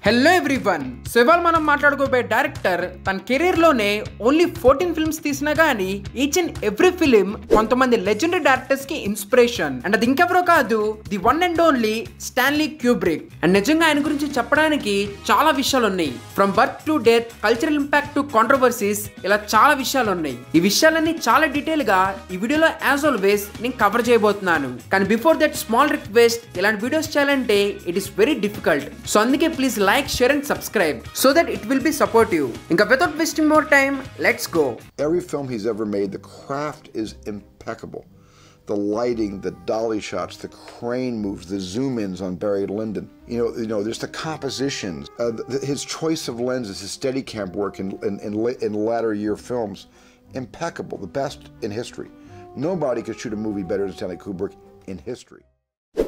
Hello everyone. So ఇవాళ మనం మాట్లాడుకోబోయే director తన కెరీర్ లోనే ఓన్లీ 14 ఫిల్మ్స్ తీసినా గానీ ఈచ్ అండ్ ఎవ్రీ ఫిలిం కొంతమంది లెజెండరీ డైరెక్టర్స్ కి ఇన్స్పిరేషన్. అండ్ అది ఇంకెవరో కాదు, the one and only Stanley Kubrick. And నిజంగా ఆయన గురించి చెప్పడానికి చాలా విషయాలు ఉన్నాయి. From birth to death, cultural impact to controversies, ఇలా చాలా విషయాలు ఉన్నాయి. ఈ విషయాలన్నీ చాలా డీటెయిల్ గా ఈ వీడియోలో యాజ్ ఆల్వేస్ నేను కవర్ చేయబోతున్నాను. కానీ బిఫోర్ దట్ స్మాల్ రిక్వెస్ట్, ఇలాంటి వీడియోస్ చేయాలంటే it is very difficult. So అందుకే please like, share and subscribe so that it will be supportive. Inka without wasting more time, let's go. Every film he's ever made, the craft is impeccable. The lighting, the dolly shots, the crane moves, the zoom-ins on Barry Lyndon. You know, there's the compositions, his choice of lenses, his Steadicam work in latter year films, impeccable, the best in history. Nobody could shoot a movie better than Stanley Kubrick in history.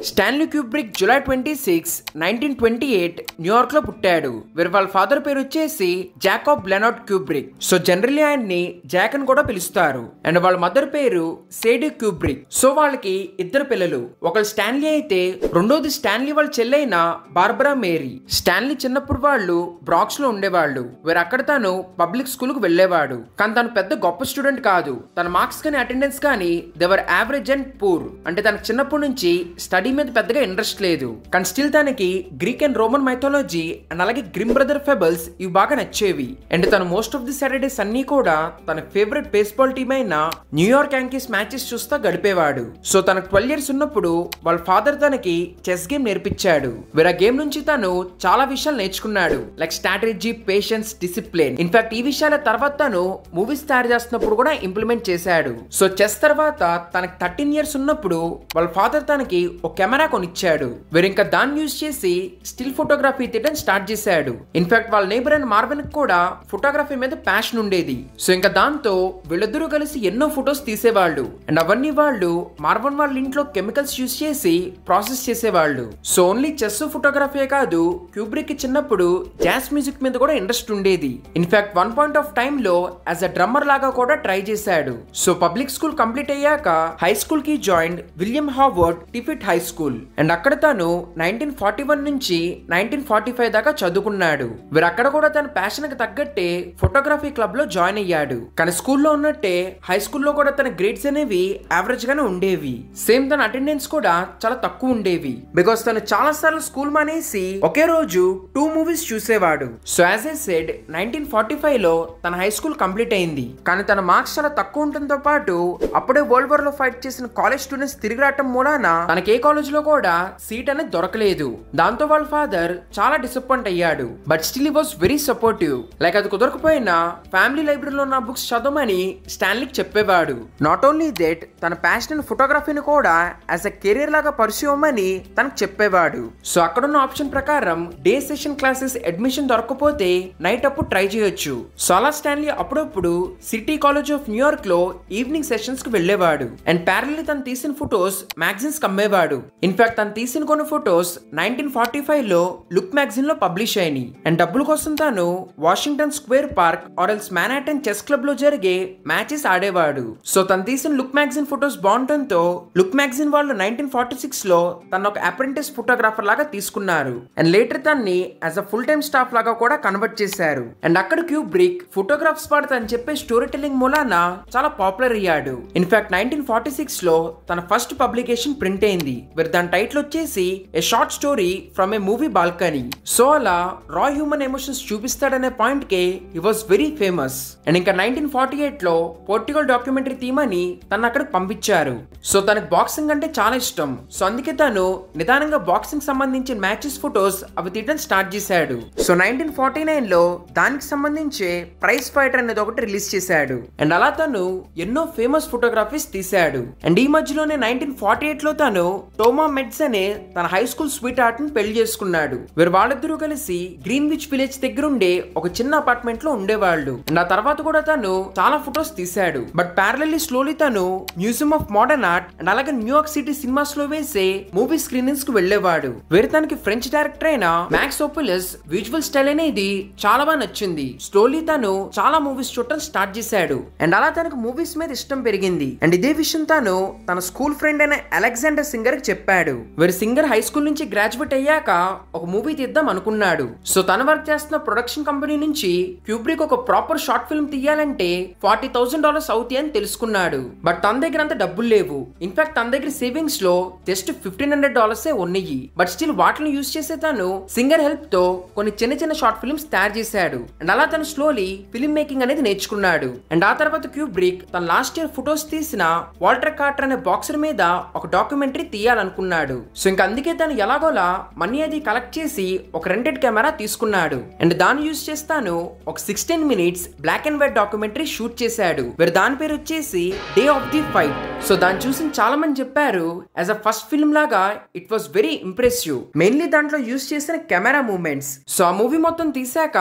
Stanley Kubrick July 26, 1928 New York లో పుట్టాడు. వీరి వాళ్ళ father పేరు వచ్చేసి Jacob Leonard Kubrick. So generally ఆయన్ని Jack అని కూడా పిలుస్తారు. అండ్ వాళ్ళ మదర్ పేరు సేడీ క్యూబ్రిక్. సో వాళ్ళకి ఇద్దరు పిల్లలు. ఒకళ్ళు స్టాన్లీ అయితే రెండోది స్టాన్లీ వాళ్ళ చెల్లైన బార్బరా మేరీ. స్టాన్లీ చిన్నప్పుడు వాళ్ళు బ్రాక్స్ లో ఉండేవాళ్ళు. వీరు అక్కడ తను పబ్లిక్ స్కూల్ కు వెళ్లేవాడు. కానీ తను పెద్ద గొప్ప స్టూడెంట్ కాదు. తన మార్క్స్ కానీ అటెండెన్స్ కానీ దేవర్ యావరేజ్ అండ్ పూర్. అంటే తనకు చిన్నప్పటి నుంచి స్టడీ మీద పెద్దగా ఇంట్రెస్ట్ లేదు. కానీ స్టిల్ తనకి Greek and Roman mythology and అలాగే గ్రిమ్ బ్రదర్ ఫెబల్స్ ఇవి బాగా నచ్చేవి. అండ్ తను మోస్ట్ ఆఫ్ ది సాటర్డేస్ అన్ని కూడా తన ఫేవరెట్ బేస్బాల్ టీమ్ అయిన న్యూయార్క్ యాంకీస్ మ్యాచెస్ చూస్తా గడిపేవాడు. సో తనకు 12 years ఉన్నప్పుడు వాళ్ళ ఫాదర్ తనకి చెస్ గేమ్ నేర్పించాడు. వీరు ఆ గేమ్ నుంచి తను చాలా విషయాలు నేర్చుకున్నాడు. Like strategy, patience, discipline. In fact ఈ విషయాల తర్వాత తను మూవీస్ తయారు చేస్తున్నప్పుడు కూడా ఇంప్లిమెంట్ చేశాడు. సో చెస్ తర్వాత తనకి 13 years ఉన్నప్పుడు వాళ్ళ ఫాదర్ తనకి ఒక కెమెరా కొనిచ్చాడు. వీరు ఇంకా దాన్ని యూజ్ చేసి స్టిల్ ఫోటోగ్రఫీ తీయడం స్టార్ట్ చేశాడు. ఇన్ఫాక్ట్ వాళ్ళ నేబర్ అయిన మార్విన్ కూడా ఫోటోగ్రఫీ మీద ప్యాషన్ ఉండేది. సో ఇంకా దాంతో వీళ్ళిద్దరూ కలిసి ఎన్నో ఫొటోస్ తీసేవాళ్ళు. అండ్ అవన్నీ వాళ్ళు మార్విన్ వాళ్ళ ఇంట్లో కెమికల్స్ యూజ్ చేసి ప్రాసెస్ చేసేవాళ్ళు. సో ఓన్లీ చెస్ ఫోటోగ్రఫీ కాదు, క్యూబ్రిక్ కి చిన్నప్పుడు జాజ్ మ్యూజిక్ మీద కూడా ఇంట్రెస్ట్ ఉండేది. In fact one point of time లో యాజ్ అ డ్రమ్మర్ లాగా కూడా ట్రై చేశాడు. సో పబ్లిక్ స్కూల్ కంప్లీట్ అయ్యాక హై స్కూల్ కి join William Harvard Taft high school. And అక్కడ తను 1941 నుంచి 1945 దాకా చదువుకున్నాడు. వీరు అక్కడ కూడా తన ప్యాషన్ కి తగ్గట్టే ఫోటోగ్రఫీ క్లబ్ లో జాయిన్ అయ్యాడు. కానీ స్కూల్లో ఉన్నట్టే హై స్కూల్లో కూడా తన గ్రేడ్స్ అనేవి యావరేజ్ గానే ఉండేవి. సేమ్ తన అటెండెన్స్ కూడా చాలా తక్కువ ఉండేవి. బికాస్ తను చాలా సార్లు స్కూల్ మానేసి ఒకే రోజు 2 movies చూసేవాడు. సో యాజ్ ఐ సెడ్ 1945 లో తన హై స్కూల్ కంప్లీట్ అయింది. కానీ తన మార్క్స్ చాలా తక్కువ ఉండటంతో పాటు అప్పుడే వరల్డ్ వార్ లో ఫైట్ చేసిన కాలేజ్ స్టూడెంట్స్ తిరిగి రావటం మూలాన తనకి ఏ కాలేజ్ లో కూడా సీట్ అనేది దొరకలేదు. దాంతో వాళ్ళ ఫాదర్ చాలా డిసప్పాయింట్ అయ్యాడు. But still he was very supportive. Like అది కుదరకపోయినా ఫ్యామిలీ లైబ్రరీలో ఉన్న బుక్స్ చదవమని స్టాన్లీకి చెప్పేవాడు. నాట్ ఓన్లీ దట్, తన ప్యాషన్ ఫోటోగ్రఫీని కూడా యాజ్ అ కెరీర్ లాగా పర్స్యూ అవ్వమని తనకు చెప్పేవాడు. సో అక్కడున్న ఆప్షన్ ప్రకారం డే సెషన్ క్లాసెస్ అడ్మిషన్ దొరకకపోతే నైట్ అప్పుడు ట్రై చేయొచ్చు. సో అలా స్టాన్లీ అప్పుడప్పుడు సిటీ కాలేజ్ ఆఫ్ న్యూయార్క్ లో ఈవినింగ్ సెషన్స్ కి వెళ్లేవాడు. అండ్ ప్యారల్లీ తను తీసిన ఫొటోస్ మ్యాగజైన్స్ అమ్మేవాడు. ఇన్ఫాక్ట్ తను తీసిన కొన్ని ఫొటోస్ 1945 లో లుక్ మ్యాగజైన్ లో పబ్లిష్ అయినాయి. అండ్ డబ్బుల కోసం తాను Washington Square Park or else Manhattan chess club లో జరిగే మ్యాచెస్ ఆడేవాడు. సో తను తీసిన లుక్ మ్యాగజైన్ ఫొటోస్ బాగుండటంతో లుక్ మ్యాగజైన్ వాళ్ళు 1946 లో తన ఒక అప్రెంటిస్ ఫోటోగ్రాఫర్ లాగా తీసుకున్నారు. అండ్ లేటర్ తన్ని as a full time staff లాగా కూడా కన్వర్ట్ చేశారు. అండ్ అక్కడ క్యూబ్రిక్ ఫోటోగ్రాఫ్స్ పాడుతా అని చెప్పే స్టోరీ టెల్లింగ్ మూలాన చాలా పాపులర్ అయ్యాడు. ఇన్ఫాక్ట్ 1946 లో తన ఫస్ట్ పబ్లికేషన్ ప్రింట్ అయింది. దాని టైటిల్ వచ్చేసి a short story from a movie balcony. So అలా రా హ్యూమన్ ఎమోషన్స్ చూపిస్తాడనే పాయింట్ కే he was very famous. And ఇంకా 1948 లో పోర్చుగల్ డాక్యుమెంటరీ థీమ్ అని తను అక్కడికి పంపించారు. సో తనకు బాక్సింగ్ అంటే చాలా ఇష్టం. సో అందుకే తను నిదానంగా బాక్సింగ్ సంబంధించిన మ్యాచెస్ ఫొటోస్ అవి తీయడం స్టార్ట్ చేశాడు. సో 1949 లో దానికి సంబంధించే ప్రైజ్ ఫైటర్ అనేది ఒకటి రిలీజ్ చేశాడు. అండ్ అలా తను ఎన్నో ఫేమస్ ఫోటోగ్రఫీస్ తీశాడు. అండ్ ఈ మధ్యలోనే 1948 లో తను టోమా మెడ్స్ అనే తన హై స్కూల్ స్వీట్ ఆర్ట్ ని పెళ్లి చేసుకున్నాడు. వీరు వాళ్ళిద్దరూ కలిసి గ్రీన్విచ్ విలేజ్ దగ్గర ఉండే ఒక చిన్న అపార్ట్మెంట్ లో ఉండేవాళ్ళు. అండ్ ఆ తర్వాత కూడా తను చాలా ఫొటోస్ తీశాడు. బట్ ప్యారలల్లీ స్లోలీ తను museum of modern art and అలాగే న్యూయార్క్ సిటీ సినిమాస్ లో వేసే మూవీ స్క్రీనింగ్స్ కు వెళ్లేవాడు. వీరు తనకి ఫ్రెంచ్ డైరెక్టర్ అయిన మ్యాక్స్ ఓపులస్ విజువల్ స్టైల్ అనేది చాలా బాగా నచ్చింది. స్లోలీ తను చాలా మూవీస్ చూడటం స్టార్ట్ చేశాడు. అండ్ అలా తనకు మూవీస్ మీద ఇష్టం పెరిగింది. అండ్ ఇదే విషయం తను తన స్కూల్ ఫ్రెండ్ అయిన అలెగ్జాండర్ సింగర్ కి చెప్పాడు. వీరి సింగర్ హై స్కూల్ నుంచి గ్రాడ్యుయేట్ అయ్యాక ఒక మూవీ తీద్దాం అనుకున్నాడు. సో తను వర్క్ చేస్తున్న ప్రొడక్షన్ కంపెనీ నుంచి క్యూబ్రిక్ ఒక ప్రాపర్ షార్ట్ ఫిల్మ్ తీయాలంటే $40,000 అవుతాయి అని తెలుసుకున్నాడు. బట్ తన దగ్గర అంత డబ్బులు లేవు. ఇన్ఫాక్ట్ తన దగ్గర సేవింగ్స్ లో జస్ట్ $1,500 ఉన్నాయి. బట్ స్టిల్ వాటిని యూజ్ చేసే తను సింగర్ హెల్ప్ తో కొన్ని చిన్న చిన్న షార్ట్ ఫిల్మ్స్ తయారు చేశాడు. అండ్ అలా తను స్లోలీ ఫిల్మ్ మేకింగ్ అనేది నేర్చుకున్నాడు. అండ్ ఆ తర్వాత క్యూబ్రిక్ తన లాస్ట్ ఇయర్ ఫొటోస్ తీసిన వాల్టర్ కార్టర్ అనే బాక్సర్ మీద ఒక డాక్యుమెంటరీ తీయాలనుకున్నాడు. సో ఇంకా అందుకే తను ఎలాగోలా మనీ అది కలెక్ట్ చేసి ఒక రెంటెడ్ కెమెరా తీసుకున్నాడు. అండ్ దాన్ని యూజ్ చేస్తాను ఒక 16 minutes black and white documentary shoot చేశాడు. మరి దాని పేరు వచ్చేసి day of the fight. So దాన్ని చూసి చాలా మంది చెప్పారు యాజ్ అ ఫస్ట్ ఫిల్మ్ లాగా it was very impressive. Mainly దాంట్లో యూజ్ చేసిన కెమెరా మూవ్మెంట్స్. సో ఆ మూవీ మొత్తం తీసాక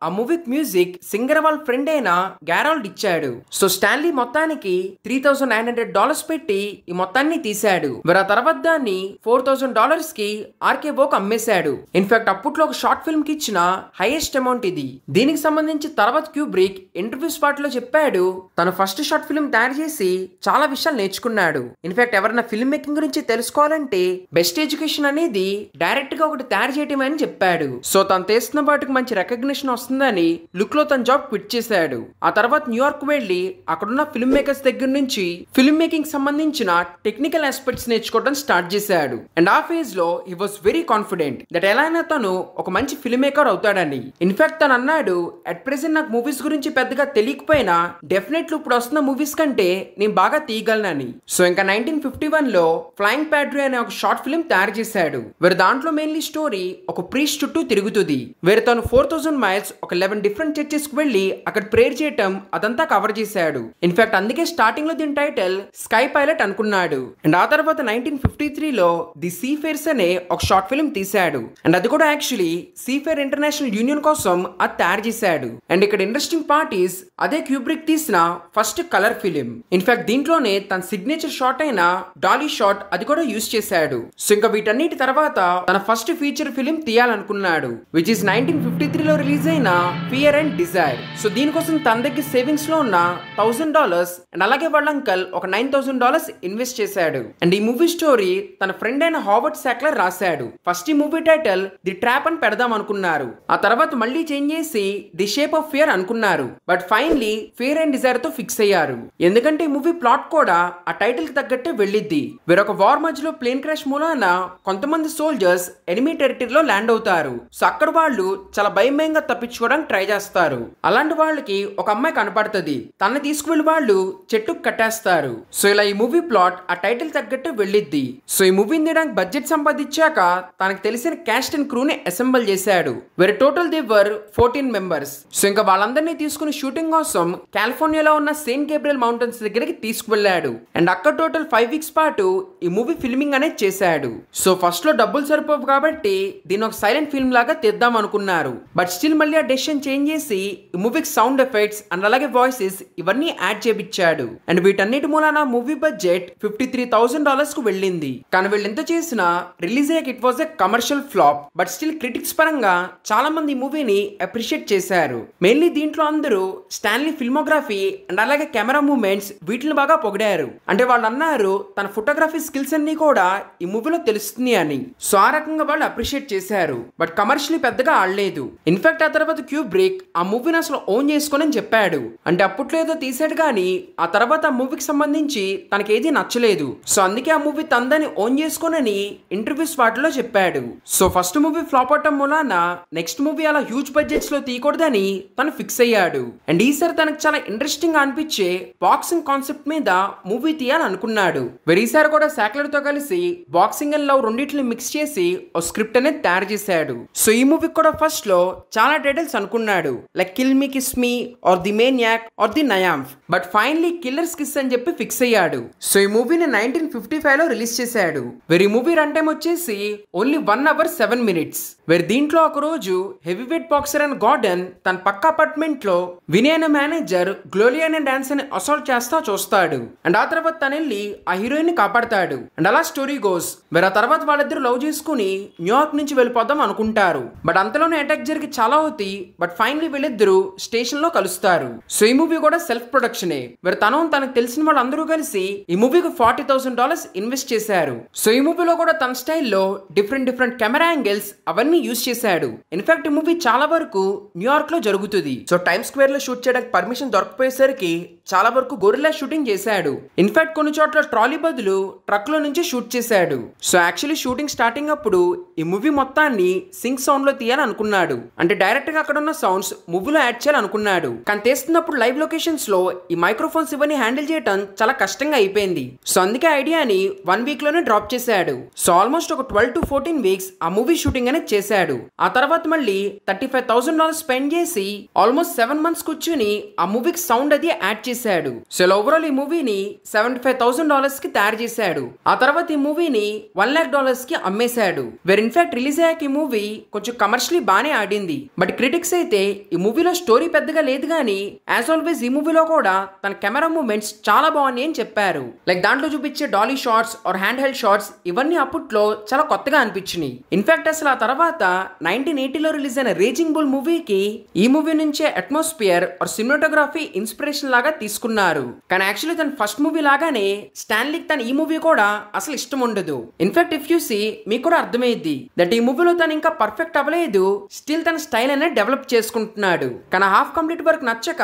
ఆ మూవీకి మ్యూజిక్ సింగర్ వాళ్ళ ఫ్రెండ్ అయిన గ్యారాల్డ్ ఇచ్చాడు. సో స్టాన్లీ మొత్తానికి $3,900 పెట్టి ఈ మొత్తాన్ని తీశాడు. మరి ఆ తర్వాత దాన్ని $4,000 కి ఆర్కే బోక్ అమ్మేశాడు. ఇన్ఫాక్ట్ అప్పట్లో ఒక షార్ట్ ఫిల్మ్ కి ఇచ్చిన హైయెస్ట్ అమౌంట్ ఇది. దీనికి సంబంధించి తర్వాత క్యూబ్రిక్ ఇంటర్వ్యూ స్పాట్ లో చెప్పాడు తను ఫస్ట్ షార్ట్ ఫిల్మ్ తయారు చేసి చాలా విషయాలు నేర్చుకున్నాడు. ఇన్ఫాక్ట్ ఎవరైనా ఫిల్మ్ మేకింగ్ గురించి తెలుసుకోవాలంటే బెస్ట్ ఎడ్యుకేషన్ అనేది డైరెక్ట్ గా ఒకటి తయారు చేయటం అని చెప్పాడు. సో తను చేస్తున్న వాటికి మంచి రికగ్నిషన్ వస్తుందని లుక్ లో తన జాబ్ క్విట్ చేశాడు. ఆ తర్వాత న్యూయార్క్ వెళ్లి అక్కడున్న ఫిల్మ్ మేకర్స్ దగ్గర నుంచి ఫిల్మ్ మేకింగ్ సంబంధించిన టెక్నికల్ ఆస్పెక్ట్స్ నేర్చుకోవడం స్టార్ట్ చేశాడు. అండ్ ఆ ఫేజ్ లో he was very confident that ఎలా అయినా తను ఒక మంచి ఫిల్మ్ మేకర్ అవుతాడని. ఇన్ఫాక్ట్ తను అన్నాడు అట్ ప్రెసెంట్ నాకు మూవీస్ గురించి పెద్దగా తెలియకపోయినా డెఫినెట్లీ ఇప్పుడు వస్తున్న మూవీస్ కంటే నేను బాగా తీయగలనని. సో ఇంకా 1951 లో ఫ్లయింగ్ ప్యాడ్రీ అనే ఒక షార్ట్ ఫిల్మ్ తయారు చేశాడు. వేరే దాంట్లో మెయిన్లీ స్టోరీ ఒక ప్రీస్ట్ చుట్టూ తిరుగుతుంది. వేరే తను 4,000 miles ఒక 11 డిఫరెంట్ చర్చెస్ కు వెళ్లి అక్కడ ప్రేయర్ చేయటం అదంతా కవర్ చేశాడు. ఇన్ఫాక్ట్ అందుకే స్టార్టింగ్ లో దీని టైటిల్ స్కై పైలట్ అనుకున్నాడు. అండ్ ఆ తర్వాత 1953 లో ది సీ ఫేర్స్ అనే ఒక షార్ట్ ఫిల్మ్ తీశాడు. అండ్ అది కూడా actually sea fare international union కోసం అది తయారు చేశాడు. అండ్ ఇక్కడ ఇంట్రెస్టింగ్ పార్ట్ ఈస్ అదే క్యూబ్రిక్ తీసిన ఫస్ట్ కలర్ ఫిలిం. ఇన్ఫాక్ట్ దీంట్లోనే తన సిగ్నేచర్ షాట్ అయిన డాలీ షాట్ అది కూడా యూజ్ చేశాడు. సో ఇంకా వీటన్నిటి తర్వాత తన ఫస్ట్ ఫీచర్ ఫిలిం తీయాలనుకున్నాడు విచ్ ఇస్ 1953 లో రిలీజ్ అయిన ఫియర్ అండ్ డిజైర్. సో దీనికోసం తన దగ్గర సేవింగ్స్ లో ఉన్న $1,000 అండ్ అలాగే వాళ్ళ అంకల్ ఒక $9,000 ఇన్వెస్ట్ చేశాడు. అండ్ ఈ మూవీ స్టోరీ తన ఫ్రెండ్ అయిన హావర్డ్ సాక్లర్ రాశాడు. ఫస్ట్ ఈ మూవీ టైటిల్ ది ట్రాప్ అని పెడదాం అనుకున్నారు. ఆ తర్వాత మళ్ళీ చేంజ్ చేసి ది షేప్ ఆఫ్ ఫియర్ అనుకున్నారు. But finally fear and Dzire తో ఫిక్స్ అయ్యారు. ఎందుకంటే ఈ మూవీ ప్లాట్ కూడా ఆ టైటిల్ కి తగ్గట్టే వెళ్ళిద్ది. వేరొక వార్ మధ్యలో ప్లేన్ క్రాష్ మూలాన కొంతమంది సోల్జర్స్ ఎనిమీ టెరిటరీలో ల్యాండ్ అవుతారు. సో అక్కడ వాళ్ళు చాలా భయంగా తప్పించుకోవడానికి ట్రై చేస్తారు. అలాంటి వాళ్ళకి ఒక అమ్మాయి కనపడుతుంది. తనని తీసుకువెళ్ళి వాళ్ళు చెట్టుకు కట్టేస్తారు. సో ఇలా ఈ మూవీ ప్లాట్ ఆ టైటిల్ తగ్గట్టు వెళ్ళిద్ది. సో ఈ మూవీని తీయడానికి బడ్జెట్ సంపాదించాక తనకు తెలిసిన క్యాస్ట్ అండ్ క్రూని అసెంబుల్ చేశాడు. వేరే total they were 14 members. So ఇంకా వాళ్ళందరినీ తీసుకుని షూటింగ్ కోసం కాలిఫోర్నియాలో ఉన్న సెయింట్ గేబ్రియల్ మౌంటైన్స్ దగ్గరికి తీసుకువెళ్ళాడు. అండ్ అక్కడ టోటల్ 5 weeks పాటు ఈ మూవీ ఫిల్మింగ్ అనేది చేశాడు. సో ఫస్ట్ లో డబ్బులు సరిపోవు కాబట్టి దీని ఒక సైలెంట్ ఫిల్మ్ లాగా తెద్దాం అనుకున్నారు. బట్ స్టిల్ మళ్ళీ ఆ డెసిషన్ చేంజ్ చేసి ఈ మూవీకి సౌండ్ ఎఫెక్ట్స్ అండ్ అలాగే వాయిసెస్ ఇవన్నీ యాడ్ చేపించాడు. అండ్ వీటన్నిటి మూలాన మూవీ బడ్జెట్ $53,000 కు వెళ్ళింది. కానీ వీళ్ళు ఎంత చేసినా రిలీజ్ అయ్యాక it was a commercial flop. But still critics పరంగా చాలా మంది ఈ మూవీని అప్రిషియేట్ చేశారు. మెయిన్లీ దీంట్లో అందరూ స్టాన్లీ ఫిల్మోగ్రఫీ అండ్ అలాగే కెమెరా మూవ్మెంట్స్ వీటిని బాగా పొగిడారు. అంటే వాళ్ళు అన్నారు తన ఫోటోగ్రఫీ స్కిల్స్ అన్ని కూడా ఈ మూవీలో తెలుస్తుంది అని. సో ఆ రకంగా వాళ్ళు అప్రిషియేట్ చేశారు. బట్ కమర్షియల్లీ పెద్దగా ఆడలేదు. ఇన్ఫాక్ట్ ఆ తర్వాత క్యూబ్రిక్ ఆ మూవీని అసలు ఓన్ చేసుకోనని చెప్పాడు. అంటే అప్పట్లో ఏదో తీసాడు కానీ ఆ తర్వాత ఆ మూవీకి సంబంధించి తనకి ఏది నచ్చలేదు. సో అందుకే ఆ మూవీ తందని ఓన్ చేసుకోనని ఇంటర్వ్యూస్ వాటిలో చెప్పాడు. సో ఫస్ట్ మూవీ ఫ్లాప్ అవటం మూలాన నెక్స్ట్ మూవీ అలా హ్యూజ్ బడ్జెట్స్ లో తీయకూడదని తను ఫిక్స్ అయ్యాడు. అండ్ ఈసారి తనకు చాలా ఇంట్రెస్టింగ్ గా అనిపించే బాక్సింగ్ కాన్సెప్ట్ మీద మూవీ తీయాలనుకున్నాడు. ఈసారి కూడా సాక్లర్ తో కలిసి బాక్సింగ్ అండ్ లవ్ రెండింటిని మిక్స్ చేసి ఒక స్క్రిప్ట్ అనేది తయారు చేశాడు. సో ఈ మూవీకి కూడా ఫస్ట్ లో చాలా టైటిల్స్ అనుకున్నాడు like kill me kiss me or the maniac or the nymph. But finally killer's kiss అని చెప్పి ఫిక్స్ అయ్యాడు. సో ఈ మూవీని 1955 లో రిలీజ్ చేశాడు. ఈ మూవీ రన్ టైం వచ్చేసి ఓన్లీ 1 hour 7 minutes. వేర్ దీంట్లో ఒక రోజు హెవీవెయిట్ బాక్సర్ అండ్ గార్డెన్ తన పక్క అపార్ట్మెంట్ లో వినయ్ అనే మేనేజర్ గ్లోరియా అనే డాన్స్ ని అసాల్ట్ చేస్తా చూస్తాడు. అండ్ ఆ తర్వాత తను వెళ్ళి ఆ హీరోయిన్ ని కాపాడతాడు. అండ్ అలా స్టోరీ గోస్. వేర్ ఆ తర్వాత వాళ్ళిద్దరు లవ్ చేసుకుని న్యూయార్క్ నుంచి వెళ్ళిపోదాం అనుకుంటారు. బట్ అంతలోనే అటాక్ జరిగి చాలా అవుతాయి. బట్ ఫైనలీ వీళ్ళిద్దరు స్టేషన్ లో కలుస్తారు. సో ఈ మూవీ కూడా సెల్ఫ్ ప్రొడక్షనే. వేర్ తనకు తెలిసిన వాళ్ళందరూ కలిసి ఈ మూవీకి $40,000 ఇన్వెస్ట్ చేశారు. సో ఈ మూవీలో కూడా తన స్టైల్లో డిఫరెంట్ కెమెరా యాంగిల్స్ అవన్నీ యూజ్ చేశాడు. ఇన్ఫాక్ట్ ఈ మూవీ చాలా వరకు న్యూయార్క్ లో జరుగుతుంది. సో టైమ్ స్క్వేర్ లో షూట్ చేయడానికి పర్మిషన్ దొరకపోయేసరికి చాలా వరకు గొరిల్లా షూటింగ్ చేశాడు. ఇన్ఫాక్ట్ కొన్ని చోట్ల ట్రాలీ బదులు ట్రక్ లో నుంచి షూట్ చేశాడు. సో యాక్చువల్లీ షూటింగ్ స్టార్టింగ్ అప్పుడు ఈ మూవీ మొత్తాన్ని సింక్ సౌండ్ లో తీయాలనుకున్నాడు. అంటే డైరెక్ట్ గా అక్కడ ఉన్న సౌండ్స్ మూవీలో యాడ్ చేయాలనుకున్నాడు. కానీ తీస్తున్నప్పుడు లైవ్ లొకేషన్స్ లో ఈ మైక్రోఫోన్స్ ఇవన్నీ హ్యాండిల్ చేయడం చాలా కష్టంగా అయిపోయింది. సో అందుకే ఐడియాని 1 వీక్ లోనే డ్రాప్ చేశాడు. సో ఆల్మోస్ట్ ఒక 12 to 14 వీక్స్ ఆ మూవీ షూటింగ్ అనేది చేశాడు. ఆ తర్వాత మళ్ళీ $35,000 స్పెండ్ చేసి ఆల్మోస్ట్ 7 months కూర్చుని ఆ మూవీకి సౌండ్ అది యాడ్ చేశాడు. సో ఓవరాల్ ఈ మూవీని $75,000 కి తయారు చేశాడు. ఆ తర్వాత ఈ మూవీని $1 lakh కి అమ్మేశాడు. వేర్ ఇన్ఫాక్ట్ రిలీజ్ అయ్యాక ఈ మూవీ కొంచెం కమర్షియలీ బానే ఆడింది. బట్ క్రిటిక్స్ అయితే ఈ మూవీలో స్టోరీ పెద్దగా లేదు గానీ యాజ్ ఆల్వేస్ ఈ మూవీలో కూడా తన కెమెరా మూవ్మెంట్స్ చాలా బాగున్నాయి అని చెప్పారు. లైక్ దాంట్లో చూపించే dolly shots or hand held shots ఇవన్నీ అప్పట్లో చాలా కొత్తగా అనిపించినాయి. ఇన్ఫాక్ట్ అసలు ఆ తర్వాత 1980లో రిలీజ్ అయిన రేజింగ్ బుల్ మూవీకి ఈ మూవీ నుంచే అట్మాస్ఫియర్ ఆర్ సినిమాటోగ్రఫీ ఇన్స్పిరేషన్ లాగా తీసుకున్నారు. కానీ యాక్చువల్లీ తన ఫస్ట్ మూవీ లాగానే స్టాన్లీకి తన ఈ మూవీ కూడా అసలు ఇష్టం ఉండదు. ఇన్ఫాక్ట్ ఇఫ్ యూ సీ మీకు కూడా అర్థమైంది దట్ ఈ మూవీలో తను ఇంకా పర్ఫెక్ట్ అవ్వలేదు. స్టిల్ తన స్టైల్ అనేది డెవలప్ చేసుకుంటున్నాడు. కానీ హాఫ్ కంప్లీట్ వర్క్ నచ్చక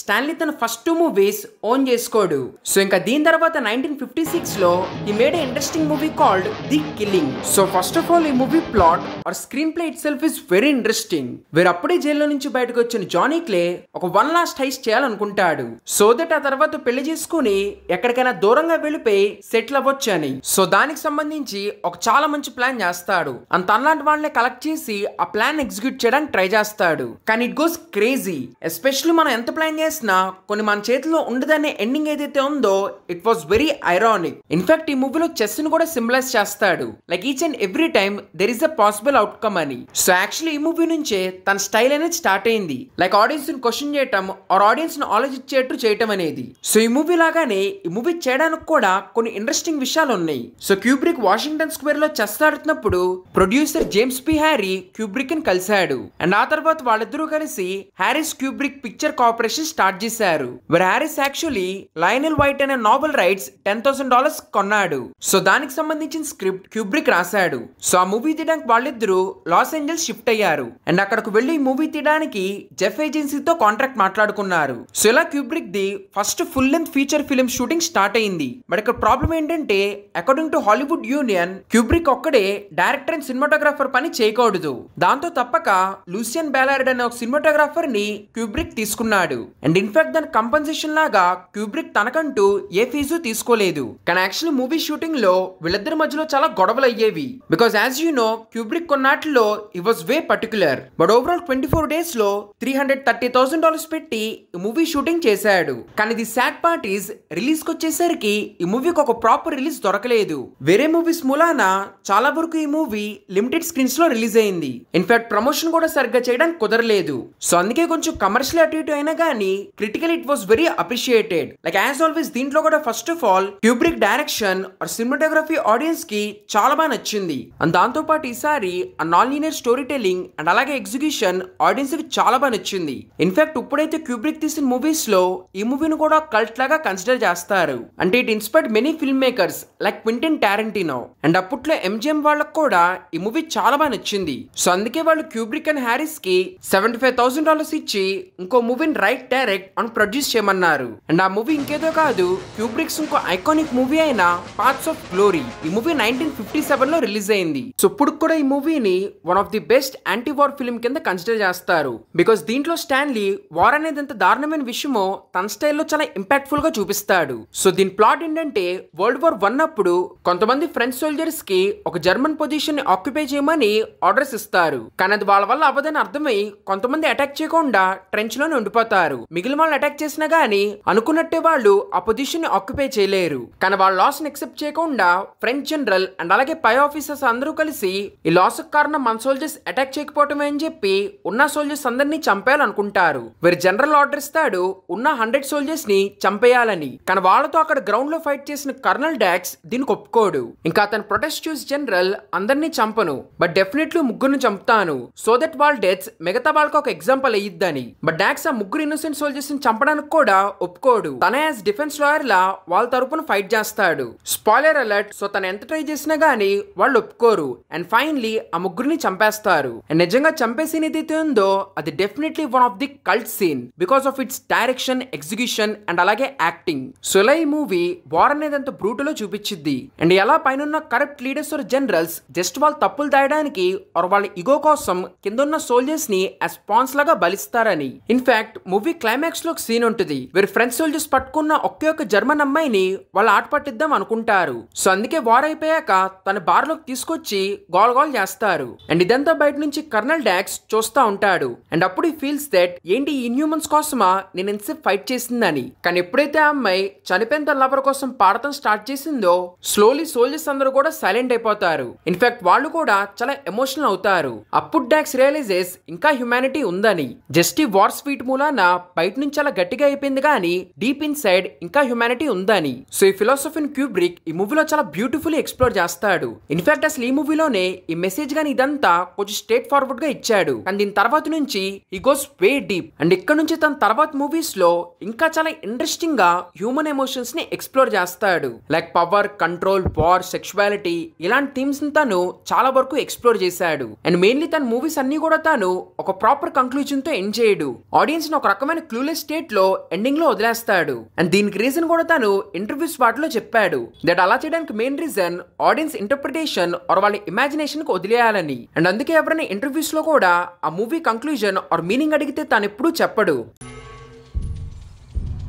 స్టాన్లీ తన ఫస్ట్ 2 మూవీస్ ఓన్ చేసుకోడు. సో ఇంకా దీని తర్వాత 1956లో he made interesting movie called the killing. So first of all ఈ movie plot or screenplay itself is very interesting. వేరే అప్పుడే జైల్లో నుంచి బయటకు వచ్చిన జానీ క్లే ఒక 1 last హైస్ట్ చేయాలనుకుంటాడు. సో దట్ ఆ తర్వాత పెళ్లి చేసుకుని ఎక్కడికైనా దూరంగా వెళ్ళిపోయి సెటిల్ అవ్వచ్చు అని. సో దానికి సంబంధించి ఒక చాలా మంచి ప్లాన్ చేస్తాడు. అంత అలాంటి వాళ్ళని కలెక్ట్ చేసి ఆ ప్లాన్ ఎగ్జిక్యూట్ చేయడానికి ట్రై చేస్తాడు. కానీ ఇట్ గోస్ క్రేజీ. ఎస్పెషల్లీ మనం ఎంత ప్లాన్ చేసినా కొన్ని మన చేతిలో ఉండదనే ఎండింగ్ ఏదైతే ఉందో it was very ironic. In fact ఈ మూవీలో చెస్ ని కూడా సింబలైజ్ చేస్తాడు. Like each and every time there is a possible outcome అని. సో యాక్చువల్లీ ఈ మూవీ నుంచే తన స్టైల్ అనేది స్టార్ట్ అయింది. లైక్ ఆడియన్స్ ని క్వశ్చన్ చేయటం ఆర్ ఆడియన్స్ ని ఆలోచించేట్టు చేయటం అనేది. సో ఈ మూవీ లాగానే ఈ మూవీ చేయడానికి కూడా కొన్ని ఇంట్రెస్టింగ్ విషయాలు ఉన్నాయి. సో క్యూబ్రిక్ వాషింగ్టన్ స్క్వేర్ లో చెస్ ఆడుతున్నప్పుడు producer James P Harry Kubrick ని కలిశాడు. అండ్ ఆ తర్వాత వాళ్ళిద్దరూ కలిసి Harris Kubrick picture corporation start చేశారు. Where Harris actually Lionel White అనే నావెల్ రైట్స్ $10,000 కొన్నాడు. సో దానికి సంబంధించిన స్క్రిప్ట్ క్యూబ్రిక్ రాశాడు. సో ఆ మూవీ తీయడానికి వాళ్ళిద్దరూ లాస్ ఏంజల్స్ షిఫ్ట్ అయ్యారు. అండ్ అక్కడికి వెళ్లి ఈ మూవీ తీయడానికి జెఫ్ ఏజెన్సీతో కాంట్రాక్ట్ మాట్లాడుకున్నారు. సో ఇలా Kubrick the first full length feature film shooting start అయింది. బట్ ఇక్కడ ప్రాబ్లం ఏంటంటే according to Hollywood union Kubrick ఒక్కడే డైరెక్టర్ అండ్ సినిమాటోగ్రాఫర్ పని చేయకూడదు. దాంతో తప్పక లూసియన్ బెలార్డ్ అనే ఒక సినిమాటోగ్రాఫర్ ని క్యూబ్రిక్ తీసుకున్నాడు. అండ్ ఇన్ఫాక్ట్ దాని కంపెన్సేషన్ లాగా క్యూబ్రిక్ తనకంటూ ఏ ఫీజు తీసుకోలేదు. కానీ యాక్చువల్లీ మూవీ షూటింగ్ లో వీళ్ళిద్దరి మధ్యలో చాలా గొడవలు అయ్యేవి. Because as you know Kubrick కొన్నాటిలో he was very particular. But overall 24 days లో $330,000 పెట్టి ఈ మూవీ షూటింగ్ చేశాడు. కానీ the sad part is release కి వచ్చేసరికి ఈ మూవీకి ఒక ప్రాపర్ రిలీజ్ దొరకలేదు. వేరే మూవీస్ మూలాన చాలా వరకు ఈ మూవీ లిమిటెడ్ స్క్రీన్స్ లో రిలీజ్ అయింది. ఇన్ఫాక్ట్ ప్రమోషన్ కూడా సరిగ్గా చేయడానికి కుదరలేదు. సో అందుకే కొంచెం కమర్షియల్ అటు ఇటు అయినా కానీ critical it was very appreciated. Like as always దీంట్లో కూడా first of all Kubrick direction are cinematography audience కి చాలా బాగా నచ్చింది. అండ్ దాంతో పాటు ఈసారి ఆ non linear story telling and అలాగే ఎగ్జిక్యూషన్ ఆడియన్స్ కి చాలా బాగా నచ్చింది. ఇన్ఫాక్ట్ ఇప్పుడైతే క్యూబ్రిక్ తీసిన మూవీస్ లో ఈ మూవీని కూడా కల్ట్ లాగా కన్సిడర్ చేస్తారు. అంటే it inspired many film makers like Quentin Tarantino. And అప్పట్లో ఎంజిఎం వాళ్ళకు కూడా ఈ మూవీ చాలా బాగా నచ్చింది. సో అందుకే వాళ్ళు క్యూబ్రిక్ అండ్ హ్యారిస్ కి $75,000 ఇచ్చి ఇంకో మూవీని రైట్ డైరెక్ట్ అండ్ ప్రొడ్యూస్ చేయమన్నారు. అండ్ ఆ మూవీ ఇంకేదో కాదు, క్యూబ్రిక్స్ ఇంకో ఐకానిక్ మూవీ అయిన పార్ట్స్ ఆఫ్ గ్లోరీ. ఈ మూవీ 1957 లో రిలీజ్ అయింది. సో ఇప్పుడు కూడా ఈ మూవీని one of the best anti war film కింద కన్సిడర్ చేస్తారు. బికాస్ దీంట్లో స్టాన్లీ వార్ అనేది ఎంత దారుణమైన విషయమో తన స్టైల్లో చాలా ఇంపాక్ట్ఫుల్ గా చూపిస్తాడు. సో దీని ప్లాట్ ఏంటంటే World War I అప్పుడు కొంతమంది ఫ్రెంచ్ సోల్జర్స్ కి ఒక జర్మన్ పొజిషన్ ని ఆక్యుపై చేయమని ఆర్డర్స్ ఇస్తారు. కానీ అది వాళ్ళ వల్ల అవ్వదని అర్థమై కొంతమంది అటాక్ చేయకుండా ట్రెంచ్ లోనే ఉండిపోతారు. మిగిలిన వాళ్ళు అటాక్ చేసినా గానీ అనుకున్నట్టే వాళ్ళు ఆ పొజిషన్ ని ఆక్యుపై చేయలేరు. కానీ వాళ్ళ లాస్ ని ఎక్సెప్ట్ చేయకుండా ఫ్రెంచ్ జనరల్ అండ్ అలాగే పై ఆఫీసర్స్ అందరూ కలిసి ఈ లాస్ కారణం కారణం మన సోల్జర్స్ అటాక్ చేయకపోవటమే అని చెప్పి ఉన్న సోల్జర్స్ అందరినీ చంపేయాలనుకుంటారు. వీరు జనరల్ ఆర్డర్ ఇస్తాడు ఉన్న 100 సోల్జర్స్ ని చంపేయాలని. కానీ వాళ్ళతో అక్కడ గ్రౌండ్ లో ఫైట్ చేసిన కర్నల్ డాక్స్ దీనికి ఒప్పుకోడు. ఇంకా అతను ప్రొటెస్ట్ చూసి జనరల్ అందరినీ చంపను, బట్ డెఫినెట్లీ ముగ్గురిని చంపుతాను సో దట్ వాళ్ళ డెత్స్ మిగతా వాళ్ళకి ఒక ఎగ్జాంపుల్ అయ్యిద్దని. బట్ డాక్స్ ఆ ముగ్గురు ఇన్నోసెంట్ సోల్జర్స్ ని చంపడానికి కూడా ఒప్పుకోడు. తనే యాజ్ డిఫెన్స్ లాయర్ లా వాళ్ళ తరపున ఫైట్ చేస్తాడు. Spoiler alert. సో తను ఎంత ట్రై చేసినా గానీ వాళ్ళు ఒప్పుకోరు. అండ్ ఫైనలీ ఆ ముగ్గురిని చంపేస్తారు. అండ్ నిజంగా చంపే సీన్ ఏదైతే ఉందో అది definitely one of the cult scene because of its direction, execution and అలాగే యాక్టింగ్. సో ఇలా ఈ మూవీ వార్ అనేది అంత బ్రూటల్ చూపించింది. అండ్ ఎలా పైన corrupt leaders or generals just వాళ్ళ తప్పులు దాయడానికి ఆర్ వాళ్ళ ఇగో కోసం కింద ఉన్న సోల్జర్స్ ని స్పాన్స్ లాగా బలిస్తారని. ఇన్ఫాక్ట్ మూవీ క్లైమాక్స్ లో ఒక సీన్ ఉంటుంది. వీరు ఫ్రెంచ్ సోల్జర్స్ పట్టుకున్న ఒకే ఒక జర్మన్ అమ్మాయిని వాళ్ళు ఆట పట్టిద్దాం అనుకుంటారు. సో అందుకే వార్ అయిపోయాక తన బార్ లోకి తీసుకొచ్చి గోల్ గోల్ చేస్తారు. అండ్ ఇదంతా బయట నుంచి కర్నల్ డాక్స్ చూస్తా ఉంటాడు. అండ్ అప్పుడు ఈ ఫీల్స్ దట్ ఏంటి ఇన్హ్యూమన్స్ కోసమా నేను ఎంతసేపు ఫైట్ చేసిందని. కానీ ఎప్పుడైతే ఆ అమ్మాయి చనిపోయిన తన లవర్ కోసం పాడటం స్టార్ట్ చేసిందో స్లోలీ సోల్జర్స్ అందరూ కూడా సైలెంట్ అయిపోతారు. ఇన్ఫాక్ట్ వాళ్ళు కూడా చాలా ఎమోషనల్ అవుతారు. అప్పుడు డాక్స్ రియలైజెస్ ఇంకా హ్యుమానిటీ ఉందని. జస్ట్ ఈ వార్ స్వీట్ మూలాన బయట నుంచి చాలా గట్టిగా అయిపోయింది కానీ డీప్ ఇన్ సైడ్ ఇంకా హ్యుమానిటీ ఉందని. సో ఈ ఫిలాసఫీని క్యూబ్రిక్ ఈ మూవీలో చాలా బ్యూటిఫుల్లీ ఎక్స్ప్లోర్ చేస్తాడు. ఇన్ఫాక్ట్ అసలు ఈ మూవీలోనే ఈ మెసేజ్ గాని ఇదంతా కొంచెం స్ట్రేట్ ఫార్వర్డ్ గా ఇచ్చాడు. అండ్ దీని తర్వాత నుంచి ఈ గోస్ వే డీప్. అండ్ ఇక్కడ నుంచి తన తర్వాత మూవీస్ లో ఇంకా చాలా ఇంట్రెస్టింగ్ గా హ్యూమన్ ఎమోషన్స్ ని ఎక్స్ప్లోర్ చేస్తాడు. Like power, control, war, sexuality ఇలాంటి థీమ్స్ ని తను చాలా వరకు ఎక్స్ప్లోర్ చేశాడు. అండ్ మెయిన్లీ తన మూవీస్ అన్ని కూడా తాను ఒక ప్రాపర్ కంక్లూజన్ తో ఎండ్ చేయడు. ఆడియన్స్ ని ఒక రకమైన క్లూలెస్ స్టేట్ లో ఎండింగ్ లో వదిలేస్తాడు. అండ్ దీనికి రీజన్ కూడా తను ఇంటర్వ్యూస్ వాటిలో చెప్పాడు దట్ అలా చేయడానికి main reason audience interpretation or వాళ్ళ ఇమాజినేషన్ కి వదిలేయాలని. అండ్ అందుకే ఎవరైనా ఇంటర్వ్యూస్ లో కూడా ఆ మూవీ కంక్లూజన్ ఆర్ మీనింగ్ అడిగితే తాను ఎప్పుడూ చెప్పడు.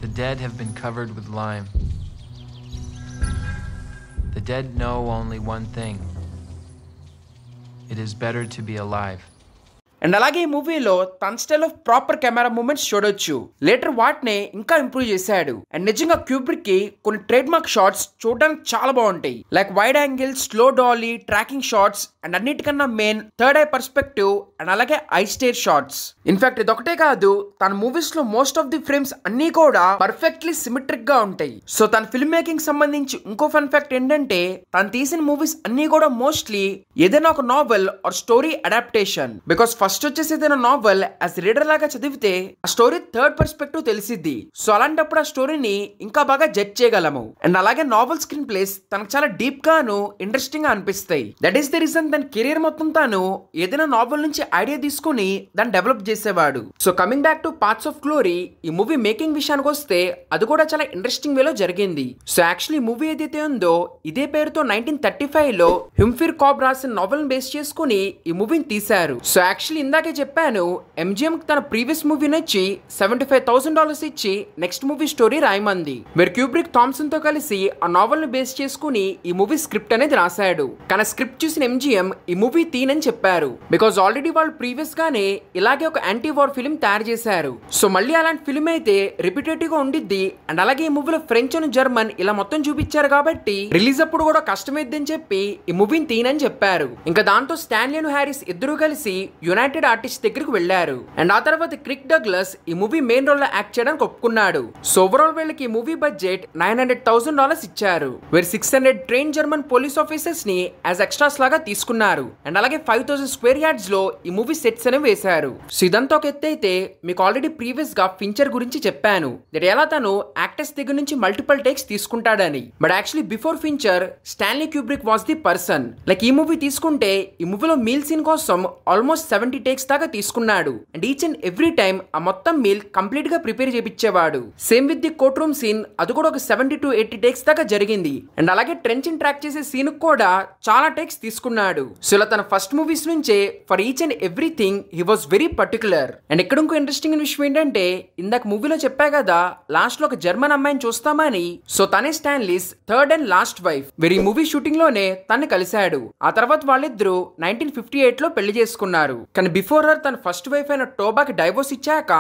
The dead have been covered with lime. The dead know only one thing. It is better to be alive. And అలాగే ఈ మూవీలో తన style of proper camera moments చూడొచ్చు. లేటర్ వాటిని ఇంకా ఇంప్రూవ్ చేశాడు. అండ్ నిజంగా క్యూబ్రిక్ కి కొన్ని ట్రేడ్ మార్క్ షాట్స్ చూడడానికి చాలా బాగుంటాయి. Like wide angle, slow dolly, tracking shots and అన్నిటికన్నా main third eye perspective and అలాగే ఐ స్టేర్ షాట్స్. ఇన్ఫాక్ట్ ఇదొకటే కాదు, తన మూవీస్ లో మోస్ట్ ఆఫ్ ది ఫ్రేమ్స్ అన్ని కూడా పర్ఫెక్ట్లీ సిమెట్రిక్ గా ఉంటాయి. సో తన ఫిల్మ్ మేకింగ్ సంబంధించి ఇంకో ఫన్ ఫ్యాక్ట్ ఏంటంటే తను తీసిన మూవీస్ అన్ని కూడా మోస్ట్లీ ఏదైనా ఒక novel or story adaptation. Because first వచ్చేసి ఏదైనా నావెల్ యాజ్ రీడర్ లాగా చదివితే ఆ స్టోరీ థర్డ్ పర్స్పెక్టివ్ తెలిసిద్ది. సో అలాంటప్పుడు ఆ స్టోరీని ఇంకా బాగా జడ్జ్ చేయగలము. అండ్ అలాగే నావెల్ స్క్రీన్ ప్లేస్ తనకు చాలా డీప్ గాను ఇంట్రెస్టింగ్ గా అనిపిస్తాయి. దట్ ఈస్ ద రీజన్ తన కెరీర్ మొత్తం తాను ఏదైనా నావెల్ నుంచి ఐడియా తీసుకుని దాన్ని డెవలప్ చేసేవాడు. So coming back to parts of glory, ఈ మూవీ మేకింగ్ విషయానికి వస్తే అది కూడా చాలా ఇంట్రెస్టింగ్ వేలో జరిగింది. సో యాక్చువల్లీ మూవీ ఏదైతే ఉందో ఇదే పేరుతో 1935 లో హ్యూమ్ఫిర్ కాబ్ రాసిన నావెల్ బేస్ చేసుకుని ఈ మూవీని తీశారు. సో యాక్చువల్లీ ఇందాకే చెప్పాను ఎంజిఎం తన ప్రీవియస్ మూవీ నుంచి $75,000 ఇచ్చి నెక్స్ట్ మూవీ స్టోరీ రాయమంది. మీరు క్యూబ్రిక్ థామ్సన్ తో కలిసి ఆ నావెల్ ని బేస్ చేసుకుని ఈ మూవీ స్క్రిప్ట్ అనేది రాశాడు. కానీ స్క్రిప్ట్ చూసిన ఎంజిఎం ఈ మూవీ తీనని చెప్పారు. బికాజ్ ఆల్రెడీ వాళ్ళు ప్రీవియస్ గానే ఇలాగే ఒక యాంటీ వార్ ఫిల్మ్ తయారు చేశారు. సో మళ్ళీ అలాంటి ఫిల్మ్ అయితే రిపిటేటివ్ గా ఉండిద్ది. అండ్ అలాగే ఈ మూవీలో ఫ్రెంచ్ అండ్ జర్మన్ ఇలా మొత్తం చూపించారు కాబట్టి రిలీజ్ అప్పుడు కూడా కష్టమైద్దని చెప్పి ఈ మూవీని తీనని చెప్పారు. ఇంకా దాంతో స్టాన్లీ అండ్ హ్యారిస్ ఇద్దరు కలిసి యునైటెడ్ ఆర్టిస్ట్ దగ్గరికి వెళ్లారు. అండ్ ఆ తర్వాత క్రిక్ డగ్లస్ ఈ మూవీ మెయిన్ రోల్ లో యాక్ట్ చేయడానికి ఒప్పుకున్నాడు. సో ఓవరాల్ వీళ్ళకి ఈ మూవీ బడ్జెట్ $900,000 ఇచ్చారు. వీరు 600 ట్రైన్ జర్మన్ పోలీస్ ఆఫీసర్స్ ని యాజ్ ఎక్స్ట్రాస్ లాగా తీసుకున్నారు. అండ్ అలాగే 5,000 స్క్వేర్ యార్డ్స్ లో ఈ మూవీ సెట్స్ అనేవి వేశారు. సో ఇదంతా ఒక ఎత్తు అయితే మీకు ఆల్రెడీ ప్రీవియస్ గా ఫించర్ గురించి చెప్పాను దట్ ఎలా తను యాక్టర్స్ దగ్గర నుంచి మల్టిపుల్ టేక్స్ తీసుకుంటాడని. But actually before Fincher Stanley Kubrick was the person. Like ఈ మూవీ తీసుకుంటే ఈ మూవీలో మీల్ సీన్ కోసం ఆల్మోస్ట్ 70 టేక్స్ దాకా తీసుకున్నాడు. And each and every time ఆ మొత్తం మీల్ కంప్లీట్ గా ప్రిపేర్ చేపించేవాడు. Same with the courtroom scene, అది కూడా ఒక 70 to 80 టేక్స్ దాకా జరిగింది. అండ్ అలాగే ట్రెంచ్ ట్రాక్ చేసే సీన్ కూడా చాలా టేక్స్ తీసుకున్నాడు. సో ఇలా తన ఫస్ట్ మూవీస్ నుంచే for each and everything he was very particular. And ఇక్కడ ఇంకో ఇంట్రెస్టింగ్ విషయం ఏంటంటే ఇందాక మూవీలో చెప్పా కదా లాస్ట్ లో ఒక జర్మన్ అమ్మాయిని చూస్తామని. సో తనే Stanley's third and last wife. వీరి మూవీ షూటింగ్ లోనే తన్ని కలిశాడు. ఆ తర్వాత వాళ్ళిద్దరూ 1958 లో పెళ్లి చేసుకున్నారు. కానీ బిఫోర్ హర్ తన ఫస్ట్ వైఫ్ అయిన టోబాకి డైవోర్స్ ఇచ్చాక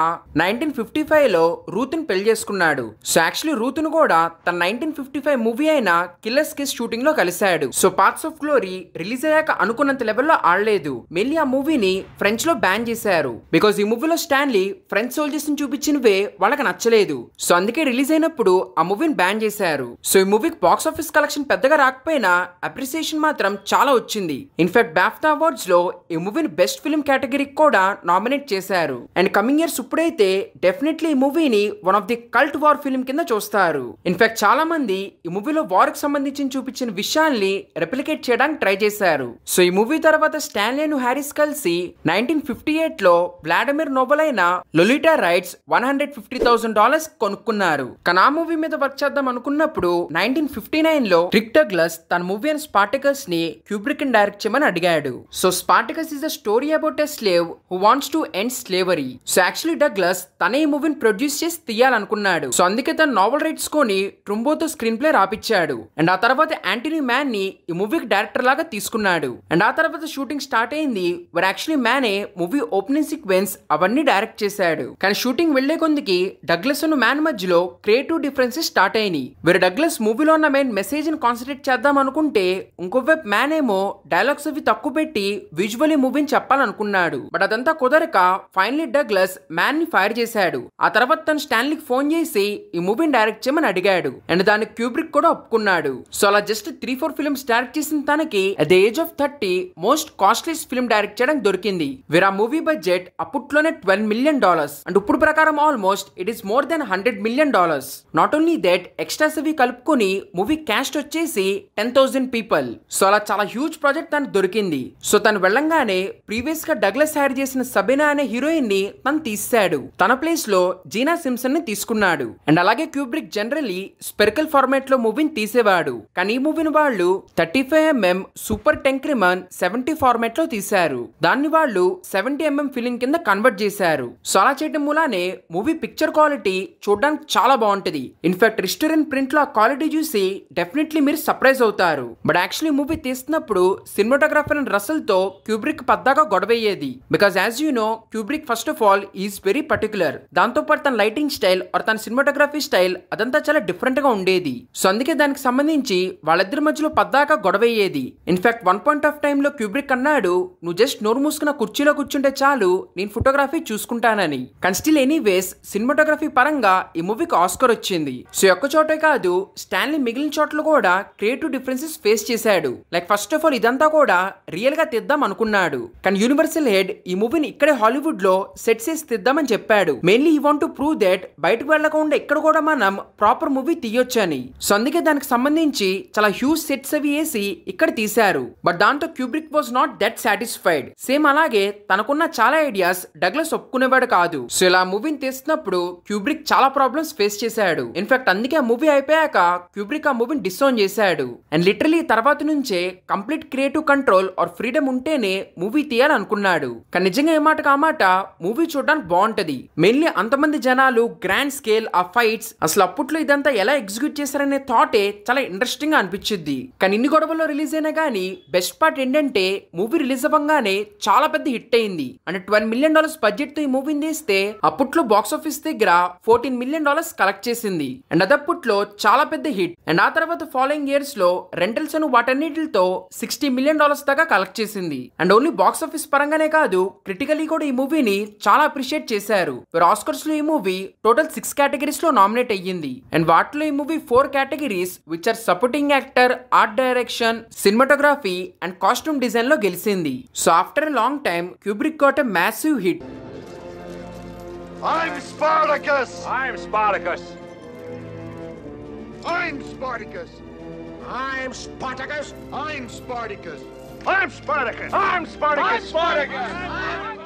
1955 లో రూత్ ని పెళ్లి చేసుకున్నాడు. సో యాక్చువల్లీ రూత్ ను కూడా తన 1955 మూవీ అయిన కిల్లర్స్ కిస్ షూటింగ్ లో కలిశాడు. So parts of glory release అయ్యాక తీసాక అనుకున్నంత లెవెల్లో ఆడలేదు. మెయిన్లీ ఆ మూవీని ఫ్రెంచ్ లో బ్యాన్ చేశారు. బికాస్ ఈ మూవీలో స్టాన్లీ ఫ్రెంచ్ సోల్జర్స్ ని చూపించినవే వాళ్ళకి నచ్చలేదు. సో అందుకే రిలీజ్ అయినప్పుడు ఆ మూవీని బ్యాన్ చేశారు. సో ఈ మూవీకి బాక్స్ ఆఫీస్ కలెక్షన్ పెద్దగా రాకపోయినా అప్రిసియేషన్ మాత్రం చాలా వచ్చింది. ఇన్ఫాక్ట్ బాఫ్టా అవార్డ్స్ లో ఈ మూవీని బెస్ట్ ఫిల్మ్ కేటగిరీకి కూడా నామినేట్ చేశారు. అండ్ కమింగ్ ఇయర్స్ ఇప్పుడైతే డెఫినెట్లీ ఈ మూవీని one of the cult war film కింద చూస్తారు. ఇన్ఫాక్ట్ చాలా మంది ఈ మూవీలో వార్ కి సంబంధించి చూపించిన విషయాల్ని రెప్లికేట్ చేయడానికి ట్రై చేశారు. సో ఈ మూవీ తర్వాత స్టాన్లీ అండ్ హ్యారిస్ కలిసి 1958 లో వ్లాడిమిర్ నోబెల్ అయిన లొలిటా రైట్స్ $150,000 కొనుక్కున్నారు. కానీ ఆ మూవీ మీద వర్క్ చేద్దాం అనుకున్నప్పుడు 1959 లో రిక్ డగ్లస్ తన మూవీ అండ్ స్పార్టకస్ ని క్యూబ్రిక్ ని డైరెక్ట్ చేయమని అడిగాడు. So Spartacus is a story about a slave who wants to end slavery. So actually Douglas తనే ఈ మూవీని ప్రొడ్యూస్ చేసి తీయాలనుకున్నాడు. సో అందుకే తన నావెల్ రైట్స్ కొని ట్రుంబోతో స్క్రీన్ ప్లే రాపిచ్చాడు. అండ్ ఆ తర్వాత యాంటనీ మ్యాన్ ని ఈ మూవీకి డైరెక్టర్ లాగా తీసుకున్నాడు. అండ్ ఆ తర్వాత షూటింగ్ స్టార్ట్ అయింది. వర్ యాక్చువల్లీ మ్యానే మూవీ ఓపెనింగ్ సీక్వెన్స్ అవన్నీ డైరెక్ట్ చేశాడు. కానీ షూటింగ్ వెళ్లే కొందికి డగ్లస్ అండ్ మ్యాన్ మధ్యలో క్రియేటివ్ డిఫరెన్సెస్ స్టార్ట్ అయినాయి. వేరే డగ్లస్ మూవీలో ఉన్న మెయిన్ మెసేజ్ ని కాన్సన్ట్రేట్ చేద్దాం అనుకుంటే ఇంకోవైపు మ్యాన్ ఏమో డైలాగ్స్ అవి తక్కువ పెట్టి విజువల్లీ మూవీని చెప్పాలనుకున్నాడు. బట్ అదంతా కుదరక ఫైనలీ డగ్లస్ మ్యాన్ ని ఫైర్ చేశాడు. ఆ తర్వాత తను స్టాన్లీకి ఫోన్ చేసి ఈ మూవీని డైరెక్ట్ చేయమని అడిగాడు. అండ్ దానికి క్యూబ్రిక్ కూడా ఒప్పుకున్నాడు. సో అలా జస్ట్ 3-4 ఫిల్మ్స్ డైరెక్ట్ చేసిన తనకి at the age of 30 most costliest film direct చేయడానికి దొరికింది. వీరా మూవీ బడ్జెట్ అప్పట్లోనే $12 million. అండ్ ఇప్పుడు ప్రకారం almost it is more than $100 million. Not only that extras అవి కలుపుకొని మూవీ క్యాస్ట్ వచ్చేసి 10,000 పీపుల్. సో అలా చాలా హ్యూజ్ ప్రాజెక్ట్ తనకు దొరికింది. సో తను వెళ్ళంగానే ప్రీవియస్ గా డగ్లస్ హైర్ చేసిన సబీనా అనే హీరోయిన్ ని తను తీసాడు. తన ప్లేస్ లో జీనా సింప్సన్ ని తీసుకున్నాడు. అండ్ అలాగే క్యూబ్రిక్ జనరలీ స్పెరికల్ ఫార్మాట్ లో మూవీని తీసేవాడు. కానీ ఈ మూవీని వాళ్ళు 35mm సూపర్ టెంక్రిమన్ 70 ఫార్మాట్ లో తీశారు. దాన్ని వాళ్ళు 70mm ఫిలిం కింద కన్వర్ట్ చేశారు. సో అలా చేయడం మూలానే మూవీ పిక్చర్ క్వాలిటీ చూడడానికి చాలా బాగుంటది. ఇన్ఫాక్ట్ రెస్టారెంట్ ప్రింట్ లో ఆ క్వాలిటీ చూసి డెఫినెట్లీ మీరు సర్ప్రైజ్ అవుతారు. బట్ యాక్చువల్లీ మూవీ తీస్తున్నప్పుడు సినిమాటోగ్రాఫర్ అండ్ రసల్ తో క్యూబ్రిక్ పద్దాగా గొడవయ్యేది. Because as you know Kubrick first of all is very particular. దాంతో పాటు తన లైటింగ్ స్టైల్ ఆర్ తన సినిమాటోగ్రఫీ స్టైల్ అదంతా చాలా డిఫరెంట్ గా ఉండేది. సో అందుకే దానికి సంబంధించి వాళ్ళిద్దరి మధ్యలో పద్దాకా గొడవయ్యేది. In fact one point of time లో క్యూబ్రిక్ అన్నాడు, నువ్వు జస్ట్ నోరు మూసుకున్న కుర్చీలో కూర్చుంటే చాలు, నేను ఫోటోగ్రఫీ చూసుకుంటానని. కానీ స్టిల్ ఎనీవేస్ సినిమాటోగ్రఫీ పరంగా ఈ మూవీకి ఆస్కర్ వచ్చింది. సో ఒక్క చోటే కాదు, స్టాన్లీ మిగిలిన చోట్ల కూడా క్రియేటివ్ డిఫరెన్సెస్ ఫేస్ చేశాడు. లైక్ ఫస్ట్ ఆఫ్ ఆల్ ఇదంతా కూడా రియల్ గా తీద్దాం అనుకున్నాడు. కానీ యూనివర్సల్ హెడ్ ఈ మూవీని ఇక్కడే హాలీవుడ్ లో సెట్ చేసి తీద్దామని చెప్పాడు. మెయిన్లీ ఈ వాంట్ టు ప్రూవ్ దట్ బయటకు వెళ్ళకుండా ఇక్కడ కూడా మనం ప్రాపర్ మూవీ తీయొచ్చని. సో అందుకే దానికి సంబంధించి చాలా హ్యూజ్ సెట్స్ అవి వేసి ఇక్కడ తీశారు. బట్ దాంతో Kubrick was not that satisfied. Same అలాగే తనకున్న చాలా ఐడియాస్ డగ్లస్ ఒప్పుకునేవాడు కాదు. సో ఇలా మూవీని తీస్తున్నప్పుడు క్యూబ్రిక్ చాలా ప్రాబ్లమ్స్ ఫేస్ చేశాడు. ఇన్ఫాక్ట్ అందుకే ఆ మూవీ అయిపోయాక క్యూబ్రిక్ ఆ మూవీని డిసోన్ చేశాడు. అండ్ లిటరలీ తర్వాత నుంచే complete creative control or freedom ఉంటేనే మూవీ తీయాలనుకున్నాడు. కానీ నిజంగా ఏ మాట కామాట మూవీ చూడడానికి బాగుంటది. మెయిన్లీ అంతమంది జనాలు, గ్రాండ్ స్కేల్, ఆ ఫైట్స్, అసలు అప్పట్లో ఇదంతా ఎలా ఎగ్జిక్యూట్ చేశారనే థాటే చాలా ఇంట్రెస్టింగ్ గా అనిపించింది. కానీ ఇన్ని గొడవల్లో రిలీజ్ అయినా కానీ బెస్ట్ పార్ట్ ఏంటంటే మూవీ రిలీజ్ అవ్వగానే చాలా పెద్ద హిట్ అయింది. అంటే $12 million బడ్జెట్ తో ఈ మూవీని తీస్తే అప్పట్లో బాక్స్ ఆఫీస్ దగ్గర $14 million కలెక్ట్ చేసింది. అండ్ అదప్పట్లో చాలా పెద్ద హిట్. అండ్ ఆ తర్వాత ఫాలోయింగ్ ఇయర్స్ లో రెంటల్స్ అను వాటన్నిటితో $60 million దాకా కలెక్ట్ చేసింది. అండ్ ఓన్లీ బాక్స్ ఆఫీస్ పరంగానే కాదు, క్రిటికలీ కూడా ఈ మూవీని చాలా అప్రిషియేట్ చేశారు. ఆస్కర్స్ లో ఈ మూవీ టోటల్ 6 కేటగిరీస్ లో నామినేట్ అయ్యింది. అండ్ వాటిలో ఈ movie 4 categories which are supporting actor, art direction, cinematography and costume design లో గెలిచింది. So after a long time Kubrick got a massive hit. I'm Spartacus! I'm Spartacus! I'm Spartacus! I'm Spartacus! I'm Spartacus! I'm Spartacus! I'm Spartacus! I'm Spartacus!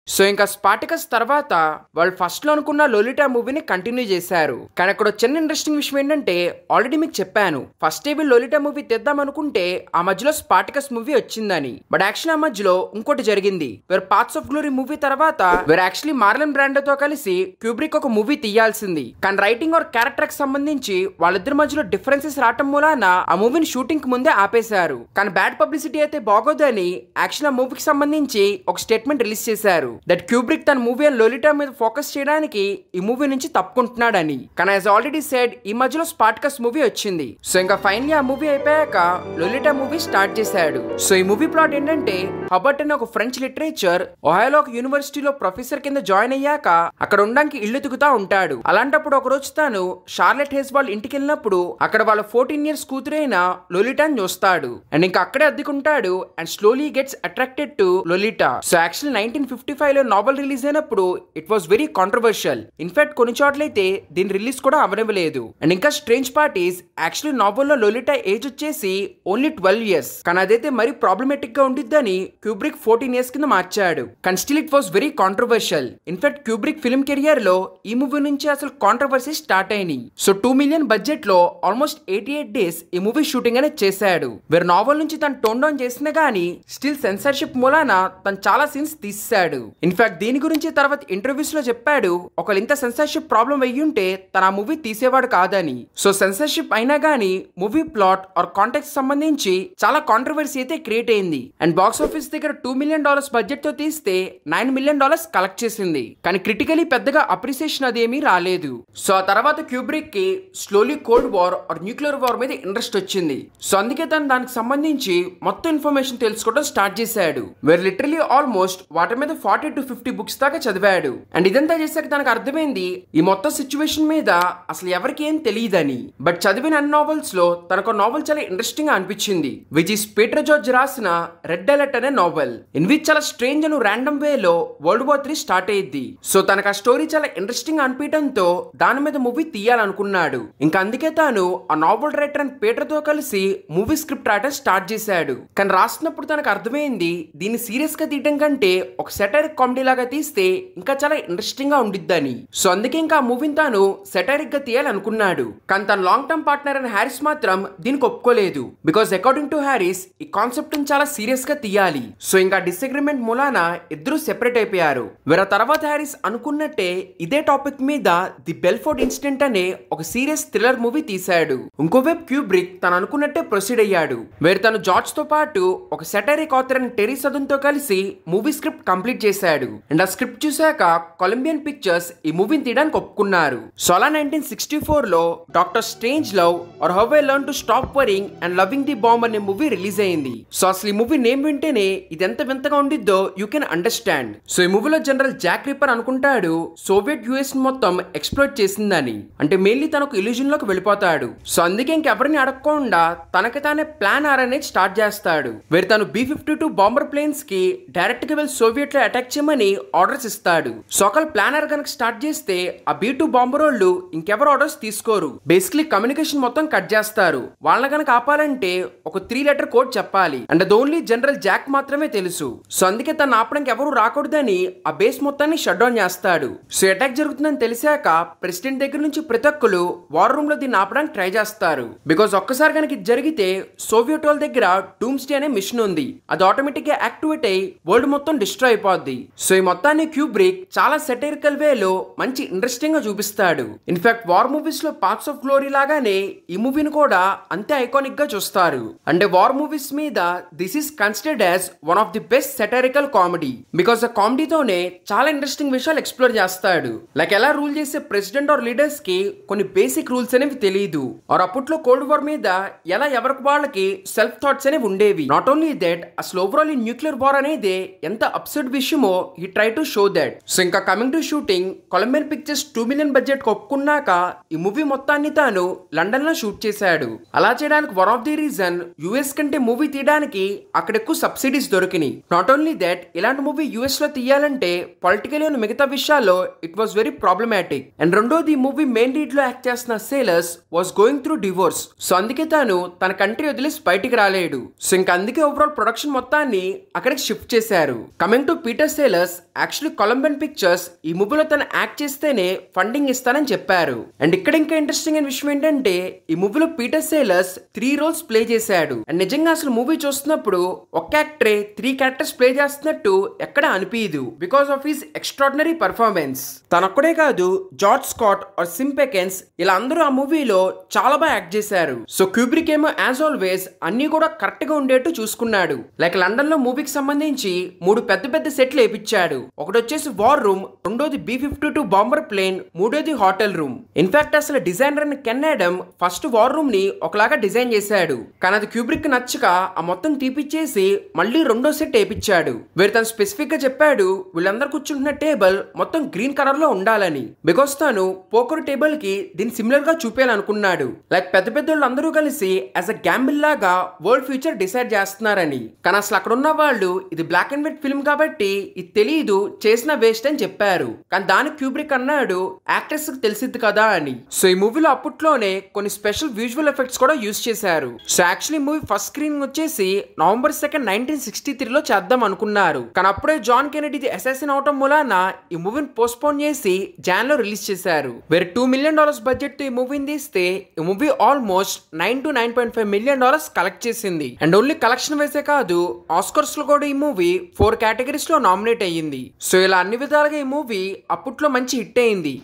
So ఇంకా Spartacus తర్వాత వాళ్ళు first లో అనుకున్న లోలిటా మూవీని continue చేశారు. కానీ అక్కడ చిన్న ఇంట్రెస్టింగ్ విషయం ఏంటంటే, ఆల్రెడీ మీకు చెప్పాను ఫస్ట్ డే లోలిటా మూవీ తెద్దాం అనుకుంటే ఆ మధ్యలో స్పార్టకస్ మూవీ వచ్చిందని. బట్ యాక్చువల్లీ ఆ మధ్యలో ఇంకోటి జరిగింది. వేరే పార్ట్స్ ఆఫ్ గ్లోరీ మూవీ తర్వాత వేరే యాక్చువల్లీ మార్లన్ బ్రాండో తో కలిసి క్యూబ్రిక్ ఒక మూవీ తీయాల్సింది. కానీ రైటింగ్ ఆర్ క్యారెక్టర్ కి సంబంధించి వాళ్ళిద్దరి మధ్యలో డిఫరెన్సెస్ రావటం మూలాన ఆ మూవీని షూటింగ్ కి ముందే ఆపేశారు. కానీ బ్యాడ్ పబ్లిసిటీ అయితే బాగోదని యాక్చువల్లీ ఆ మూవీకి సంబంధించి ఒక స్టేట్మెంట్ రిలీజ్ చేశారు. దట్ క్యూబ్రిక్ తన మూవీ లోలిటా మీద ఫోకస్ చేయడానికి ఈ మూవీ నుంచి తప్పుకుంటున్నాడని. కానీ యాజ్ ఆల్రెడీ సెడ్ ఈ మధ్యలో స్పార్టకస్ మూవీ వచ్చింది. సో ఇంకా ఫైనల్లీ ఆ మూవీ అయిపోయాక లోలిటా మూవీ స్టార్ట్ చేశాడు. సో ఈ మూవీ ప్లాట్ ఏంటంటే హబర్ట్ అనే ఒక ఫ్రెంచ్ లిటరేచర్ ఒహాయోలో ఒక యూనివర్సిటీలో ప్రొఫెసర్ కింద జాయిన్ అయ్యాక అక్కడ ఉండడానికి ఇల్లు తిరుగుతా ఉంటాడు. అలాంటప్పుడు ఒక రోజు తాను షార్లెట్ హేస్ వాళ్ళ ఇంటికి వెళ్ళినప్పుడు అక్కడ వాళ్ళ 14 years కూతురైన లోలిటాని చూస్తాడు. అండ్ ఇంకా అక్కడే అద్దెకుంటాడు and slowly gets attracted to Lolita. So actually 1955 లో నావెల్ రిలీజ్ అయినప్పుడు it was very controversial. In fact కొన్ని చోట్లయితే దీని రిలీజ్ కూడా అవనివ్వలేదు. అండ్ ఇంకా స్ట్రేంజ్ పార్టీస్ యాక్చువల్లీ నావెల్లో లోలిటా ఏజ్ వచ్చేసి ఓన్లీ 12 years. కానీ అదైతే మరీ ప్రాబ్లమేటిక్ గా ఉండిద్దని క్యూబ్రిక్ 14 years కింద మార్చాడు. కానీ still it was very controversial. In fact Kubrick film career లో ఈ మూవీ నుంచి అసలు కాంట్రవర్సీ స్టార్ట్ అయినాయి. సో 2 million బడ్జెట్ లో ఆల్మోస్ట్ 88 days ఈ మూవీ షూటింగ్ అనేది చేశాడు. వేరే నావెల్ నుంచి తను టోన్ డౌన్ చేసినా గానీ స్టిల్ సెన్సార్షిప్ మూలాన తను చాలా సీన్స్ తీసాడు. ఇన్ఫాక్ట్ దీని గురించి తర్వాత ఇంటర్వ్యూస్ లో చెప్పాడు, ఒకవేళ ఇంత సెన్సార్షిప్ ప్రాబ్లం అయ్యుంటే తన ఆ మూవీ తీసేవాడు కాదని. సో సెన్సార్షిప్ అయినా గానీ మూవీ ప్లాట్ ఆర్ కాంటెక్స్ట్ సంబంధించి చాలా కాంట్రవర్సీ అయితే క్రియేట్ అయింది. అండ్ బాక్స్ ఆఫీస్ దగ్గర $2 million బడ్జెట్ తో తీస్తే $9 million కలెక్ట్ చేసింది. కానీ క్రిటికలీ పెద్దగా అప్రిసియేషన్ అదేమీ రాలేదు. సో ఆ తర్వాత క్యూబ్రిక్ కి slowly cold war or nuclear war మీద ఇంట్రెస్ట్ వచ్చింది. సో అందుకే తను దానికి సంబంధించి మొత్తం ఇన్ఫర్మేషన్ తెలుసుకోవడం స్టార్ట్ చేశాడు. వేర్ లిటరలీ ఆల్మోస్ట్ వాటి మీద 40 to 50 books దాకా చదివాడు. అండ్ ఇదంతా చేశాక తనకు అర్థమైంది ఈ మొత్తం సిచ్యువేషన్ మీద అసలు ఎవరికి ఏం తెలియదని. బట్ చదివిన అన్ని నావెల్స్ లో తనకు నావెల్ చాలా ఇంట్రెస్టింగ్ గా అనిపించింది, విచ్ ఇస్ పీటర్ జార్జ్ రాసిన రెడ్ అలర్ట్ అనే నావెల్. ఇన్ విచ్ చాలా స్ట్రేంజ్ అండ్ ర్యాండమ్ వే లో World War III స్టార్ట్ అయ్యింది. సో తనకు ఆ స్టోరీ చాలా ఇంట్రెస్టింగ్ అనిపించడంతో దాని మీద మూవీ తీయాలనుకున్నాడు. ఇంకా అందుకే తాను ఆ నావెల్ రైటర్ అండ్ పీటర్ తో కలిసి మూవీ స్క్రిప్ట్ రాయడం స్టార్ట్ చేశాడు. కానీ రాస్తున్నప్పుడు తనకు అర్థమైంది దీన్ని సీరియస్ గా తీయడం కంటే ఒక సెటైరిక్ కామెడీ లాగా తీస్తే ఇంకా చాలా ఇంట్రెస్టింగ్ గా ఉండిద్దని. సో అందుకే ఇంకా ఆ మూవీని తాను సెటైరిక్ గా తీయాలనుకున్నాడు. కానీ తన లాంగ్ టర్మ్ పార్ట్నర్ అయిన హ్యారిస్ మాత్రం దీనికి ఒప్పుకోలేదు. బికాస్ అకార్డింగ్ టు హ్యారిస్ ఈ కాన్సెప్ట్ చాలా సీరియస్ గా తీయాలి. సో ఇంకా డిసగ్రిమెంట్ మూలాన ఇద్దరు సెపరేట్ అయిపోయారు. వేరే తర్వాత హ్యారిస్ అనుకున్నట్టే ఇదే టాపిక్ మీద ది బెల్ఫోర్డ్ ఇన్సిడెంట్ అనే ఒక సీరియస్ థ్రిల్లర్ మూవీ తీశాడు. ఇంకోవైపు క్యూబ్రిక్ తను అనుకున్నట్టే ప్రొసీడ్ అయ్యాడు. వేరే తను జార్జ్ తో పాటు ఒక సెటైరిక్ ఆథర్ అయిన టెరీ సదన్ తో కలిసి మూవీ స్క్రిప్ట్ కంప్లీట్ చేశాడు. అండ్ ఆ స్క్రిప్ట్ చూశాక కొలంబియన్ పిక్చర్స్ ఈ మూవీని తీయడానికి ఒప్పుకున్నారు. సో అలా 1964 లో doctor strange love or how I learn to stop worrying and loving the bomb అనే మూవీ రిలీజ్ అయింది. సో అసలు ఈ మూవీ నేమ్ వింటేనే ఇది ఎంత వింతగా ఉండిద్దో యూ కెన్ అండర్స్టాండ్. సో ఈ మూవీలో జనరల్ జాక్ రిప్పర్ అనుకుంటాడు సోవియట్ యుఎస్ మొత్తం ఎక్స్ప్లోర్ చేసిందని. అంటే మెయిన్లీ తనకు ఇల్యూజన్ లోకి వెళ్ళిపోతాడు. సో అందుకే ఇంకెవరిని అడగకుండా తనకి తానే ప్లాన్ ఆర్ అనేది స్టార్ట్ చేస్తాడు. వేరే తను B-52 బాంబర్ ప్లేన్స్ కి డైరెక్ట్ గా వెళ్ళి సోవియట్ లో అటాక్ చేయమని ఆర్డర్స్ ఇస్తాడు. సో ఒకవేళ ప్లానర్ కనుక స్టార్ట్ చేస్తే ఆ B-2 బాంబర్ వాళ్ళు ఇంకెవరు ఆర్డర్స్ తీసుకోరు. బేసిక్లీ కమ్యూనికేషన్ మొత్తం కట్ చేస్తారు. వాళ్ళని కనుక ఆపాలంటే ఒక 3-letter కోడ్ చెప్పాలి. అండ్ అది ఓన్లీ జనరల్ జాక్ మాత్రమే తెలుసు. సో అందుకే తను ఆపడానికి ఎవరు రాకూడదని ఆ బేస్ మొత్తాన్ని షట్ డౌన్ చేస్తాడు. సో అటాక్ జరుగుతుందని తెలిసాక ప్రెసిడెంట్ దగ్గర నుంచి ప్రతి ఒక్కరు వార్ రూమ్ లో దీన్ని ఆపడానికి ట్రై చేస్తారు. బికాస్ ఒక్కసారి కనుక ఇది జరిగితే సోవియట్ వాళ్ళ దగ్గర డూమ్స్డే అనే మిషన్ ఉంది. అది ఆటోమేటిక్ గా యాక్టివేట్ అయ్యి వరల్డ్ మొత్తం డిస్ట్రాయ్ అయిపోద్ది. సో ఈ మొత్తాన్ని క్యూబ్రిక్ చాలా సెటైరికల్ వేలో మంచి ఇంట్రెస్టింగ్ గా చూపిస్తాడు. ఇన్ఫాక్ట్ వార్ మూవీస్ లో పార్ట్స్ ఆఫ్ గ్లోరీ లాగానే ఈ మూవీని కూడా అంతే ఐకానిక్ గా చూస్తారు. అంటే వార్ మూవీస్ మీద this is considered as one of the best satirical comedy. Because ఆ కామెడీతోనే చాలా ఇంట్రెస్టింగ్ విషయాలు ఎక్స్ప్లోర్ చేస్తాడు. లైక్ ఎలా రూల్ చేసే ప్రెసిడెంట్ ఆర్ లీడర్స్ కి కొన్ని బేసిక్ రూల్స్ అనేవి తెలియదు. ఆర్ అప్పట్లో కోల్డ్ వార్ మీద ఎలా ఎవరికి వాళ్ళకి సెల్ఫ్ థాట్స్ అనేవి ఉండేవి. నాట్ ఓన్లీ దట్ అసలు ఓవరాల్ ఈ న్యూక్లియర్ వార్ అనేది ఎంత అబ్సర్డ్ విషయమో he try to show that. So ఇంకా coming to shooting, Columbian pictures $2 million budget ఒప్పుకున్నాక ఈ మూవీ మొత్తాన్ని తాను లండన్ లో షూట్ చేశాడు. అలా చేయడానికి one of the reason US కంటే మూవీ తీయడానికి అక్కడ ఎక్కువ సబ్సిడీస్ దొరికినాయి. నాట్ ఓన్లీ దట్ ఇలాంటి మూవీ యుఎస్ లో తీయాలంటే పొలిటికల్ అండ్ మిగతా విషయాల్లో it was very problematic. And రెండోది ఈ మూవీ మెయిన్ లీడ్ లో యాక్ట్ చేస్తున్న sellers was going through divorce. So అందుకే తాను తన కంట్రీ వదిలేసి బయటికి రాలేడు. సో ఇంకా అందుకే ఓవరాల్ ప్రొడక్షన్ మొత్తాన్ని అక్కడికి షిఫ్ట్ చేశారు. Coming to Peter sellers, actually Colombian pictures ఈ మూవీలో తను యాక్ట్ చేస్తేనే ఫండింగ్ ఇస్తానని చెప్పారు. అండ్ ఇక్కడ ఇంకా ఇంట్రెస్టింగ్ అయిన విషయం ఏంటంటే ఈ మూవీలో పీటర్ సేలర్స్ 3 roles ప్లే చేశాడు. అండ్ నిజంగా అసలు మూవీ చూస్తున్నప్పుడు ఒక యాక్టరే 3 characters ప్లే చేస్తున్నట్టు ఎక్కడ అనిపించదు. Because of his extraordinary performance. తనొక్కడే కాదు, George Scott or Slim Pickens ఇలా అందరూ ఆ మూవీలో చాలా బాగా యాక్ట్ చేశారు. సో క్యూబ్రిక్ ఏమో యాజ్ ఆల్వేస్ అన్ని కూడా కరెక్ట్ గా ఉండేట్టు చూసుకున్నాడు. లైక్ లండన్ లో మూవీకి సంబంధించి 3 పెద్ద పెద్ద సెట్లు వేయించాడు. ఒకటి వచ్చేసి వార్ రూమ్, రెండోది B-52 బాంబర్ ప్లేన్, మూడోది హోటల్ రూమ్. ఇన్ఫాక్ట్ అసలు డిజైనర్ అయిన can Adam first war room ని ఒకలాగా డిజైన్ చేశాడు. కానీ అది క్యూబ్రిక్ నచ్చక ఆ మొత్తం తీపిచ్చేసి మళ్ళీ రెండో సెట్ వేయించాడు. వీరు తను స్పెసిఫిక్ గా చెప్పాడు వీళ్ళందరూ కూర్చుంటున్న టేబుల్ మొత్తం గ్రీన్ కలర్ లో ఉండాలని. బికాస్ తను పోకర్ టేబుల్ కి దీన్ని సిమిలర్ గా చూపేయాలనుకున్నాడు. లైక్ పెద్ద పెద్ద అందరూ కలిసి యాజ్ అ గ్యాంబిల్ లాగా వరల్డ్ ఫ్యూచర్ డిసైడ్ చేస్తున్నారని. కానీ అసలు అక్కడ ఉన్న వాళ్ళు ఇది బ్లాక్ అండ్ వైట్ ఫిల్మ్ కాబట్టి ఇది తెలియదు, చేసిన వేస్ట్ అని చెప్పారు. కానీ దానికి క్యూబ్రిక్ అన్నాడు యాక్టర్స్ కి తెలిసిద్ది కదా అని. సో ఈ మూవీలో అప్పట్లోనే కొన్ని స్పెషల్ విజువల్ ఎఫెక్ట్స్ కూడా యూజ్ చేశారు. So actually movie first screening వచ్చేసి November 2nd, 1963 లో చేద్దాం అనుకున్నారు. కానీ అప్పుడే జాన్ కెనడీ అసాసిన్ అవటం మూలాన ఈ మూవీని పోస్ట్ పోన్ చేసి జాన్ లో రిలీజ్ చేశారు. వేరే $2 million బడ్జెట్ తో ఈ మూవీని తీస్తే ఈ movie almost $9 to $9.5 million collect చేసింది. అండ్ ఓన్లీ కలెక్షన్ వైసే కాదు, ఆస్కర్స్ లో కూడా ఈ మూవీ 4 కేటగిరీస్ లో నామినేట్ అయ్యింది. సో ఇలా అన్ని విధాలుగా ఈ మూవీ అప్పట్లో మంచి హిట్ అయింది.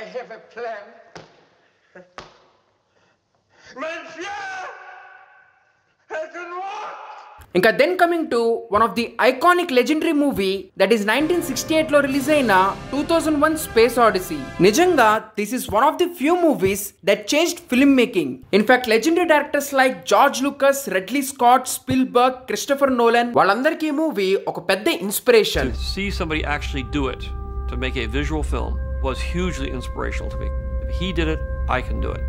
I have a plan. Monsieur! I can walk! ఇంకా then coming to one of the iconic legendary movie that is 1968 లో రిలీజ్ అయిన 2001 స్పేస్ ఆడిసీ. నిజంగా this is one of the few movies that changed filmmaking. In fact legendary directors like George Lucas, Ridley Scott, Spielberg, Christopher Nolan వాళ్ళందరికీ ఈ movie ఒక పెద్ద inspiration. To see somebody actually do it, to make a visual film, was hugely inspirational to me. If he did it, I can do it.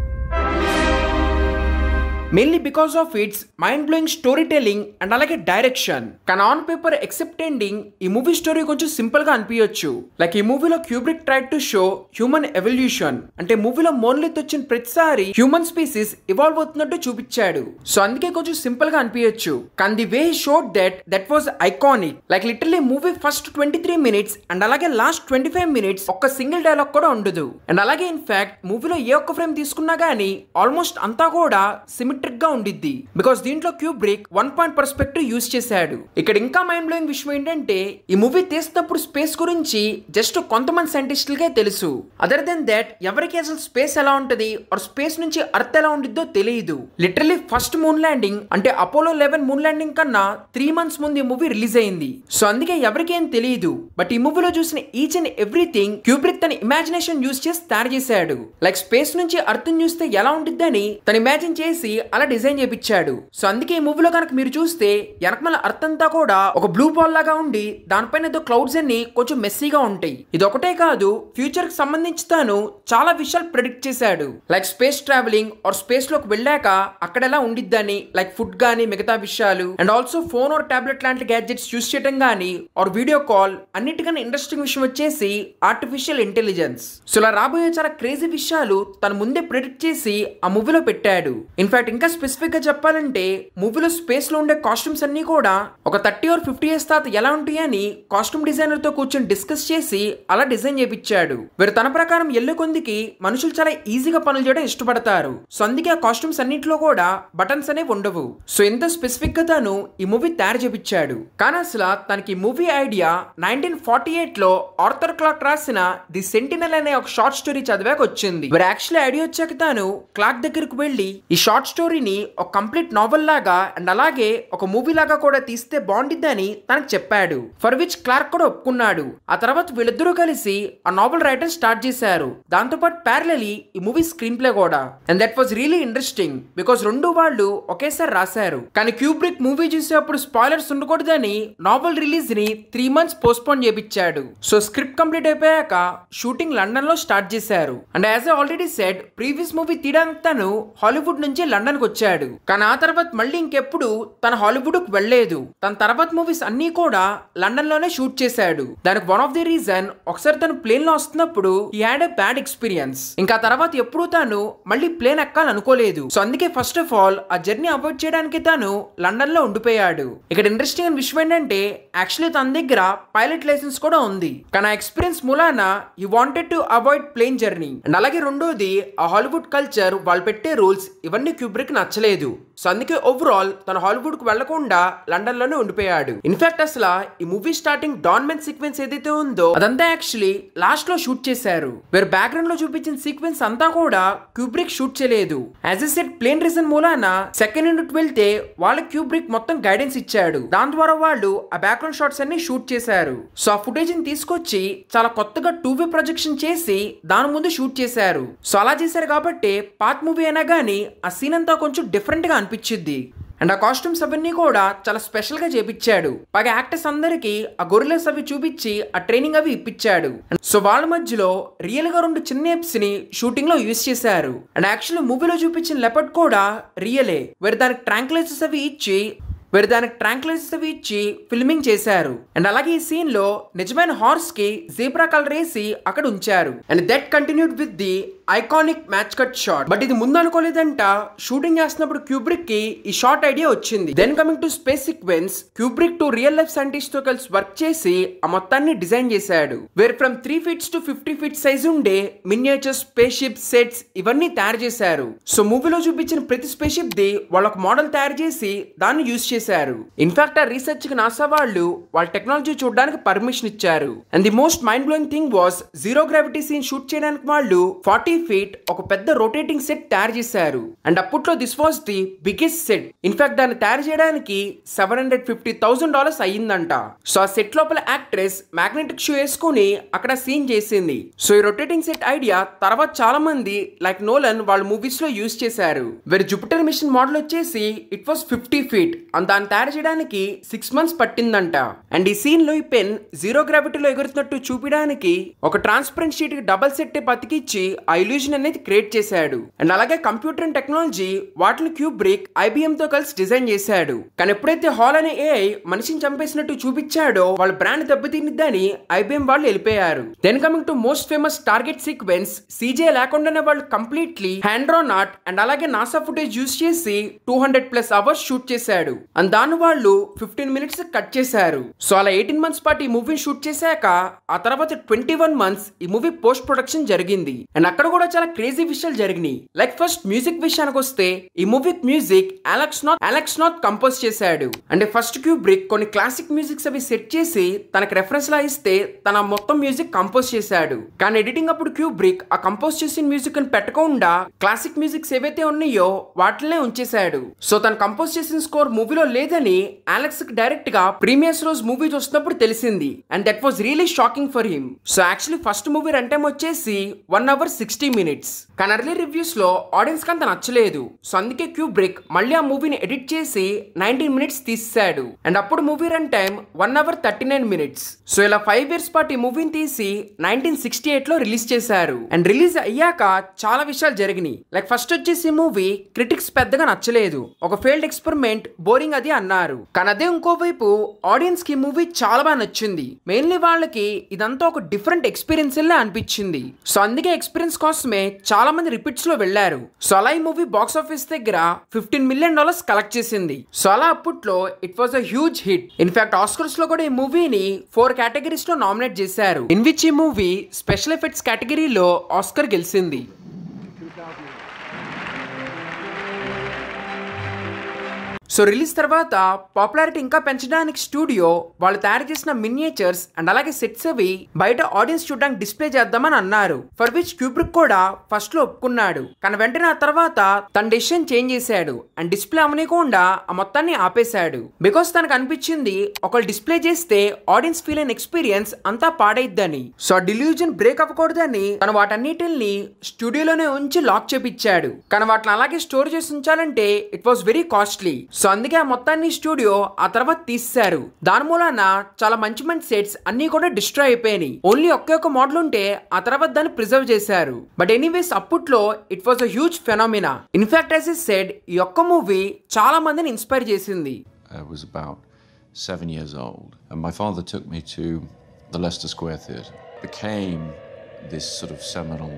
Mainly because of its mind-blowing storytelling and అలాగే direction. కానీ on paper except ending ఈ movie story కొంచెం simple గా అనిపించచ్చు. Like ఈ మూవీలో Kubrick tried to show human evolution. అంటే మూవీలో మోన్లిత్ వచ్చిన ప్రతిసారి హ్యూమన్ స్పీసీస్ ఇవాల్వ్ అవుతున్నట్టు చూపించాడు. సో అందుకే కొంచెం సింపుల్ గా అనిపించచ్చు. కానీ the way showed that was iconic. Like literally movie first 23 minutes and అలాగే లాస్ట్ 25 minutes ఒక్క సింగిల్ డైలాగ్ కూడా ఉండదు. అండ్ అలాగే ఇన్ఫాక్ట్ మూవీలో ఏ ఒక్క ఫ్రేమ్ తీసుకున్నా గానీ ఆల్మోస్ట్ అంతా కూడా సిమెట్రిక్ గా ఉండిద్ది. బికాస్ దీంట్లో క్యూబ్రిక్ 1 point పర్స్పెక్టివ్ యూజ్ చేశాడు. ఇక్కడ ఇంకా మైండ్ బ్లోయింగ్ విషయం ఏంటంటే ఈ మూవీ తీసినప్పుడు స్పేస్ గురించి జస్ట్ కొంతమంది సైంటిస్టులకే తెలుసు. అదర్ దెన్ దట్ ఎవరికి అసలు స్పేస్ ఎలా ఉంటది ఆర్ స్పేస్ నుంచి అర్త్ ఎలా ఉండిద్దో తెలియదు. లిటరల్లీ ఫస్ట్ మూన్ ల్యాండింగ్ అంటే అపోలో 11 మూన్ ల్యాండింగ్ కన్నా 3 months ముందు ఈ మూవీ రిలీజ్ అయింది. సో అందుకే ఎవరికేం తెలియదు. బట్ ఈ మూవీలో చూసిన ఈచ్ అండ్ ఎవ్రీథింగ్ క్యూబ్రిక్ తన ఇమాజినేషన్ యూజ్ చేసి తయారు చేశాడు. లైక్ స్పేస్ నుంచి అర్త్ చూస్తే ఎలా ఉండిద్దని తను ఇమాజిన్ చేసి అలా డిజైన్ చేపించాడు. సో అందుకే ఈ మూవీలో కనుక మీరు చూస్తే వెనకమల అర్త్ అంతా కూడా ఒక బ్లూ బాల్ లాగా ఉండి దానిపైన ఏదో క్లౌడ్స్ అన్ని కొంచెం మెస్సీగా ఉంటాయి. ఇది ఒకటే కాదు, ఫ్యూచర్ కి సంబంధించి తాను చాలా విషయాలు ప్రెడిక్ట్ చేశాడు. Like space travelling or space లోకి వెళ్ళాక అక్కడ ఎలా ఉండిద్దని, లైక్ ఫుడ్ గానీ మిగతా విషయాలు and also phone are tablet లాంటి గ్యాడ్జెట్స్ యూజ్ చేయడం గానీ ఆర్ వీడియో కాల్. అన్నిటికన్నా ఇంట్రెస్టింగ్ విషయం వచ్చేసి ఆర్టిఫిషియల్ ఇంటెలిజెన్స్. సో ఇలా రాబోయే చాలా క్రేజీ విషయాలు తను ముందే ప్రెడిక్ట్ చేసి ఆ మూవీలో పెట్టాడు. ఇన్ఫాక్ట్ ఇంకా స్పెసిఫిక్ గా చెప్పాలంటే మూవీలో స్పేస్ లో ఉండే కాస్ట్యూమ్స్ అన్ని కూడా ఒక 30 or 50 years తర్వాత ఎలా ఉంటాయని కాస్ట్యూమ్ డిజైనర్ తో కూర్చొని డిస్కస్ చేసి అలా డిజైన్ చేపించాడు. వీరు తన ప్రకారం ఎల్లు కొందికి మనుషులు చాలా ఈజీగా పనులు చేయడం ఇష్టపడతారు. సో అందుకే ఆ కాస్ట్యూమ్స్ అన్నింటిలో కూడా బటన్స్ అనేవి ఉండవు. సో ఎంత స్పెసిఫిక్ గా తాను ఈ మూవీ తయారు చేపించాడు. కానీ అసలు తనకి మూవీ ఐడియా 1948 లో ఆర్థర్ క్లార్క్ రాసిన ది సెంటినల్ అనే ఒక షార్ట్ స్టోరీ చదివాక వచ్చింది. వీరు యాక్చువల్లీ ఐడియా వచ్చాక తాను క్లార్క్ దగ్గరకు వెళ్లి ఈ షార్ట్ స్టోరీని ఒక కంప్లీట్ నావెల్ లాగా అండ్ అలాగే ఒక మూవీ లాగా కూడా తీస్తే బాగుండిద్దని తనకు చెప్పాడు. ఫర్ విచ్ క్లార్క్ కూడా ఒప్పుకున్నాడు. ఆ తర్వాత వీళ్ళిద్దరూ కలిసి ఆ నావెల్ రైటర్ స్టార్ట్ చేశారు. దాంతో పాటు ప్యారలీ ఈ మూవీ స్క్రీన్ ప్లే కూడా. And that was really interesting because రెండు వాళ్ళు ఒకేసారి రాశారు. కానీ క్యూబ్రిక్ మూవీ చూసేప్పుడు స్పాయిలర్స్ ఉండకూడదని నావెల్ రిలీజ్ ని 3 months పోస్ట్ పోన్ చేపించాడు. సో స్క్రిప్ట్ కంప్లీట్ అయిపోయాక షూటింగ్ లండన్ లో స్టార్ట్ చేశారు. And as I already said previous movie తీయడానికి తను హాలీవుడ్ నుంచి లండన్ కి వచ్చాడు. కానీ ఆ తర్వాత మళ్ళీ ఇంకెప్పుడు తన హాలీవుడ్ కు వెళ్లేదు. తన తర్వాత మూవీస్ అన్ని కూడా లండన్ లోనే షూట్ చేశాడు. దానికి వన్ ఆఫ్ ది రీజన్ ఒకసారి తను ప్లేన్ లో వస్తున్నప్పుడు he had a bad experience. ఇంకా తర్వాత ఎప్పుడు తాను మళ్ళీ ప్లేన్ ఎక్కాలనుకోలేదు. సో అందుకే ఫస్ట్ ఆఫ్ ఆల్ ఆ జర్నీ అవాయిడ్ చేయడానికి తాను లండన్ లో ఉండిపోయాడు. ఇక్కడ ఇంట్రెస్టింగ్ అయిన విషయం ఏంటంటే యాక్చువల్లీ తన దగ్గర పైలట్ లైసెన్స్ కూడా ఉంది. కానీ ఆ ఎక్స్పీరియన్స్ మూలాన he wanted to avoid plane journey. And అలాగే రెండోది ఆ హాలీవుడ్ కల్చర్ వాళ్ళు పెట్టే రూల్స్ ఇవన్నీ క్యూబ్రిక్ క్యూబ్రిక్ నచ్చలేదు. సో అందుకే ఓవరాల్ తన హాలీవుడ్ కు వెళ్లకుండా లండన్ లోనే ఉండిపోయాడు. ఇన్ఫాక్ట్ అసలు ఈ మూవీ స్టార్టింగ్ డాన్మెన్ సీక్వెన్స్ ఏదైతే ఉందో అదంతా యాక్చువల్లీ లాస్ట్ లో షూట్ చేశారు. వేరే బ్యాక్గ్రౌండ్ లో చూపించిన సీక్వెన్స్ అంతా కూడా క్యూబ్రిక్ షూట్ చేయలేదు. As a set plane reason మూలాన సెకండ్ యూనిట్ వెళ్తే వాళ్ళ క్యూబ్రిక్ మొత్తం గైడెన్స్ ఇచ్చాడు. దాని ద్వారా వాళ్ళు ఆ బ్యాక్గ్రౌండ్ షాట్స్ అన్ని షూట్ చేశారు. సో ఆ ఫుటేజ్ ని తీసుకొచ్చి చాలా కొత్తగా 2-way ప్రొజెక్షన్ చేసి దాని ముందు షూట్ చేశారు. సో అలా చేశారు కాబట్టి పాత్ మూవీ అయినా గానీ ఆ సీన్ అంతా కొంచెం డిఫరెంట్ గా అనిపించింది. అండ్ ఆ కాస్ట్యూమ్స్ అవన్నీ కూడా చాలా స్పెషల్ గా చేపించాడు. పైగా యాక్టర్స్ అందరికి ఆ గొరిల్లాస్ అవి చూపించి ఆ ట్రైనింగ్ అవి ఇప్పించాడు. సో వాళ్ళ మధ్యలో రియల్ గా 2 చిన్న ఎప్స్ ని షూటింగ్ లో యూజ్ చేశారు. అండ్ యాక్చువల్లీ మూవీలో చూపించిన లెపర్డ్ కూడా రియలే. వేరే దానికి ట్రాంక్లైజర్స్ అవి ఇచ్చి ఫిల్మింగ్ చేశారు. అండ్ అలాగే ఈ సీన్ లో నిజమైన హార్స్ కి జీబ్రా కలర్ వేసి అక్కడ ఉంచారు. And that continued with the iconic match cut shot. But ఇది ముందు అనుకోలేదంట. షూటింగ్ చేస్తున్నప్పుడు క్యూబ్రిక్ కి ఈ షార్ట్ ఐడియా వచ్చింది. Then coming to space sequence, Kubrick 2 real life scientist తో కలిసి వర్క్ చేసి ఆ మొత్తాన్ని డిజైన్ చేశాడు. Where from 3 feet to 50 feet size ఉండే మినియేచర్ స్పేస్ షిప్ సెట్స్ ఇవన్నీ తయారు చేశారు. సో మూవీలో చూపించిన ప్రతి స్పేస్ షిప్ ది వాళ్ళొక మోడల్ తయారు చేసి దాన్ని యూజ్ చేశారు. ఇన్ఫాక్ట్ ఆ రీసెర్చ్ కి నాసా వాళ్ళు వాళ్ళ టెక్నాలజీ చూడడానికి పర్మిషన్ ఇచ్చారు. And the most mind blowing thing was zero gravity scene shoot చేయడానికి వాళ్ళు 40 feet ఒక పెద్ద రొటేటింగ్ సెట్ తయారు చేశారు. అండ్ అప్పట్లో this was the biggest set. In fact దాన్ని తయారు చేయడానికి $750,000 అయ్యిందంట. సో ఆ సెట్ లోపల యాక్ట్రెస్ మ్యాగ్నెటిక్ షూ వేసుకుని అక్కడ సీన్ చేసింది. సో ఈ రొటేటింగ్ సెట్ ఐడియా తర్వాత చాలా మంది లైక్ నోలన్ వాళ్ళ మూవీస్ లో యూజ్ చేశారు. వేరే జూపిటర్ మిషన్ మోడల్ వచ్చేసి ఇట్ వాస్ 50 feet. అండ్ దాన్ని తయారు చేయడానికి 6 months పట్టిందంట. అండ్ ఈ సీన్ లో ఈ పెన్ జీరో గ్రావిటీలో ఎగురుతున్నట్టు చూపించడానికి ఒక ట్రాన్స్పరెంట్ షీట్ కి డబల్ సెట్ బతికిచ్చి ఆ ఇల్యూజన్ అనేది క్రియేట్ చేశాడు. అండ్ అలాగే కంప్యూటర్ అండ్ టెక్నాలజీ వాటిని క్యూబ్రిక్ IBM తో కలిసి డిజైన్ చేశాడు. కానీ ఎప్పుడైతే హాల్ అనే AI మనిషిని చంపేసినట్టు చూపించాడో వాళ్ళ బ్రాండ్ దెబ్బతినిద్దని IBM వాళ్ళు వెళ్ళిపోయారు. Then coming to most famous target sequence, CGI లేకుండానే వాళ్ళు completely hand drawn art and అలాగే నాసా ఫుటేజ్ యూజ్ చేసి 200+ hours షూట్ చేశాడు. అండ్ దాన్ని వాళ్ళు 15 minutes కట్ చేశారు. సో అలా 18 months పాటు ఈ మూవీ షూట్ చేశాక ఆ తర్వాత 21 months ఈ మూవీ పోస్ట్ ప్రొడక్షన్ జరిగింది. అండ్ అక్కడ కూడా చాలా క్రేజీ విషయాలు జరిగినాయి. లైక్ ఫస్ట్ మ్యూజిక్ విషయానికి వస్తే ఈ movie music Alex Nath compose చేశాడు. అంటే ఫస్ట్ క్యూబ్రిక్ కొన్ని క్లాసిక్ మ్యూజిక్స్ అవి సెట్ చేసి తనకి రెఫరెన్స్ లా ఇస్తే తన మొత్తం మ్యూజిక్ కంపోజ్ చేశాడు. కానీ ఎడిటింగ్ అప్పుడు క్యూబ్రిక్ ఆ కంపోజ్ చేసిన మ్యూజిక్ అని పెట్టకుండా క్లాసిక్ మ్యూజిక్స్ ఏవైతే ఉన్నాయో వాటినే ఉంచేశాడు. సో తను కంపోజ్ చేసిన స్కోర్ మూవీలో లేదని అలెక్స్ కి డైరెక్ట్ గా ప్రీమియర్స్ రోజు మూవీ చూస్తున్నప్పుడు తెలిసింది. And that was really shocking for him. So actually first movie run time వచ్చేసి 1 hour 60 minutes. కానీ ఎర్లీ రివ్యూస్ లో ఆడియన్స్ కి అంత నచ్చలేదు. సో అందుకే క్యూబ్రిక్ మళ్ళీ ఆ మూవీని ఎడిట్ చేసి 19 minutes తీసాడు. అండ్ అప్పుడు movie run time 1 hour 39 minutes. So ఇలా 5 years పాటు ఈ మూవీని తీసి 1968 లో రిలీజ్ చేశారు. అండ్ రిలీజ్ అయ్యాక చాలా విషయాలు జరిగినాయి. లైక్ ఫస్ట్ వచ్చేసి మూవీ క్రిటిక్స్ పెద్దగా నచ్చలేదు. ఒక ఫెయిల్డ్ ఎక్స్పెరిమెంట్, బోరింగ్ అది అన్నారు. కానీ అదే ఇంకోవైపు ఆడియన్స్ కి మూవీ చాలా బాగా నచ్చింది. మెయిన్లీ వాళ్ళకి ఇదంతా ఒక డిఫరెంట్ ఎక్స్పీరియన్స్ లా అనిపించింది. సో అందుకే ఎక్స్పీరియన్స్ కోసమే చాలా మంది రిపీట్స్ లో వెళ్లారు. సో అలా ఈ మూవీ బాక్స్ ఆఫీస్ దగ్గర $15 million కలెక్ట్ చేసింది. సో అలా అప్పట్లో it was a huge hit. In fact Oscars లో కూడా ఈ మూవీని 4 categories లో నామినేట్ చేశారు. ఇన్ విచ్ ఈ మూవీ స్పెషల్ ఎఫెక్ట్స్ కేటగిరీలో ఆస్కర్ గెలిచింది. సో రిలీజ్ తర్వాత పాపులారిటీ ఇంకా పెంచడానికి స్టూడియో వాళ్ళు తయారు చేసిన మినియేచర్స్ అండ్ అలాగే సెట్స్ అవి బయట ఆడియన్స్ చూడడానికి డిస్ప్లే చేద్దామని అన్నారు. ఫర్ విచ్ క్యూబ్రిక్ కూడా ఫస్ట్ లో ఒప్పుకున్నాడు. కానీ వెంటనే ఆ తర్వాత తన డెసిషన్ చేంజ్ చేశాడు అండ్ డిస్ప్లే అవనీయకుండా ఆ మొత్తాన్ని ఆపేశాడు. బికాస్ తనకు అనిపించింది ఒకళ్ళు డిస్ప్లే చేస్తే ఆడియన్స్ ఫీల్ అయిన ఎక్స్పీరియన్స్ అంతా పాడైద్దని. సో ఆ డిల్యూజన్ బ్రేక్ అవ్వకూడదని తను వాటన్నిటిని స్టూడియోలోనే ఉంచి లాక్ చేపించాడు. కానీ వాటిని అలాగే స్టోర్ చేసి ఉంచాలంటే it was very costly. So అందుకే ఆ మొత్తాన్ని స్టూడియో ఆ తర్వాత తీశారు. దాని మూలాన చాలా మంచి సెట్స్ అన్ని కూడా డిస్ట్రాయ్ అయిపోయినాయి. ఓన్లీ ఒక్క మోడల్ ఉంటే ఆ తర్వాత దాన్ని ప్రిజర్వ్ చేశారు. బట్ ఎనీవేస్ అప్పట్లో it was a huge phenomena. In fact as I said ఈ ఒక్క మూవీ చాలా మందిని ఇన్స్పైర్ చేసింది. I was about 7 years old and my father took me to the Leicester Square Theatre. It became this sort of seminal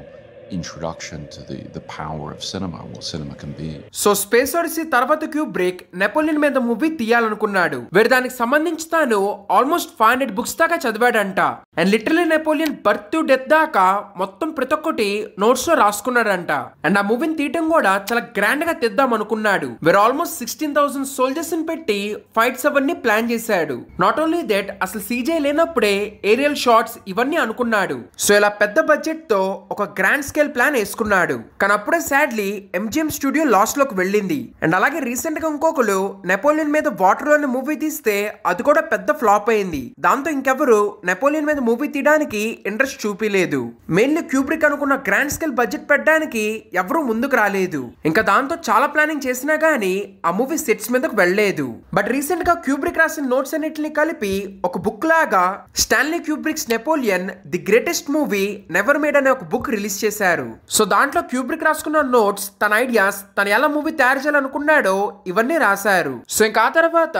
introduction to the power of cinema, what cinema can be. So space odyssey తర్వాత Kubrick Napoleon మీద movie తీయాలనుకున్నాడు. వేరే దానికి సంబంధించి తాను almost 500 books దాకా చదివాడంట. And literally Napoleon birth to death దాకా మొత్తం ప్రతి ఒక్కటి నోట్స్ లో రాసుకున్నాడంట. అండ్ ఆ మూవీని తీయటం కూడా చాలా గ్రాండ్ గా తెద్దాం అనుకున్నాడు. వేరే ఆల్మోస్ట్ 16,000 సోల్జర్స్ ని పెట్టి ఫైట్స్ అవన్నీ ప్లాన్ చేశాడు. నాట్ ఓన్లీ దట్, అసలు సీజే లేనప్పుడే ఏరియల్ షాట్స్ ఇవన్నీ అనుకున్నాడు. సో ఇలా పెద్ద బడ్జెట్ తో ఒక గ్రాండ్ స్కేల్ ప్లాన్ వేసుకున్నాడు. కానీ అప్పుడే సాడ్లీ ఎంజిఎం స్టూడియో లాస్ లోకి వెళ్ళింది. అండ్ అలాగే రీసెంట్ గా ఇంకొకరు నెపోలియన్ మీద వాటర్ లోని మూవీ తీస్తే అది కూడా పెద్ద ఫ్లాప్ అయింది. దాంతో ఇంకెవరు నెపోలియన్ మీద మూవీ తీయడానికి ఇంట్రెస్ట్ చూపిలేదు. మెయిన్లీ క్యూబ్రిక్ అనుకున్న గ్రాండ్ స్కేల్ బడ్జెట్ పెట్టడానికి ఎవరూ ముందుకు రాలేదు. ఇంకా దాంతో చాలా ప్లానింగ్ చేసినా గానీ ఆ మూవీ సెట్స్ మీదకు వెళ్లేదు. బట్ రీసెంట్ గా క్యూబ్రిక్ రాసిన నోట్స్ అన్నిటిని కలిపి ఒక బుక్ లాగా Stanley Kubrick's Napoleon the greatest movie never made అనే ఒక బుక్ రిలీజ్ చేశారు. సో దాంట్లో క్యూబ్రిక్ రాసుకున్న నోట్స్, తన ఐడియాస్, తను ఎలా మూవీ తయారు చేయాలనుకున్నాడో ఇవన్నీ రాశారు. సో ఇంకా ఆ తర్వాత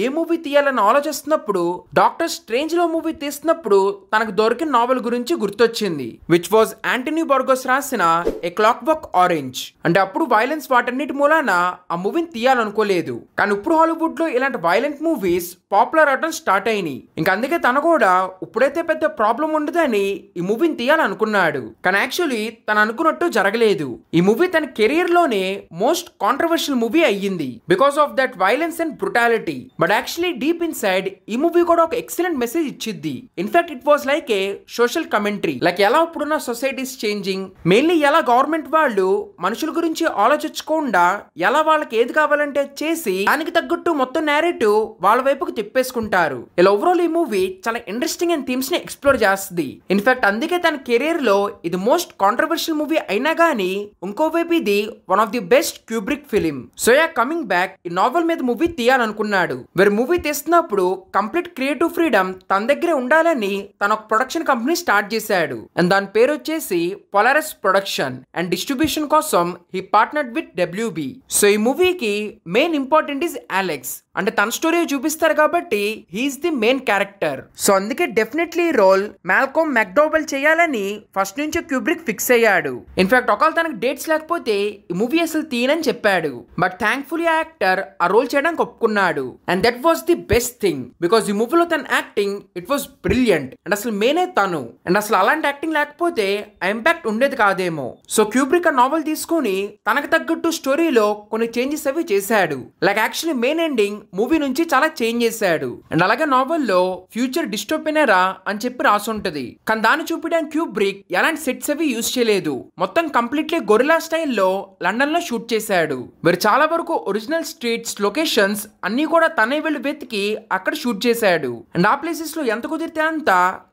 ఏ మూవీ తీయాలని ఆలోచిస్తున్నప్పుడు డాక్టర్ స్ట్రేంజ్ లో మూవీ తీస్తున్నప్పుడు తనకు దొరికిన నావెల్ గురించి గుర్తొచ్చింది, విచ్ వాజ్ యాంటనీ బర్గోస్ రాసిన ఏ క్లాక్ వర్క్ ఆరెంజ్. అంటే అప్పుడు వైలెన్స్ వాటన్నిటి మూలాన ఆ మూవీని తీయాలనుకోలేదు. కానీ ఇప్పుడు హాలీవుడ్ లో ఇలాంటి వైలెంట్ మూవీస్ పాపులర్ అవడం స్టార్ట్ అయినాయి. ఇంకా అందుకే తను కూడా ఇప్పుడైతే పెద్ద ప్రాబ్లం ఉండదని ఈ మూవీని తీయాలనుకున్నాడు. కానీ యాక్చువల్లీ తను అనుకున్నట్టు జరగలేదు. ఈ మూవీ తన కెరీర్ లోనే మోస్ట్ కాంట్రవర్షియల్ మూవీ అయ్యింది because of that violence and brutality. But actually deep inside ఈ మూవీ కూడా ఒక ఎక్సలెంట్ మెసేజ్ ఇచ్చిద్ది. In fact it was like a social commentary. Like ఎలా ఇప్పుడున్న సొసైటీస్ చేంజింగ్, మెయిన్లీ ఎలా గవర్నమెంట్ వాళ్ళు మనుషుల గురించి ఆలోచించకుండా ఎలా వాళ్ళకి ఏది కావాలంటే చేసి దానికి తగ్గట్టు మొత్తం నేరేటివ్ వాళ్ళ వైపుకు తిప్పేసుకుంటారు. ఇలా ఓవరాల్ ఈ మూవీ చాలా ఇంట్రెస్టింగ్ అండ్ థీమ్స్ ని ఎక్స్ప్లోర్ చేస్తుంది. ఇన్ఫాక్ట్ అందుకే తన కెరీర్ లో ఇది మోస్ట్ కాంట్రవర్షియల్ మూవీ అయినా గానీ ఇంకోవైపు ఇది one of the best Kubrick film. So yeah coming back, ఈ నావెల్ మీద మూవీ తీయాలనుకున్నాడు. వేరే మూవీ తీస్తున్నప్పుడు కంప్లీట్ క్రియేటివ్ ఫ్రీడమ్ తన దగ్గరే ఉండాలని తన ఒక ప్రొడక్షన్ కంపెనీ స్టార్ట్ చేశాడు. అండ్ దాని పేరు వచ్చేసి పొలారస్ ప్రొడక్షన్. అండ్ డిస్ట్రిబ్యూషన్ కోసం he partnered with WB. So ఈ మూవీకి మెయిన్ ఇంపార్టెంట్ ఇస్ అలెక్స్. అంటే తన స్టోరీ చూపిస్తారు కాబట్టి he's the main character. So అందుకే డెఫినెట్లీ రోల్ మాల్కోమ్ మెక్డోవెల్ చేయాలని ఫస్ట్ నుంచి క్యూబ్రిక్ ఫిక్స్ అయ్యాడు. ఇన్ఫాక్ట్ ఒకవేళ తనకు డేట్స్ లేకపోతే ఈ మూవీ అసలు తీయనని చెప్పాడు. బట్ థ్యాంక్ఫుల్లీ ఆ యాక్టర్ ఆ రోల్ చేయడానికి ఒప్పుకున్నాడు. And that was the best thing because ఈ మూవీలో తన acting it was brilliant. And అసలు మెయినే తను. అండ్ అసలు అలాంటి యాక్టింగ్ లేకపోతే ఆ ఇంపాక్ట్ ఉండేది కాదేమో. సో క్యూబ్రిక్ ఆ నావెల్ తీసుకుని తనకు తగ్గట్టు స్టోరీలో కొన్ని చేంజెస్ అవి చేశాడు. Like actually main ending movie నుంచి చాలా చేంజ్ చేశాడు. అండ్ అలాగే నావెల్లో ఫ్యూచర్ డిస్టోపియరా అని చెప్పి రాసుంటది. కానీ దాన్ని చూపించడానికి క్యూబ్రిక్ ఎలాంటి సెట్స్ అవి యూజ్ చేయలేదు. మొత్తం కంప్లీట్లీ గొరిల్లా స్టైల్లో లండన్ లో షూట్ చేశాడు. మరి చాలా వరకు ఒరిజినల్ స్ట్రీట్స్, లొకేషన్స్ అన్ని కూడా తనే వెళ్ళి వెతికి అక్కడ షూట్ చేశాడు. అండ్ ఆ ప్లేసెస్ లో ఎంత కుదిరితే అంత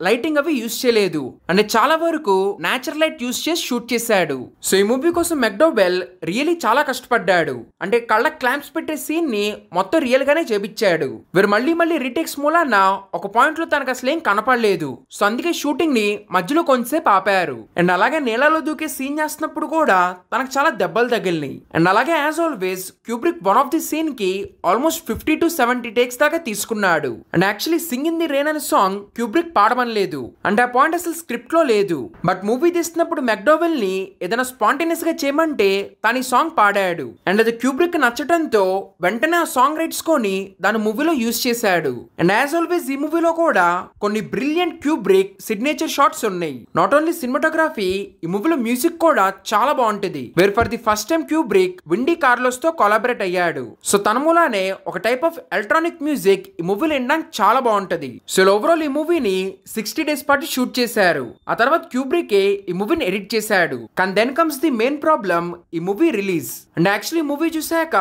లైటింగ్ అవి యూజ్ చేయలేదు. అంటే చాలా వరకు నేచురల్ లైట్ యూజ్ చేసి షూట్ చేశాడు. సో ఈ మూవీ కోసం మెక్డోవెల్ రియలీ చాలా కష్టపడ్డాడు. అంటే కళ్ళ క్లాంప్స్ పెట్టే సీన్ ని మొత్తం రియల్ గానే చేపించాడు. వీరు మళ్ళీ రీటేక్స్ మూలాన ఒక పాయింట్ లో తనకు అసలు ఏం కనపడలేదు. సో అందుకే షూటింగ్ ని మధ్యలో కొంచెంసేపు ఆపారు. అండ్ అలాగే నీళ్ళలో దూకే సీన్ చేస్తున్నప్పుడు కూడా తనకు చాలా దెబ్బలు తగిలినాయి. అండ్ అలాగే as always Kubrick one of the scene కి ఆల్మోస్ట్ 50 to 70 టేక్స్ దాకా తీసుకున్నాడు. And actually sing in the rain అనే సాంగ్ క్యూబ్రిక్ పాడమనలేదు. అంటే ఆ పాయింట్ అసలు స్క్రిప్ట్ లో లేదు. బట్ మూవీ తీస్తున్నప్పుడు మెక్డోవెల్ ని ఏదైనా స్పాంటేనియస్ గా చేయమంటే తను ఈ సాంగ్ పాడాడు. అండ్ అది క్యూబ్రిక్ నచ్చటంతో వెంటనే ఆ సాంగ్ రైట్స్ కొని దాని మూవీలో యూజ్ చేశాడు. అండ్ యాజ్ ఆల్వేస్ ఈ మూవీలో కూడా కొన్ని బ్రిలియంట్ క్యూబ్రిక్ సిగ్నేచర్ షాట్స్ ఉన్నాయి. నాట్ ఓన్లీ సినిమాటోగ్రఫీ, ఈ మూవీలో మ్యూజిక్ కూడా చాలా బాగుంటది. Where for the first time Kubrick Wendy Carlos తో కొలాబరేట్ అయ్యాడు. సో తన మూలానే ఒక టైప్ ఆఫ్ ఎలక్ట్రానిక్ మ్యూజిక్ ఈ మూవీలో వినడానికి చాలా బాగుంటది. సో ఓవరాల్ ఈ మూవీని 60 days పాటు షూట్ చేశారు. ఆ తర్వాత క్యూబ్రిక్ ఈ మూవీని ఎడిట్ చేశాడు. కానీ then comes the main problem, ఈ movie release. And actually movie చూసాక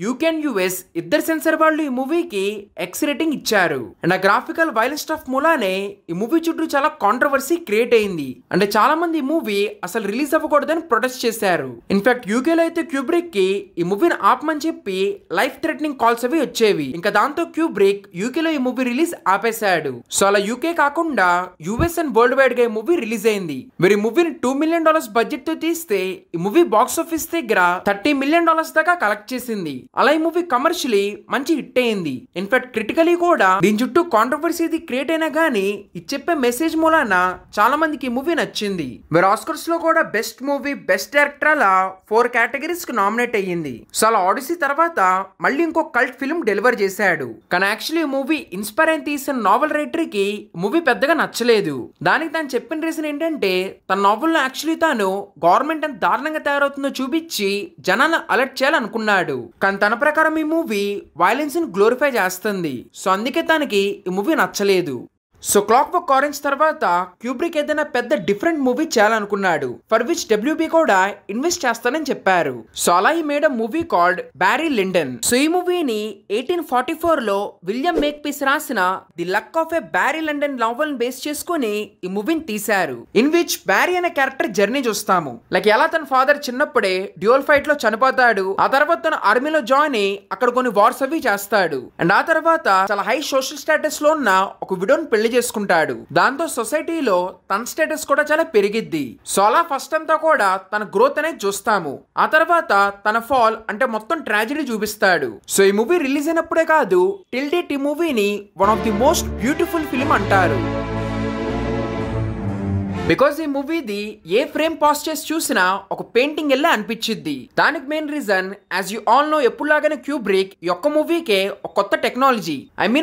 యూకే అండ్ US ఇద్దరు సెన్సర్ వాళ్ళు ఈ మూవీకి X రేటింగ్ ఇచ్చారు. అండ్ ఆ గ్రాఫికల్ వైలెన్స్ స్టఫ్ మూలానే ఈ మూవీ చుట్టూ చాలా కాంట్రవర్సీ క్రియేట్ అయింది. అంటే చాలా మంది ఈ మూవీ అసలు రిలీజ్ అవ్వకూడదని ప్రొటెస్ట్ చేశారు. ఇన్ఫాక్ట్ యూకేలో అయితే క్యూబ్రిక్ కి ఈ మూవీని ఆపమని చెప్పి లైఫ్ థ్రెటనింగ్ కాల్స్ అవి వచ్చేవి. ఇంకా దాంతో క్యూబ్రిక్ యూకేలో ఈ మూవీ రిలీజ్ ఆపేశాడు. సో అలా యూకే కాకుండా US అండ్ వరల్డ్ వైడ్ గా ఈ మూవీ రిలీజ్ అయింది. మరి ఈ మూవీని $2 million బడ్జెట్ తో తీస్తే ఈ మూవీ బాక్స్ ఆఫీస్ దగ్గర $30 million దాకా కలెక్ట్ చేసింది. అలా ఈ మూవీ కమర్షియలీ మంచి హిట్ అయింది. ఇన్ఫాక్ట్ క్రిటికలీ కూడా దీని చుట్టూ కాంట్రవర్సీ క్రియేట్ అయినా గానీ ఇది చెప్పే మెసేజ్ మూలాన చాలా మందికి ఈ మూవీ నచ్చింది. మరి ఆస్కర్స్ లో కూడా బెస్ట్ మూవీ, బెస్ట్ డైరెక్టర్ అలా 4 కేటగిరీస్ కి నామినేట్ అయ్యింది. సో అలా ఆడిసీ తర్వాత మళ్ళీ ఇంకో కల్ట్ ఫిల్మ్ డెలివర్ చేశాడు. కానీ యాక్చువల్లీ ఈ మూవీ ఇన్స్పైర్ అయిన తీసిన నావెల్ రైటర్ కి మూవీ పెద్దగా నచ్చలేదు. దానికి తను చెప్పిన రీజన్ ఏంటంటే తన నావెల్ లో యాక్చువల్లీ తాను గవర్నమెంట్ ఎంత దారుణంగా తయారవుతుందో చూపించి జనాలను అలర్ట్ చేయాలనుకున్నాడు. కానీ తన ప్రకారం ఈ మూవీ వైలెన్స్ ని గ్లోరిఫై చేస్తుంది. సో అందుకే తనకి ఈ మూవీ నచ్చలేదు. సో క్లాక్వర్క్ ఆరెంజ్ తర్వాత క్యూబ్రిక్ ఏదైనా పెద్ద డిఫరెంట్ మూవీ చేయాలనుకున్నాడు, ఫర్ విచ్ డబ్ల్యూబీ కూడా ఇన్వెస్ట్ చేస్తానని చెప్పారు. సో అలా ఈ made movie called Barry Lyndon. So ఈ మూవీని 1844 లో విలియం మేక్పీస్ రాసిన the luck of a Barry Lyndon novel base చేసుకుని ఈ మూవీని తీశారు. ఇన్ విచ్ బ్యారీ అనే క్యారెక్టర్ జర్నీ చూస్తాము. లైక్ ఎలా తన ఫాదర్ చిన్నప్పుడే డ్యూయల్ ఫైట్ లో చనిపోతాడు, ఆ తర్వాత తన ఆర్మీలో జాయిన్ అయ్యి అక్కడ కొన్ని వార్స్ అవి చేస్తాడు, అండ్ ఆ తర్వాత చాలా హై సోషల్ స్టేటస్ లో ఉన్న ఒక విడోని పెళ్లి చేసుకుంటాడు. దాంతో సొసైటీలో తన స్టేటస్ కూడా చాలా పెరిగిద్ది. సో అలా ఫస్ట్ అంతా కూడా తన గ్రోత్ అనేది చూస్తాము. ఆ తర్వాత తన ఫాల్ అంటే మొత్తం ట్రాజెడీ చూపిస్తాడు. సో ఈ మూవీ రిలీజ్ అయినప్పుడే కాదు, టిల్ డేట్ ఈ మూవీని one of the most beautiful film అంటారు. బికాస్ ఈ మూవీది ఏ ఫ్రేమ్ పాస్ చేసి చూసినా ఒక పెయింటింగ్ వెళ్ళే అనిపించిద్ది. దానికి main reason as you all know ఎప్పుడులాగానే క్యూబ్రిక్ ఈ ఒక్క మూవీకే ఒక కొత్త టెక్నాలజీ,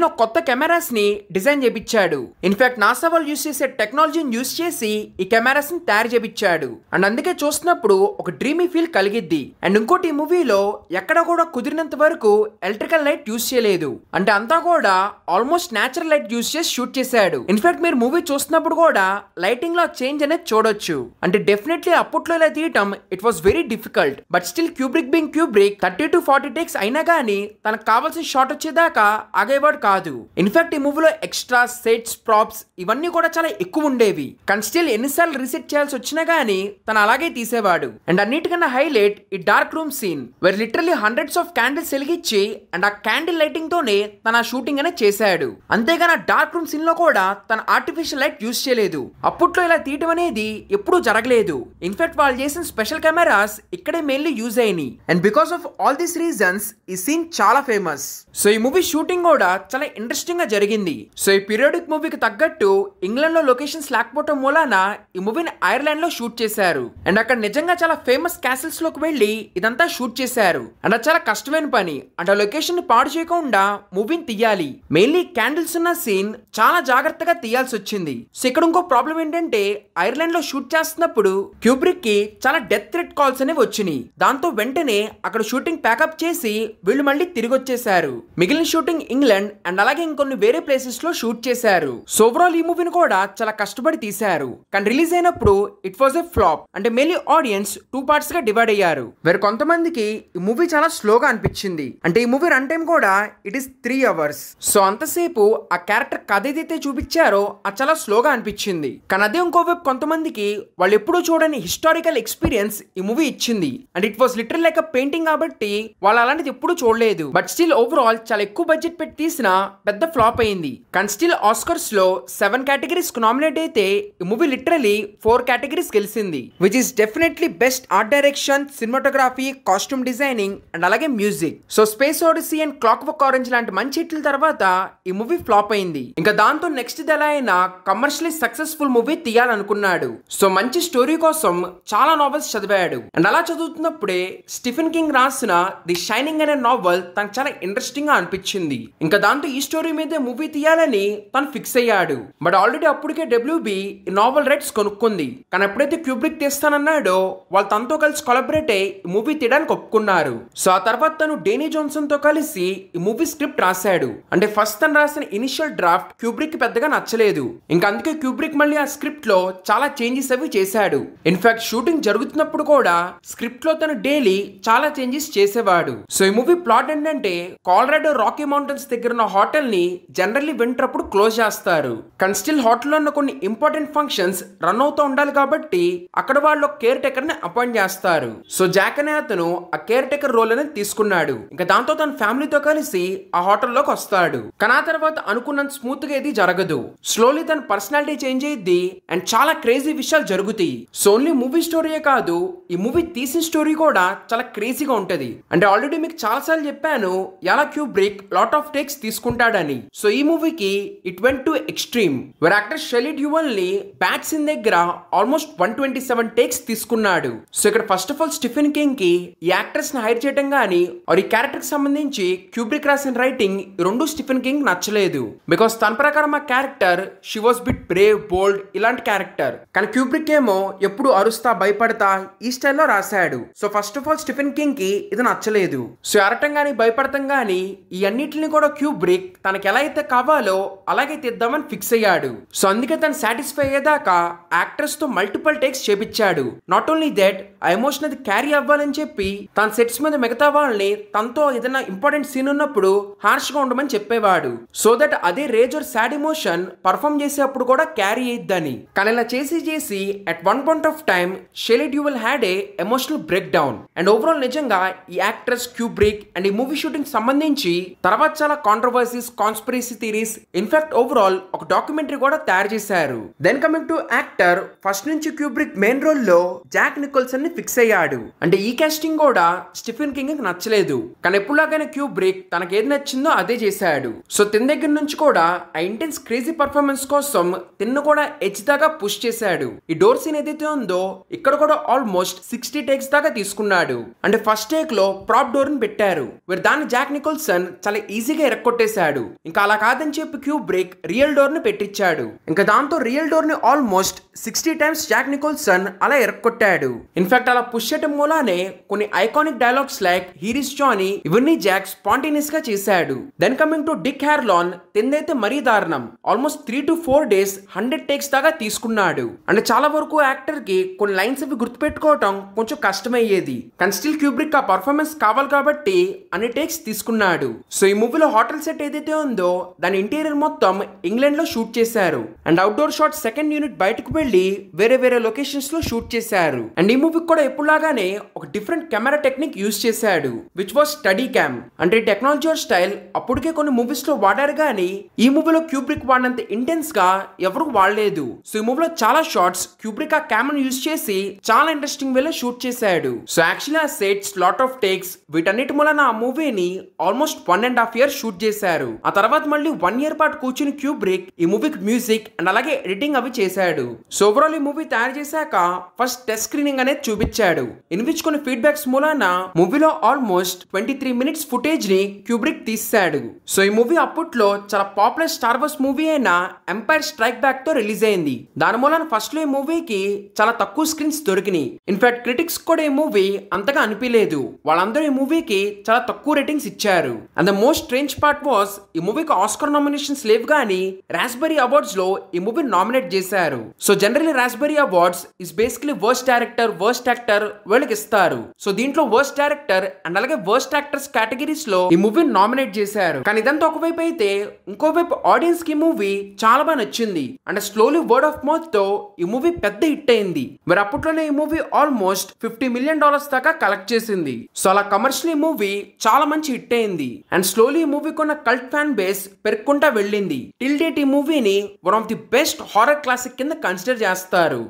ఒక కొత్త కెమెరాస్ ని డిజైన్ చేపించాడు. ఇన్ఫాక్ట్ నాసా వాళ్ళు యూస్ చేసే టెక్నాలజీని యూస్ చేసి ఈ కెమెరాస్ ని తయారు చేపించాడు. అండ్ అందుకే చూస్తున్నప్పుడు ఒక డ్రీమీ ఫీల్ కలిగిద్ది. అండ్ ఇంకోటి ఈ మూవీలో ఎక్కడ కూడా కుదిరినంత వరకు ఎలక్ట్రికల్ లైట్ యూస్ చేయలేదు, అంటే అంతా కూడా ఆల్మోస్ట్ న్యాచురల్ లైట్ యూస్ చేసి షూట్ చేశాడు. ఇన్ఫాక్ట్ మీరు మూవీ చూస్తున్నప్పుడు కూడా లైటింగ్ లో చేంజ్ అనేది చూడొచ్చు. అంటే డెఫినెట్లీ అప్పట్లో ఇలా తీయటం it was very difficult, but still Kubrick being Kubrick 30 to 40 takes అయినా గానీ తనకు కావాల్సిన షాట్ వచ్చేదాకా ఆగేవాడు కాదు. ఇన్ఫాక్ట్ ఈ మూవీలో ఎక్స్ట్రా సెట్స్, ప్రాప్స్ ఇవన్నీ కూడా చాలా ఎక్కువ ఉండేవి. కానీ స్టిల్ ఎన్నిసార్లు రీసెట్ చేయాల్సి వచ్చినా గానీ తను అలాగే తీసేవాడు. అండ్ అన్నిటికన్నా హైలైట్ ఈ dark room scene where literally hundreds of candles వెలిగించి అండ్ ఆ క్యాండిల్ లైటింగ్ తోనే తన షూటింగ్ అనేది చేశాడు. అంతేగాని డార్క్ రూమ్ సీన్ లో కూడా తన ఆర్టిఫిషియల్ లైట్ యూస్ చేయలేదు. అప్పట్లో ఇలా తీయటం అనేది ఎప్పుడూ జరగలేదు. ఇన్ఫాక్ట్ వాళ్ళు చేసిన స్పెషల్ కెమెరాస్ ఇక్కడే మెయిన్లీ యూజ్ అయినాయి. And because of all these reasons ఈ సీన్ చాలా ఫేమస్. సో ఈ మూవీ షూటింగ్ కూడా చాలా ఇంట్రెస్టింగ్ గా జరిగింది. సో ఈ పీరియాడిక్ మూవీకి తగ్గట్టు ఇంగ్లాండ్ లో లొకేషన్స్ లేకపోవడం మూలాన ఈ మూవీని ఐర్లాండ్ లో షూట్ చేశారు. అండ్ అక్కడ నిజంగా చాలా ఫేమస్ క్యాసిల్స్ లోకి వెళ్లి ఇదంతా షూట్ చేశారు. అండ్ అది చాలా కష్టమైన పని. అండ్ ఆ లొకేషన్ ని పాడు చేయకుండా మూవీని తీయాలి. మెయిన్లీ క్యాండిల్స్ ఉన్న సీన్ చాలా జాగ్రత్తగా తీయాల్సి వచ్చింది. సో ఇక్కడ ఇంకో ప్రాబ్లం ఏంటంటే ఐర్లాండ్ లో షూట్ చేస్తున్నప్పుడు క్యూబ్రిక్ కి చాలా డెత్ థ్రెట్ కాల్స్ అనేవి వచ్చినాయి. దాంతో వెంటనే అక్కడ షూటింగ్ ప్యాకప్ చేసి వీళ్ళు మళ్ళీ తిరిగి వచ్చేసారు. మిగిలిన షూటింగ్ ఇంగ్లాండ్ అండ్ అలాగే ఇంకొన్ని వేరే ప్లేసెస్ లో షూట్ చేశారు. సో ఓవరాల్ ఈ మూవీని కూడా చాలా కష్టపడి తీశారు. కానీ రిలీజ్ అయినప్పుడు ఇట్ వాజ్ ఎ ఫ్లాప్. అంటే మెయిన్లీ ఆడియన్స్ 2 పార్ట్స్ గా డివైడ్ అయ్యారు. వేరే కొంతమందికి ఈ మూవీ చాలా స్లోగా అనిపించింది. అంటే ఈ మూవీ రన్ టైం కూడా ఇట్ ఈస్ 3 hours. సో అంతసేపు ఆ క్యారెక్టర్ కథ ఏదైతే చూపించారో అది చాలా స్లోగా అనిపించింది. కానీ అదే ఇంకోవైపు కొంతమందికి వాళ్ళు ఎప్పుడూ చూడని హిస్టారికల్ ఎక్స్పీరియన్స్ ఈ మూవీ ఇచ్చింది. And it was literal like a painting కాబట్టి వాళ్ళు అలాంటిది ఎప్పుడు చూడలేదు. బట్ స్టిల్ ఓవరాల్ చాలా ఎక్కువ బడ్జెట్ పెట్టి తీసిన పెద్ద ఫ్లాప్ అయింది. కానీ స్టిల్ ఆస్కర్స్ లో 7 కేటగిరీస్ కు నామినేట్ అయితే ఈ మూవీ లిటరలీ 4 కేటగిరీస్ గెలిచింది, which is definitely best art direction, cinematography, costume designing and అలాగే music. So space odyssey and clockwork orange లాంటి మంచి హిట్ల తర్వాత ఈ మూవీ ఫ్లాప్ అయింది. ఇంకా దాంతో నెక్స్ట్ ఇది ఎలా అయినా కమర్షియలీ సక్సెస్ఫుల్ మూవీ తీయాలనుకున్నాడు. సో మంచి స్టోరీ కోసం చాలా నావెల్స్ చదివాడు. అండ్ అలా చదువుతున్నప్పుడే స్టీఫెన్ కింగ్ రాసిన ది షైనింగ్ అనే నావెల్ తనకు చాలా ఇంట్రెస్టింగ్ గా అనిపించింది. ఇంకా దాంతో ఈ స్టోరీ మీదే మూవీ తీయాలని తను ఫిక్స్ అయ్యాడు. బట్ ఆల్రెడీ అప్పటికే డబ్ల్యూబీ ఈ నావెల్ రైట్స్ కొనుక్కుంది. కానీ ఎప్పుడైతే క్యూబ్రిక్ తీస్తానన్నాడో వాళ్ళు తనతో కలిసి కొలాబరేట్ అయ్యి ఈ మూవీ తీయడానికి ఒప్పుకున్నారు. సో ఆ తర్వాత తను డేనీ జాన్సన్ తో కలిసి ఈ మూవీ స్క్రిప్ట్ రాశాడు. అంటే ఫస్ట్ తను రాసిన ఇనిషియల్ డ్రాఫ్ట్ క్యూబ్రిక్ కి పెద్దగా నచ్చలేదు. ఇంకా అందుకే క్యూబ్రిక్ మళ్ళీ ఆ స్క్రిప్ట్ లో చాలా చేంజెస్ అవి చేశాడు. ఇన్ఫాక్ట్ షూటింగ్ జరుగుతున్నప్పుడు కూడా స్క్రిప్ట్ లో తను డైలీ చాలా చేంజెస్ చేసేవాడు. సో ఈ మూవీ ప్లాట్ ఏంటంటే కాలరాడో రాకీ మౌంటైన్స్ దగ్గర ఉన్న హోటల్ ని జనరల్లీ వింటర్ అప్పుడు క్లోజ్ చేస్తారు. కానీ స్టిల్ హోటల్ లో ఉన్న కొన్ని ఇంపార్టెంట్ ఫంక్షన్స్ రన్ అవుతూ ఉండాలి కాబట్టి అక్కడ వాళ్ళు కేర్ టేకర్ ని అపాయింట్ చేస్తారు. సో జాక్ అనే అతను ఆ కేర్ టేకర్ రోల్ అనేది తీసుకున్నాడు. ఇంకా దాంతో తన ఫ్యామిలీతో కలిసి ఆ హోటల్లోకి వస్తాడు. కానీ ఆ తర్వాత అనుకున్నంత స్మూత్ గా ఏది జరగదు. స్లోలీ తన పర్సనాలిటీ చేంజ్ అయ్యిద్ది అండ్ చాలా క్రేజీ విషయాలు జరుగుతాయి. సో ఓన్లీ మూవీ స్టోరీయే కాదు, ఈ మూవీ తీసిన స్టోరీ కూడా చాలా క్రేజీగా ఉంటది. అంటే ఆల్రెడీ మీకు చాలా సార్లు చెప్పాను ఎలా క్యూబ్రిక్ లాట్ ఆఫ్ టేక్స్ తీసుకుంటాడని. సో ఈ మూవీకి it went to extreme where actor Shelley Duvall ని బ్యాట్ సీన్ దగ్గర ఆల్మోస్ట్ 127 టేక్స్ తీసుకున్నాడు. సో ఇక్కడ first of all Stephen King కి ఈ యాక్టర్స్ ని హైర్ చేయడం గానీ ఈ క్యారెక్టర్ కి సంబంధించి క్యూబ్రిక్ రాసిన రైటింగ్ ఈ రెండు స్టీఫెన్ కింగ్ నచ్చలేదు. బికాస్ తన ప్రకారం ఆ character she was bit brave bold ఇలాంటి క్యారెక్టర్. కానీ క్యూబ్రిక్ ఏమో ఎప్పుడు అరుస్తా భయపడతా ఈ స్టైల్లో రాశాడు. So first of all Stephen King కి ఇది నచ్చలేదు. సో అరటం గానీ భయపడతాం గానీ ఈ అన్నిటిని కూడా క్యూబ్రిక్ తనకి ఎలా అయితే కావాలో అలాగే తీద్దామని ఫిక్స్ అయ్యాడు. సో అందుకే తను సాటిస్ఫై అయ్యేదాకా యాక్టర్స్ తో మల్టిపుల్ టేక్స్ చేపించాడు. నాట్ ఓన్లీ దట్ ఆ ఎమోషన్ అది క్యారీ అవ్వాలని చెప్పి తన సెట్స్ మీద మిగతా వాళ్ళని తనతో ఏదైనా ఇంపార్టెంట్ సీన్ ఉన్నప్పుడు హార్ష్ గా ఉండమని చెప్పేవాడు. సో దట్ అదే rage or sad emotion perform చేసేప్పుడు కూడా క్యారీ అయ్యిద్దని. కానీ ఇలా చేసి at one point of time Shelley Duvall had a emotional breakdown. And overall నిజంగా ఈ యాక్ట్రెస్ క్యూబ్రిక్ అండ్ ఈ మూవీ షూటింగ్ సంబంధించి తర్వాత చాలా controversies conspiracy theories in fact overall ఒక డాక్యుమెంటరీ కూడా తయారు చేశారు. Then coming to actor, first నుంచి క్యూబ్రిక్ మెయిన్ రోల్ లో జాక్ నికోల్సన్ ని ఫిక్స్ అయ్యాడు. అంటే ఈ కాస్టింగ్ కూడా స్టీఫెన్ కింగ్ నచ్చలేదు. కానీ ఎప్పుడులాగానే క్యూబ్రిక్ తనకి ఏది నచ్చిందో అదే చేశాడు. సో తిన్ దగ్గర నుంచి కూడా ఆ ఇంటెన్స్ క్రేజీ పర్ఫార్మెన్స్ కోసం తిన్ను కూడా ఎడ్జ్ దాకా పుష్ చేశాడు. ఈ డోర్ సీన్ ఏదైతే ఉందో ఇక్కడ కూడా ఆల్మోస్ట్ 60 టేక్స్ దాకా తీసుకున్నాడు. అంటే ఫస్ట్ టేక్ లో ప్రాప్ డోర్ ని పెట్టారు, వీరు దాన్ని జాక్ నికోల్సన్ చాలా ఈజీగా ఎరక్కొట్టేశాడు. ఇంకా అలా కాదని చెప్పి క్యూబ్రిక్ రియల్ డోర్ ని పెట్టించాడు. ఇంకా దాంతో రియల్ డోర్ ని ఆల్మోస్ట్ 60 టైమ్స్ జాక్ నికోల్సన్ అలా ఎరక్కొట్టాడు. ఇన్ఫాక్ట్ అలా పుష్ చేయడం మూలానే కొన్ని iconic dialogues like here is Johnny ఇవన్నీ జాక్ స్పాంటేనియస్ గా చేశాడు. Then coming to Dick Harlan, తిందైతే మరీ దారుణం. ఆల్మోస్ట్ 3 to 4 days 100 టేక్స్ దాకా తీసుకున్నాడు. అంటే చాలా వరకు యాక్టర్ కి కొన్ని లైన్స్ అవి గుర్తుపెట్టుకోవటం కొంచెం కష్టమయ్యేది. కానీ స్టిల్ క్యూబ్రిక్ ఆ పర్ఫార్మెన్స్ కావాలి కాబట్టి అన్ని టేక్స్ తీసుకున్నాడు. సో ఈ మూవీలో హోటల్ సెట్ ఏదైతే ఉందో దాని ఇంటీరియర్ మొత్తం ఇంగ్లాండ్ లో షూట్ చేశారు. And outdoor shot second unit బయటకు వెళ్లి వేరే వేరే లొకేషన్స్ లో షూట్ చేశారు. అండ్ ఈ మూవీకి కూడా ఎప్పుడులాగానే ఒక డిఫరెంట్ కెమెరా టెక్నిక్ యూజ్ చేశాడు విచ్ వాస్ స్టడీ క్యామ్. అంటే టెక్నాలజీ స్టైల్ అప్పటికే కొన్ని మూవీస్ లో వాడారు గానీ ఈ మూవీలో క్యూబ్రిక్ వాడినంత ఇంటెన్స్ గా ఎవరు వాడలేదు. సో ఈ మూవీలో చాలా షార్ట్స్ క్యూబ్రిక్ ఆ కెమెరా యూజ్ చేసి చాలా ఇంట్రెస్టింగ్ వేలో షూట్ చేశాడు. సో యాక్చువల్లీ ఆ సెట్స్ లాట్ ఆఫ్ టేక్స్ వీటన్నిటి మూలన ఆ మూవీని ఆల్మోస్ట్ 1.5 years షూట్ చేశారు. ఆ తర్వాత మళ్ళీ 1 year పాటు కూర్చుని క్యూబ్రిక్ ఈ మూవీకి మ్యూజిక్ అండ్ అలాగే ఎడిటింగ్ అవి చేశాడు. సో ఓవరాల్ ఈ మూవీ తయారు చేశాక ఫస్ట్ టెస్ట్ స్క్రీనింగ్ అనేది చూపించాడు. ఇన్ విచ్ కొన్ని ఫీడ్బ్యాక్స్ మూలాన మూవీలో ఆల్మోస్ట్ 23 minutes ఫుటేజ్ ని క్యూబ్రిక్ తీశాడు. సో ఈ మూవీ అప్పట్లో చాలా పాపులర్ స్టార్ వార్స్ మూవీ అయిన ఎంపైర్ స్ట్రైక్ బ్యాక్ తో రిలీజ్ అయింది. దాని మూలన ఫస్ట్ లో ఈ మూవీకి చాలా తక్కువ స్క్రీన్స్ దొరికినాయి. ఇన్ఫాక్ట్ క్రిటిక్స్ కూడా ఈ మూవీ అంతగా అనిపించలేదు. వాళ్ళందరూ ఈ మూవీకి చాలా తక్కువ రేటింగ్స్ ఇచ్చారు. And the most strange part was ఈ మూవీకి ఆస్కర్ నామినేషన్స్ లేవు గానీ రాస్బెరీ అవార్డ్స్ లో ఈ మూవీ నామినేట్ చేశారు. So generally raspberry awards is basically worst director worst actor వీళ్ళకి ఇస్తారు. సో దీంట్లో వర్స్ట్ డైరెక్టర్ అండ్ అలాగే వర్స్ట్ యాక్టర్స్ కేటగిరీస్ లో ఈ మూవీ నామినేట్ చేశారు. కానీ ఇదంతా ఒకవైపు అయితే ఇంకోవైపు ఆడియన్స్ కి మూవీ చాలా బాగా నచ్చింది. అంటే స్లోలీ వర్డ్ ఆఫ్ మౌత్ తో ఈ మూవీ పెద్ద హిట్ అయింది. మరి అప్పట్లోనే ఈ మూవీ ఆల్మోస్ట్ $50 million దాకా కలెక్ట్ చేసింది. సో అలా కమర్షియల్ ఈ మూవీ చాలా మంచి హిట్ అయింది. అండ్ స్లోలీ ఈ మూవీ కొన్న కల్ట్ ఫ్యాన్ బేస్ పెరుగుకుంటా వెళ్ళింది. టిల్ డేట్ ఈ మూవీని one of the best horror classic కింద కన్సిడర్ చేస్తారు.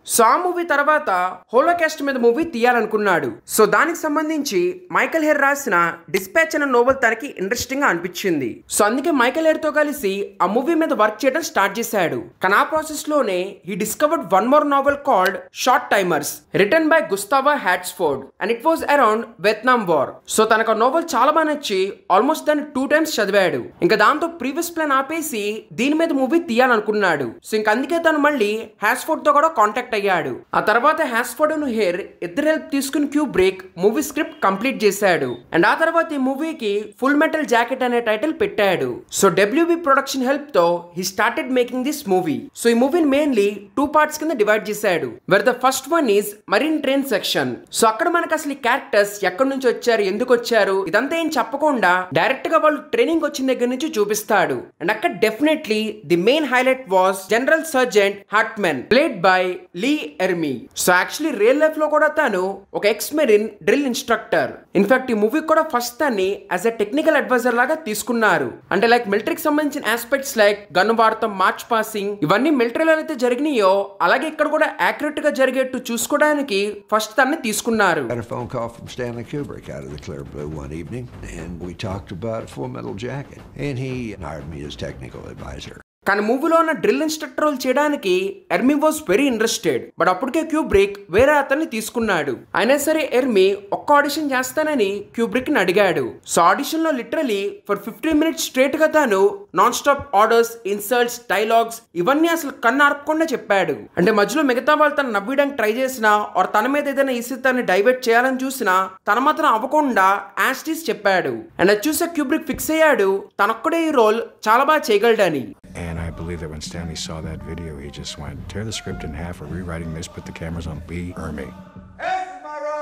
సో ఆ మూవీ తర్వాత హోలోకాస్ట్ మీద మూవీ తీయాలనుకున్నాడు. సో దానికి సంబంధించి మైకెల్ హెర్ రాసిన డిస్పాచ్ అనే నోవెల్ తనకి ఇంట్రెస్టింగ్ గా అనిపించింది. సో అందుకే మైకెల్ హెర్ తో కలిసి ఆ మూవీ మీద వర్క్ చేయడం స్టార్ట్ చేశాడు. కానీ ఆ ప్రాసెస్ లోనే he discovered one more novel called short timers written by Gustav Hasford and it was around Vietnam war. So తనకు ఆ నోవెల్ చాలా బాగా నచ్చి ఆల్మోస్ట్ దాన్ని 2 times చదివాడు. ఇంకా దాంతో ప్రీవియస్ ప్లాన్ ఆపేసి దీని మీద మూవీ తీయాలనుకున్నాడు. సో ఇంక అందుకే తను మళ్ళీ హ్యాట్స్ఫోర్డ్ తో కూడా కాంటాక్ట్ అయ్యాడు. ఆ తర్వాత హ్యాస్ఫోర్డ్ అండ్ హెర్ ఇద్దరు హెల్ప్ తీసుకుని క్యూబ్రిక్ మూవీ స్క్రిప్ట్ కంప్లీట్ చేశాడు. అండ్ ఆ తర్వాత ఈ మూవీకి ఫుల్ మెటల్ జాకెట్ అనే టైటిల్ పెట్టాడు. సో WB ప్రొడక్షన్ హెల్ప్ తో he started making this movie. So ఈ మూవీని మెయిన్లీ 2 parts కింద డివైడ్ చేశాడు. Where the first one is marine train section. So అక్కడ మనకు అసలు ఈ క్యారెక్టర్స్ ఎక్కడి నుంచి వచ్చారు ఎందుకు వచ్చారు ఇదంతా ఏం చెప్పకుండా డైరెక్ట్ గా వాళ్ళు ట్రైనింగ్ వచ్చిన దగ్గర నుంచి చూపిస్తాడు. అండ్ అక్కడ definitely the main highlight was general sergeant Hartman played by Lee Ermey. So actually real life లో కూడా తాను ఒక ex marine drill instructor. In fact ఈ మూవీ కూడా ఫస్ట్ దాన్ని యాజ్ ఎ టెక్నికల్ అడ్వైజర్ లాగా తీసుకున్నారు. అంటే లైక్ మిలిటరీకి సంబంధించిన ఆస్పెక్ట్స్ లైక్ గన్ వాడటం, మార్చ్ పాసింగ్, ఇవన్నీ మిలిటరీలో అయితే జరిగినాయో అలాగే ఇక్కడ కూడా యాక్యురేట్ గా జరిగేట్టు చూసుకోవడానికి ఫస్ట్ దాన్ని తీసుకున్నారు. I had a phone call from Stanley Kubrick out of the clear blue one evening, and we talked about Full Metal Jacket, and he hired me as technical advisor. కానీ మూవీలో ఉన్న drill instructor role చేయడానికి ఎర్మీ was very interested. But అప్పటికే Kubrick వేరే అతన్ని తీసుకున్నాడు. అయినా సరే ఎర్మీ ఒక్క ఆడిషన్ చేస్తానని క్యూబ్రిక్ ని అడిగాడు. సో ఆడిషన్ లో లిటరలీ ఫర్ 15 minutes స్ట్రేట్ గా తాను non stop orders, insults, dialogues ఇవన్నీ అసలు కన్ను ఆర్పకుండా చెప్పాడు. అంటే మధ్యలో మిగతా వాళ్ళు తను నవ్వడానికి ట్రై చేసినా ఆర్ తన మీద ఏదైనా ఇసితాన్ని డైవర్ట్ చేయాలని చూసినా తన మాత్రం అవ్వకుండా యాస్టీస్ చెప్పాడు. అండ్ అది చూసే క్యూబ్రిక్ ఫిక్స్ అయ్యాడు తనొక్కడే ఈ రోల్ చాలా బాగా చేయగలడని. And I believe that when Stanley saw that video, he just went, tear the script in half, we're rewriting this, put the cameras on Lee Ermey.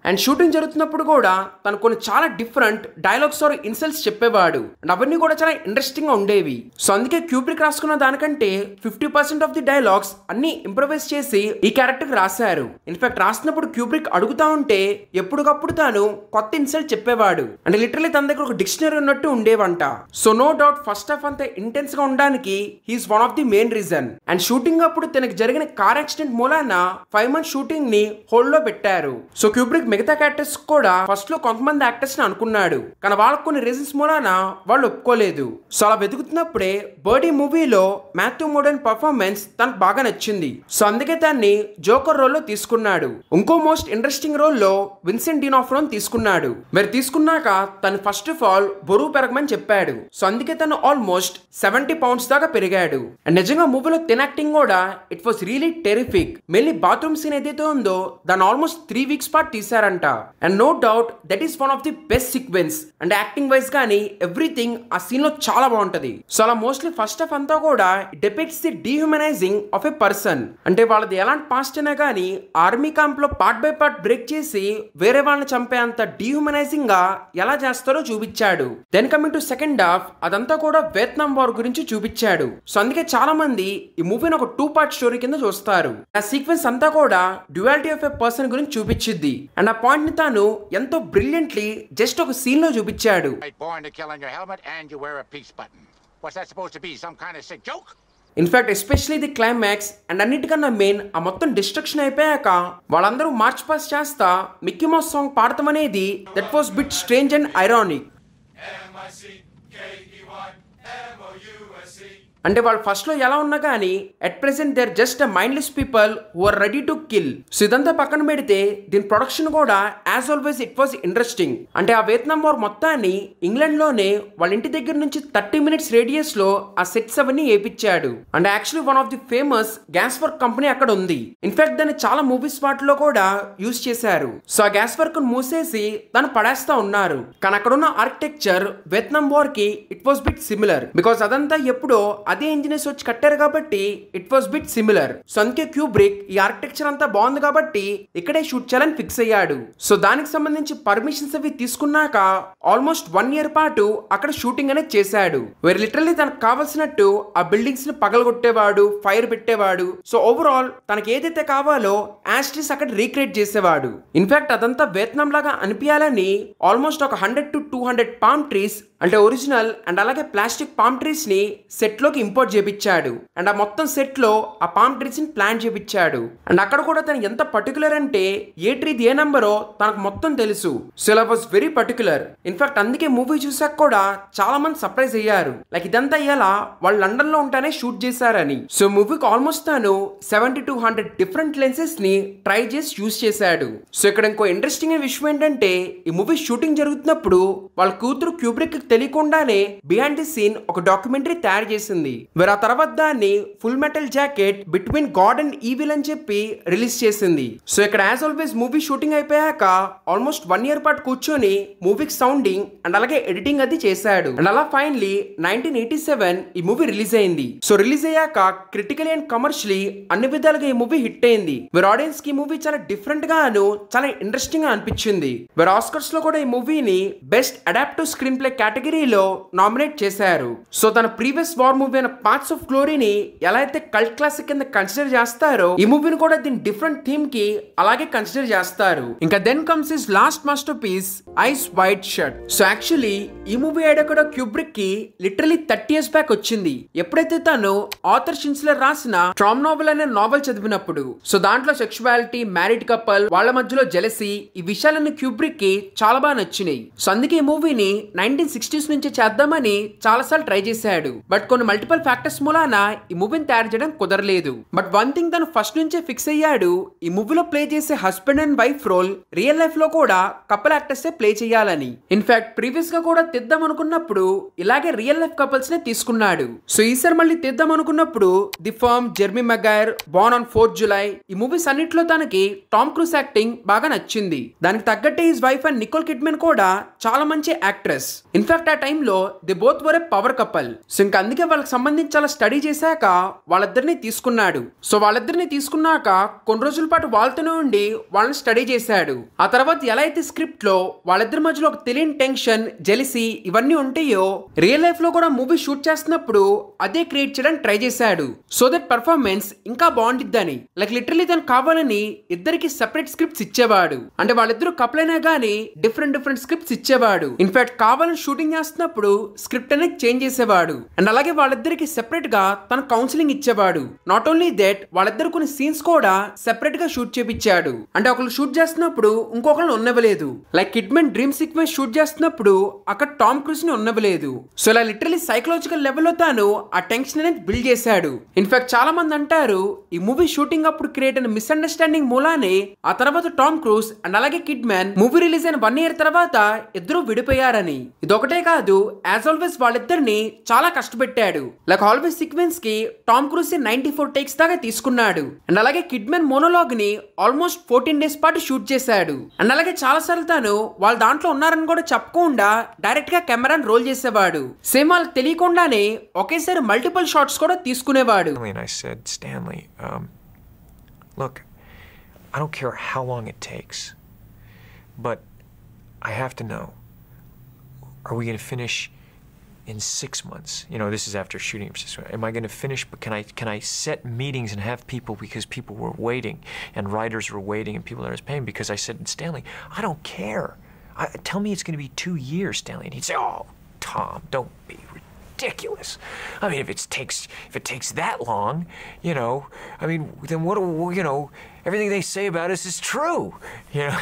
And shooting జరుగుతున్నప్పుడు కూడా తను కొన్ని చాలా different dialogues are insults చెప్పేవాడు. And అవన్నీ కూడా చాలా interesting గా ఉండేవి. సో అందుకే క్యూబ్రిక్ రాసుకున్న దానికంటే 50% ఆఫ్ ది డైలాగ్స్ అన్ని ఇంప్రవైజ్ చేసి ఈ క్యారెక్టర్ రాశారు. ఇన్ఫాక్ట్ రాసినప్పుడు క్యూబ్రిక్ అడుగుతా ఉంటే ఎప్పటికప్పుడు తాను కొత్త ఇన్సల్ట్ చెప్పేవాడు. అంటే లిటరలీ తన దగ్గర ఒక డిక్షనరీ ఉన్నట్టు ఉండేవంట. So no doubt first half అంతా ఇంటెన్స్ గా ఉండడానికి he's one of the main reason. And shooting అప్పుడు తనకి జరిగిన కార్ యాక్సిడెంట్ మూలాన 5 months షూటింగ్ ని హోల్డ్ లో పెట్టారు. సో క్యూబ్రిక్ మిగతా క్యారెక్టర్స్ కూడా ఫస్ట్ లో కొంతమంది యాక్టర్స్ ని అనుకున్నాడు. కానీ వాళ్ళకు కొన్ని రీజన్స్ మూలాన వాళ్ళు ఒప్పుకోలేదు. సో అలా వెతుకుతున్నప్పుడే బర్డీ మూవీలో మాథ్యూ మోడర్న్ పర్ఫార్మెన్స్ తనకు బాగా నచ్చింది. సో అందుకే దాన్ని జోకర్ రోల్ లో తీసుకున్నాడు. ఇంకో మోస్ట్ ఇంట్రెస్టింగ్ రోల్ లో విన్సెంట్ డినాఫ్రోన్ తీసుకున్నాడు. మరి తీసుకున్నాక తను ఫస్ట్ ఆఫ్ ఆల్ బరువు పెరగమని చెప్పాడు. సో అందుకే తను ఆల్మోస్ట్ 70 pounds దాకా పెరిగాడు. అండ్ నిజంగా మూవీలో తిన యాక్టింగ్ కూడా it was really terrific. Mainly bathroom scene ఏదైతే ఉందో దాన్ని ఆల్మోస్ట్ 3 weeks పాటు తీసారంట. And no doubt that is one of the best sequence. And acting wise కానీ ఎవ్రీథింగ్ ఆ సీన్ లో చాలా బాగుంటది. సో అలా మోస్ట్లీ ఫస్ట్ హాఫ్ అంతా కూడా depicts the dehumanizing of a person. అంటే వాళ్ళది ఎలాంటి పాస్ట్ అయినా కానీ ఆర్మీ క్యాంప్ లో పార్ట్ బై పార్ట్ బ్రేక్ చేసి వేరే వాళ్ళని చంపే అంత డీహ్యూమనైజింగ్ గా ఎలా చేస్తారో చూపించాడు. Then coming to second half అదంతా కూడా వియత్నాం వార్ గురించి చూపించాడు. సో అందుకే చాలా మంది ఈ మూవీని ఒక 2-part స్టోరీ కింద చూస్తారు. ఆ సీక్వెన్స్ అంతా కూడా డ్యువాలిటీ ఆఫ్ ఎ పర్సన్ గురించి చూపించింది. అండ్ ఆ పాయింట్ ని తాను ఎంతో బ్రిలియంట్లీ జస్ట్ ఒక సీన్ లో చూపించాడు. Born to kill on your helmet and you wear a peace button. What's that supposed to be? Some kind of sick joke? In fact especially the climax and అన్నిటికన్నా main ఆ మొత్తం destruction అయిపోయాక వాళ్ళందరూ march pass చేస్తా Mickey Mouse song పాడటం అనేది that was bit strange and ironic. అంటే వాళ్ళు ఫస్ట్ లో ఎలా ఉన్నా కానీ at present they are just a mindless people who are ready to kill. So ఇదంతా పక్కన పెడితే దీని ప్రొడక్షన్ కూడా as always it was interesting. అంటే ఆ వియత్నాం వార్ మొత్తాన్ని ఇంగ్లాండ్ లోనే వాళ్ళ ఇంటి దగ్గర నుంచి 30 minutes రేడియస్ లో ఆ సెట్స్ అవన్నీ వేపించాడు. And actually one of the famous gas work company అక్కడ ఉంది. ఇన్ఫాక్ట్ దాన్ని చాలా మూవీస్ వాటిలో కూడా యూజ్ చేశారు. సో ఆ గ్యాస్ వర్క్ మూసేసి దాన్ని పడేస్తా ఉన్నారు. కానీ అక్కడ ఉన్న ఆర్కిటెక్చర్ వియత్నాం వార్ కి it was bit similar. Because అదంతా ఎప్పుడో అదే ఇంజనీర్స్ వచ్చి కట్టారు కాబట్టి it was bit similar. So అందుకే క్యూబ్రిక్ ఈ ఆర్కిటెక్చర్ అంతా బాగుంది కాబట్టి ఇక్కడే షూట్ చేయాలని ఫిక్స్ అయ్యాడు. సో దానికి సంబంధించి పర్మిషన్స్ అవి తీసుకున్నాక ఆల్మోస్ట్ 1 year పాటు అక్కడ షూటింగ్ అనేది చేశాడు. వేర్ లిటరల్లీ తనకు కావాల్సినట్టు ఆ బిల్డింగ్స్ ని పగలగొట్టేవాడు, ఫైర్ పెట్టేవాడు. సో ఓవరాల్ తనకి ఏదైతే కావాలో యాస్ట్రీస్ అక్కడ రీక్రియేట్ చేసేవాడు. ఇన్ఫాక్ట్ అదంతా వియత్నాం లాగా అనిపించాలని ఆల్మోస్ట్ ఒక 100 to 200 palm trees అంటే ఒరిజినల్ అండ్ అలాగే ప్లాస్టిక్ పామ్ ట్రీస్ ని సెట్ లోకి ఇంపోర్ట్ చేపించాడు. అండ్ ఆ మొత్తం సెట్ లో ఆ పామ్ ట్రీస్ ని ప్లాన్ చేపించాడు. అండ్ అక్కడ కూడా తను ఎంత పర్టికులర్ అంటే ఏ ట్రీది ఏ నంబరో తనకు మొత్తం తెలుసు. సో ఇలా వాస్ వెరీ పర్టికులర్. ఇన్ఫాక్ట్ అందుకే మూవీ చూసాక కూడా చాలా మంది సర్ప్రైజ్ అయ్యారు, లైక్ ఇదంతా ఇలా వాళ్ళు లండన్ లో ఉంటానే షూట్ చేశారని. సో మూవీకి ఆల్మోస్ట్ తాను 70 to 100 డిఫరెంట్ లెన్సెస్ ని ట్రై చేసి యూజ్ చేశాడు. సో ఇక్కడ ఇంకో ఇంట్రెస్టింగ్ విషయం ఏంటంటే ఈ మూవీ షూటింగ్ జరుగుతున్నప్పుడు వాళ్ళ కూతురు క్యూబ్రిక్ తెలియకుండానే బిహైండ్ ది సీన్ ఒక డాక్యుమెంటరీ తయారు చేసింది. మరి ఆ తర్వాత దాన్ని full metal jacket between God and evil అని చెప్పి రిలీజ్ చేసింది. సో ఇక్కడ యాజ్ ఆల్వేస్ మూవీ షూటింగ్ అయిపోయాక ఆల్మోస్ట్ 1 year పాటు కూర్చొని మూవీకి సౌండింగ్ అండ్ అలాగే ఎడిటింగ్ అది చేశాడు. అండ్ అలా ఫైనలీ 1987 ఈ మూవీ రిలీజ్ అయింది. సో రిలీజ్ అయ్యాక క్రిటికలీ అండ్ కమర్షియలీ అన్ని విధాలుగా ఈ మూవీ హిట్ అయింది. మరి ఆడియన్స్ కి ఈ మూవీ చాలా డిఫరెంట్ గా చాలా ఇంట్రెస్టింగ్ గా అనిపించింది. మరి ఆస్కర్స్ లో కూడా ఈ మూవీని బెస్ట్ అడాప్టివ్ స్క్రీన్ ప్లే కేటగిరీలో నామినేట్ చేశారు. సో తన ప్రీవియస్ వార్ మూవీ అయిన పార్ట్స్ ఆఫ్ గ్లోరీని ఎలా అయితే కల్ట్ క్లాసిక్ కింద కన్సిడర్ చేస్తారో ఈ మూవీని కూడా దీని డిఫరెంట్ థీమ్ కి అలాగే కన్సిడర్ చేస్తారు. ఇంకా then comes his last masterpiece eyes wide shut. So actually ఈ మూవీ ఐడియా కూడా క్యూబ్రిక్ కి లిటరలీ 30 years బ్యాక్ వచ్చింది. ఎప్పుడైతే తను ఆథర్ షిన్స్లర్ రాసిన ట్రామ్ నావెల్ అనే నావెల్ చదివినప్పుడు. సో దాంట్లో సెక్షువాలిటీ, మ్యారీడ్ కపుల్, వాళ్ళ మధ్యలో జెలసీ, ఈ విషయాలన్నీ క్యూబ్రిక్ కి చాలా బాగా నచ్చినాయి. సో అందుకే ఈ మూవీని 1960s నుంచి చేద్దామని చాలాసార్లు ట్రై చేశాడు. బట్ కొన్ని మల్టిపల్ ఫ్యాక్టర్స్ మూలాన ఈ మూవీని తయారు చేయడం కుదరలేదు. బట్ వన్ థింగ్ తను ఫస్ట్ నుంచే ఫిక్స్ అయ్యాడు, ఈ మూవీలో ప్లే చేసే husband and wife role real life లో కూడా కపుల్ యాక్టర్స్ ప్లే చేయాలని. ఇన్ఫాక్ట్ ప్రీవియస్ గా కూడా తెద్దాం అనుకున్నప్పుడు ఇలాగే రియల్ లైఫ్ కపుల్స్ నే తీసుకున్నాడు. సో ఈసారి మళ్ళీ తెద్దాం అనుకున్నప్పుడు the firm, Jerry Maguire, born on 4th July ఈ మూవీస్ అన్నిట్లో తనకి టామ్ క్రూజ్ యాక్టింగ్ బాగా నచ్చింది. దానికి తగ్గట్టే his wife and Nicole Kidman కూడా చాలా మంచి యాక్ట్రెస్. ఇన్ఫాక్ట్ ఆ టైంలో the both were a power couple. So ఇంకా అందుకే వాళ్ళకి సంబంధించి చాలా స్టడీ చేశాక వాళ్ళిద్దరిని తీసుకున్నాడు. సో వాళ్ళిద్దరిని తీసుకున్నాక కొన్ని రోజుల పాటు వాళ్ళతోనే ఉండి వాళ్ళని స్టడీ చేశాడు. ఆ తర్వాత ఎలా అయితే స్క్రిప్ట్ లో వాళ్ళిద్దరి మధ్యలో ఒక తెలియని టెన్షన్, జెలసీ ఇవన్నీ ఉంటాయో రియల్ లైఫ్ లో కూడా మూవీ షూట్ చేస్తున్నప్పుడు అదే క్రియేట్ చేయడానికి ట్రై చేశాడు. సో దట్ పర్ఫార్మెన్స్ ఇంకా బాగుండిద్దని. లైక్ లిటరలీ తను కావాలని ఇద్దరికి సెపరేట్ స్క్రిప్ట్స్ ఇచ్చేవాడు. అంటే వాళ్ళిద్దరు కపుల్ అయినా గానీ డిఫరెంట్ స్క్రిప్ట్స్ ఇచ్చేవాడు. ఇన్ఫాక్ట్ కావాలని షూటింగ్ చేస్తున్నప్పుడు స్క్రిప్ట్ అనేది చేంజ్ చేసేవాడు. అండ్ అలాగే వాళ్ళిద్దరికి సెపరేట్ గా తన కౌన్సిలింగ్ ఇచ్చేవాడు. నాట్ ఓన్లీ దట్ వాళ్ళిద్దరు కొన్ని సీన్స్ కూడా సెపరేట్ గా షూట్ చేపించాడు. అంటే ఒకళ్ళు షూట్ చేస్తున్నప్పుడు ఇంకొకళ్ళు ఉన్నవ్వలేదు. లైక్ కిడ్మన్ డ్రీమ్ సీక్వెన్స్ షూట్ చేస్తున్నప్పుడు అక్కడ టామ్ క్రూజ్ ని ఉన్నవ్వలేదు. సో ఇలా లిటరలీ సైకలాజికల్ లెవెల్లో తాను ఆ టెన్షన్ అనేది బిల్డ్ చేశాడు. ఇన్ఫాక్ట్ చాలా మంది అంటారు ఈ మూవీ షూటింగ్ అప్పుడు క్రియేట్ అయిన మిస్అండర్స్టాండింగ్ మూలానే ఆ తర్వాత టామ్ క్రూజ్ అండ్ అలాగే కిడ్మన్ మూవీ రిలీజ్ అయిన 1 year తర్వాత ఇద్దరు విడిపోయారని. ఇదొకటే కాదు, యాజ్ ఆల్వేస్ వాళ్ళిద్దరిని చాలా కష్టపెట్టాడు. లైక్ ఆల్వేస్ సీక్వెన్స్ కి టామ్ క్రూజ్ 94 takes దాకా తీసుకున్నాడు. అండ్ అలాగే కిడ్మన్ మోనోలాగ్ ని ఆల్మోస్ట్ 14 days పాటు షూట్ చేశాడు. అండ్ అలాగే చాలా సార్లు తాను వాళ్ళు దాంట్లో ఉన్నారని కూడా చెప్పకుండా డైరెక్ట్ గా కెమెరాని రోల్ చేసేవాడు. సేమ్ వాళ్ళకి తెలియకుండానే ఒకేసారి మల్టిపుల్ షాట్స్ కూడా తీసుకునేవాడు. I said, Stanley, look, I don't care how long it takes, but I have to know, are we going to finish in 6 months? You know, this is after shooting. Am I going to finish, but can I set meetings and have people, because people were waiting and writers were waiting and people are paying? Because I said, Stanley, I don't care. Tell me it's going to be 2 years, Stanley. And he'd say, oh, Tom, don't be ridiculous. I mean, if it takes that long, you know, I mean, then what, you know, everything they say about us is true, you know.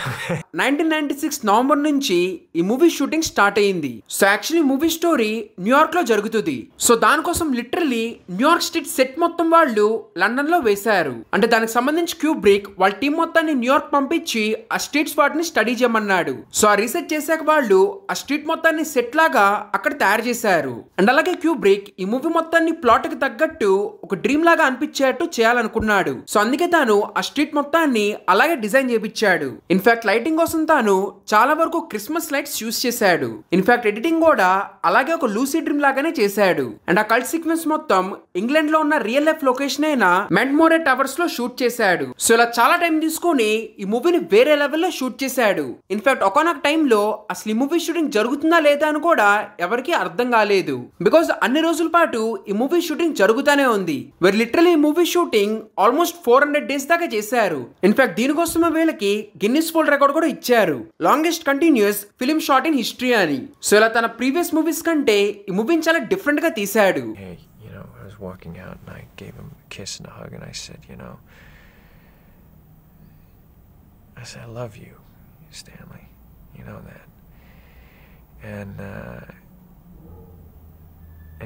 1996 November నుంచి ఈ movie shooting start అయ్యింది. So actually movie story New York లో జరుగుతుంది. So దానికోసం literally New York street set మొత్తం వాళ్ళు London లో వేశారు. అంటే దానికి సంబంధించి క్యూబ్రిక్ వాళ్ళ టీం మొత్తాన్ని న్యూయార్క్ పంపించి ఆ స్ట్రీట్స్ వాటిని స్టడీ చేయమన్నాడు. సో ఆ రీసెర్చ్ చేశాక వాళ్ళు ఆ స్ట్రీట్ మొత్తాన్ని సెట్ లాగా అక్కడ తయారు చేశారు. అండ్ అలాగే క్యూబ్రిక్ ఈ మూవీ మొత్తాన్ని ప్లాట్ కి తగ్గట్టు ఒక డ్రీమ్ లాగా అనిపించేట్టు చేయాలనుకున్నాడు. సో అందుకే తాను ఆ స్ట్రీట్ మొత్తాన్ని అలాగే డిజైన్ చేయించాడు. ఇన్ఫాక్ట్ లైటింగ్ కోసం తాను చాలా వరకు క్రిస్మస్ లైట్స్ యూస్ చేశాడు. ఇన్ఫాక్ట్ ఎడిటింగ్ కూడా అలాగే ఒక లూసీ డ్రీమ్ లాగానే చేశాడు. అండ్ ఆ కల్ట్ సీక్వెన్స్ మొత్తం ఇంగ్లాండ్ లో ఉన్న రియల్ లైఫ్ లొకేషన్ అయిన మెంట్మోరే టవర్స్ లో షూట్ చేశాడు. సో ఇలా చాలా టైం తీసుకుని ఈ మూవీని వేరే లెవెల్లో షూట్ చేశాడు. ఇన్ఫాక్ట్ ఒకనొక టైంలో అసలు ఈ మూవీ షూటింగ్ జరుగుతుందా లేదా అని కూడా ఎవరికి అర్థం కాలేదు. బికాజ్ అన్ని రోజుల పాటు ఈ మూవీ షూటింగ్ జరుగుతూనే ఉంది. వెర్ లిటరలీ ఈ మూవీ షూటింగ్ ఆల్మోస్ట్ 400 days దాకా చేశారు. ఇన్ఫాక్ట్ దీనికోసమే వీళ్ళకి గిన్నిస్ వరల్డ్ రికార్డ్ కూడా ఇచ్చారు, longest continuous film shot in history అని. సో ఇలా తన ప్రీవియస్ మూవీస్ కంటే ఈ మూవీని చాలా డిఫరెంట్ గా తీశాడు. Hey, you know, I was walking out and I gave him a kiss and a hug and I said, you know, I love you, Stanley. You know that. And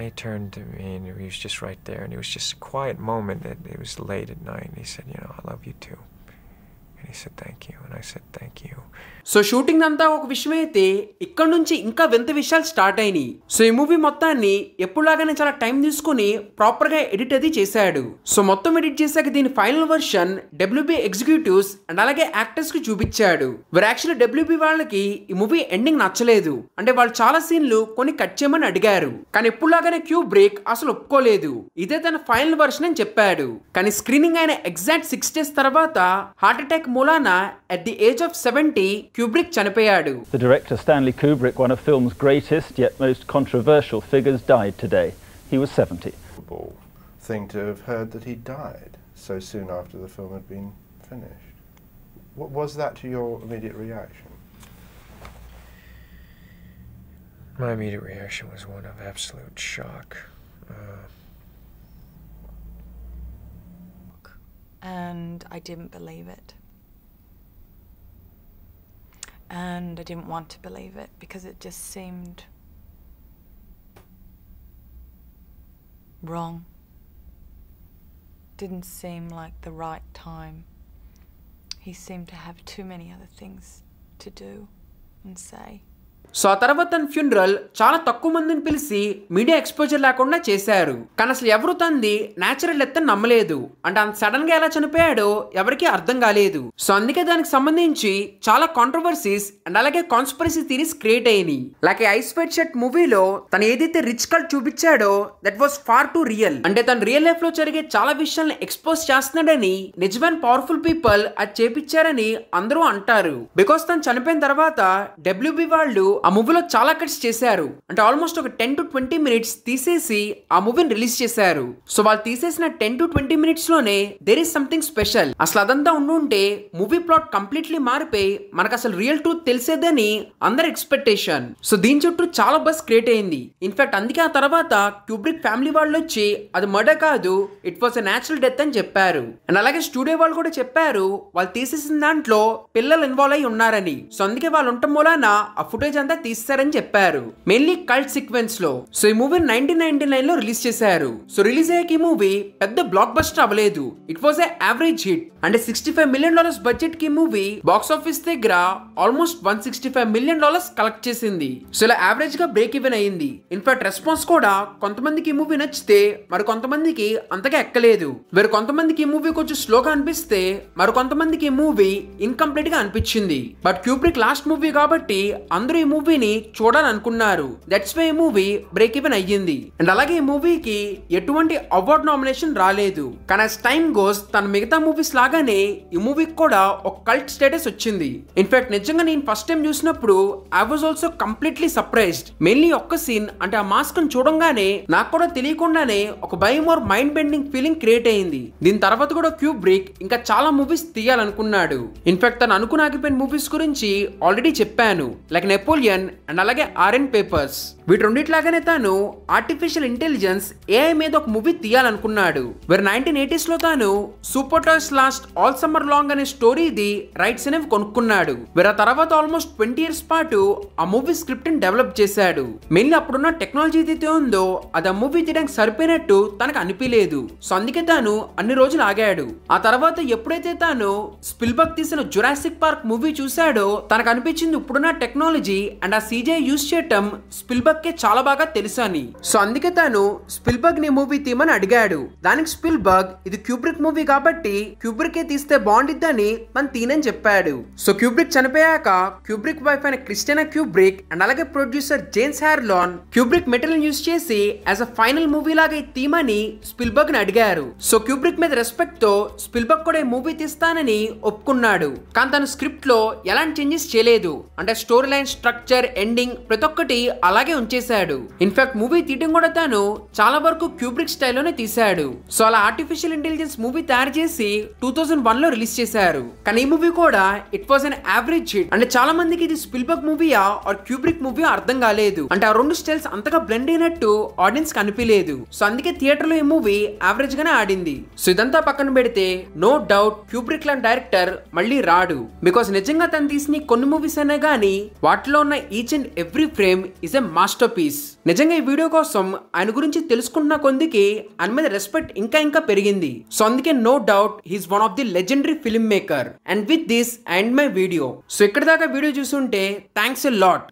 he turned to me and he was just right there, and it was just a quiet moment. It was late at night, and he said, you know, I love you too. And he said, thank you. And I said, thank you. So shooting అంతా ఒక విషయం అయితే ఇక్కడ నుంచి ఇంకా వింత విషయాలు start అయినాయి. సో ఈ మూవీ మొత్తాన్ని ఎప్పుడులాగానే చాలా టైం తీసుకుని ప్రాపర్ గా ఎడిట్ అది చేశాడు. సో మొత్తం ఎడిట్ చేశాక దీని final version WB executives and అలాగే యాక్టర్స్ కి చూపించాడు. మరి యాక్చువల్లీ WB వాళ్ళకి ఈ మూవీ ఎండింగ్ నచ్చలేదు. అంటే వాళ్ళు చాలా సీన్లు కొన్ని కట్ చేయమని అడిగారు. కానీ ఎప్పుడులాగానే క్యూబ్రిక్ అసలు ఒప్పుకోలేదు. ఇదే తన ఫైనల్ వర్షన్ అని చెప్పాడు. కానీ స్క్రీనింగ్ అయిన ఎగ్జాక్ట్ 6 days తర్వాత హార్ట్ అటాక్ మూలాన at the age of 70 Kubrick చనిపోయాడు. The director Stanley Kubrick, one of film's greatest yet most controversial figures, died today. He was 70. horrible thing to have heard that he died so soon after the film had been finished. What was that to your immediate reaction? My immediate reaction was one of absolute shock. And I didn't believe it. And I didn't want to believe it because it just seemed wrong. Didn't seem like the right time. He seemed to have too many other things to do and say. So ఆ తర్వాత తన funeral చాలా తక్కువ మందిని పిలిచి media exposure లేకుండా చేశారు. కానీ అసలు ఎవరు తంది న్యాచురల్ డెత్ అని నమ్మలేదు. అంటే అంత సడన్ గా ఎలా చనిపోయాడో ఎవరికి అర్థం కాలేదు. సో అందుకే దానికి సంబంధించి చాలా కాంట్రవర్సీస్ అండ్ అలాగే కాన్స్పిరసీ థియరీస్ క్రియేట్ అయినాయి. లైక్ ఐస్ వైట్ షర్ట్ మూవీలో తను ఏదైతే రిచ్ కల్ట్ చూపించాడో that was far to real. అంటే తను రియల్ లైఫ్ లో జరిగే చాలా విషయాలను ఎక్స్పోజ్ చేస్తున్నాడని నిజమైన పవర్ఫుల్ పీపుల్ అది చేపించారని అందరూ అంటారు. బికాస్ తను చనిపోయిన తర్వాత WB వాళ్ళు ఆ మూవీలో చాలా కట్స్ చేశారు. అంటే ఆల్మోస్ట్ ఒక 10 to 20 minutes తీసేసి ఆ మూవీని రిలీజ్ చేశారు. సో వాళ్ళు తీసేసిన 10 to 20 minutes లోనే దేర్ ఈస్ సంథింగ్ స్పెషల్. అసలు అదంతా ఉండుంటే మూవీ ప్లాట్ కంప్లీట్లీ మారిపోయి మనకు అసలు రియల్ ట్రూత్ తెలిసేదని అందరి ఎక్స్పెక్టేషన్. సో దీని చుట్టూ చాలా బస్ క్రియేట్ అయింది. ఇన్ఫాక్ట్ అందుకే ఆ తర్వాత క్యూబ్రిక్ ఫ్యామిలీ వాళ్ళు వచ్చి అది మర్డర్ కాదు, it was a natural death అని చెప్పారు. అండ్ అలాగే స్టూడియో వాళ్ళు కూడా చెప్పారు వాళ్ళు తీసేసిన దాంట్లో పిల్లలు ఇన్వాల్వ్ అయి ఉన్నారని. సో అందుకే వాళ్ళు ఉండటం మూలాన ఆ ఫుటేజ్ అంతా తీస్తారని చెప్పారు, మెయిన్లీ కల్ట్ సీక్వెన్స్ లో. సో ఈ మూవీ 1999 లో రిలీజ్ చేశారు. సో రిలీజ్ అయ్యాక ఈ మూవీ పెద్ద బ్లాక్ బస్టర్ అవ్వలేదు. It was a average hit. అంటే $65 million బడ్జెట్ కి మూవీ బాక్స్ ఆఫీస్ దగ్గర ఆల్మోస్ట్ $165 million కలెక్ట్ చేసింది. సో ఇలా యావరేజ్ గా బ్రేక్ ఈవెన్ అయింది. ఇన్ఫాక్ట్ రెస్పాన్స్ కూడా కొంతమందికి ఈ మూవీ నచ్చితే మరి కొంతమందికి అంతగా ఎక్కలేదు. వేరే కొంతమందికి ఈ మూవీ కొంచెం స్లోగా అనిపిస్తే మరి కొంతమందికి ఈ మూవీ ఇన్కంప్లీట్ గా అనిపించింది. బట్ క్యూబ్రిక్ లాస్ట్ మూవీ కాబట్టి అందరూ ఈ మూవీని చూడాలనుకున్నారు. దట్స్ వై ఈ మూవీ బ్రేక్ ఈవెన్ అయ్యింది. అండ్ అలాగే ఈ మూవీకి ఎటువంటి అవార్డ్ నామినేషన్ రాలేదు. కానీ as time goes తన మిగతా మూవీస్ లాగానే ఈ మూవీకి కూడా ఒక కల్ట్ స్టేటస్ వచ్చింది. ఇన్ఫాక్ట్ నిజంగా నేను ఫస్ట్ టైం చూసినప్పుడు I was also completely surprised. Mainly ఒక్క సీన్ అంటే ఆ మాస్క్ ని చూడంగానే నాకు కూడా తెలియకుండానే ఒక భయం or mind bending feeling create అయింది. దీని తర్వాత కూడా క్యూబ్రిక్ ఇంకా చాలా మూవీస్ తీయాలనుకున్నాడు. ఇన్ఫాక్ట్ తను అనుకుని ఆగిపోయిన మూవీస్ గురించి ఆల్రెడీ చెప్పాను, లైక్ నెపోలియన్ అండ్ అలాగే RN పేపర్స్. వీటి రెండిట్లాగానే తాను ఆర్టిఫిషియల్ ఇంటెలిజెన్స్ AI మీద ఒక మూవీ తీయాలనుకున్నాడు. వేరే 1980s లో తాను super toys last all summer long అనే స్టోరీది రైట్స్ అనేవి కొనుక్కున్నాడు. వేరే తర్వాత ఆల్మోస్ట్ 20 years పాటు ఆ మూవీ స్క్రిప్ట్ ని డెవలప్ చేశాడు. మెయిన్లీ అప్పుడున్న టెక్నాలజీ ఏదైతే ఉందో అది ఆ మూవీ తీయడానికి సరిపోయినట్టు తనకు అనిపించలేదు. సో అందుకే తాను అన్ని రోజులు ఆగాడు. ఆ తర్వాత ఎప్పుడైతే తాను స్పిల్బర్గ్ తీసిన జురాసిక్ పార్క్ మూవీ చూశాడో తనకు అనిపించింది ఇప్పుడున్న టెక్నాలజీ అండ్ ఆ CGI యూజ్ చేయటం స్పిల్బర్గ్ కే చాలా బాగా తెలుసు అని. సో అందుకే తాను స్పిల్బర్గ్ ని మూవీ తీయమని అడిగాడు. దానికి స్పిల్బర్గ్ ఇది క్యూబ్రిక్ మూవీ కాబట్టి క్యూబ్రిక్ ఏ తీస్తే బాగుండిద్దని తను తీనని చెప్పాడు. సో క్యూబ్రిక్ చనిపోయాక క్యూబ్రిక్ వైఫ్ అయిన క్రిస్టినా క్యూబ్రిక్ అండ్ అలాగే producer James Harlan Kubrick material use చేసి యాజ్ అ ఫైనల్ మూవీ లాగా తీయమని స్పిల్బర్గ్ ని అడిగారు. సో క్యూబ్రిక్ మీద రెస్పెక్ట్ తో స్పిల్బర్గ్ కూడా ఈ మూవీ తీస్తానని ఒప్పుకున్నాడు. కానీ తను స్క్రిప్ట్ లో ఎలాంటి చేంజెస్ చేయలేదు. అంటే స్టోరీ లైన్, స్ట్రక్చర్, ఎండింగ్ ప్రతి ఒక్కటి అలాగే ఉంచేశాడు. ఇన్ఫాక్ట్ మూవీ తీయడం కూడా తాను చాలా వరకు క్యూబ్రిక్ స్టైల్లోనే తీశాడు. సో అలా ఆర్టిఫిషియల్ ఇంటెలిజెన్స్ మూవీ తయారు చేసి 2001 లో రిలీజ్ చేశారు. కానీ ఈ మూవీ కూడా it was an average hit. అంటే చాలా మందికి ఇది స్పిల్బర్గ్ మూవీయా ఆర్ క్యూబ్రిక్ మూవీ అర్థం కాలేదు. అంటే ఆ రెండు స్టైల్స్ అంతగా బ్లెండ్ అయినట్టు ఆడియన్స్ కనిపించలేదు. సో అందుకే థియేటర్ లో ఈ మూవీ యావరేజ్ గానే ఆడింది. సో ఇదంతా పక్కన పెడితే నో డౌట్ క్యూబ్రిక్ లాంటి డైరెక్టర్ మళ్ళీ రాడు. బికాస్ నిజంగా తను తీసిన కొన్ని మూవీస్ అయినా గానీ వాటిలో ఉన్న each and every frame is a masterpiece. నిజంగా ఈ వీడియో కోసం ఆయన గురించి తెలుసుకుంటున్న కొందికి ఆయన మీద రెస్పెక్ట్ ఇంకా పెరిగింది. సో అందుకే no doubt he's one of the legendary filmmaker. And with this and my video. So ఇక్కడ దాకా వీడియో చూస్తుంటే థ్యాంక్స్ ఎ లాట్.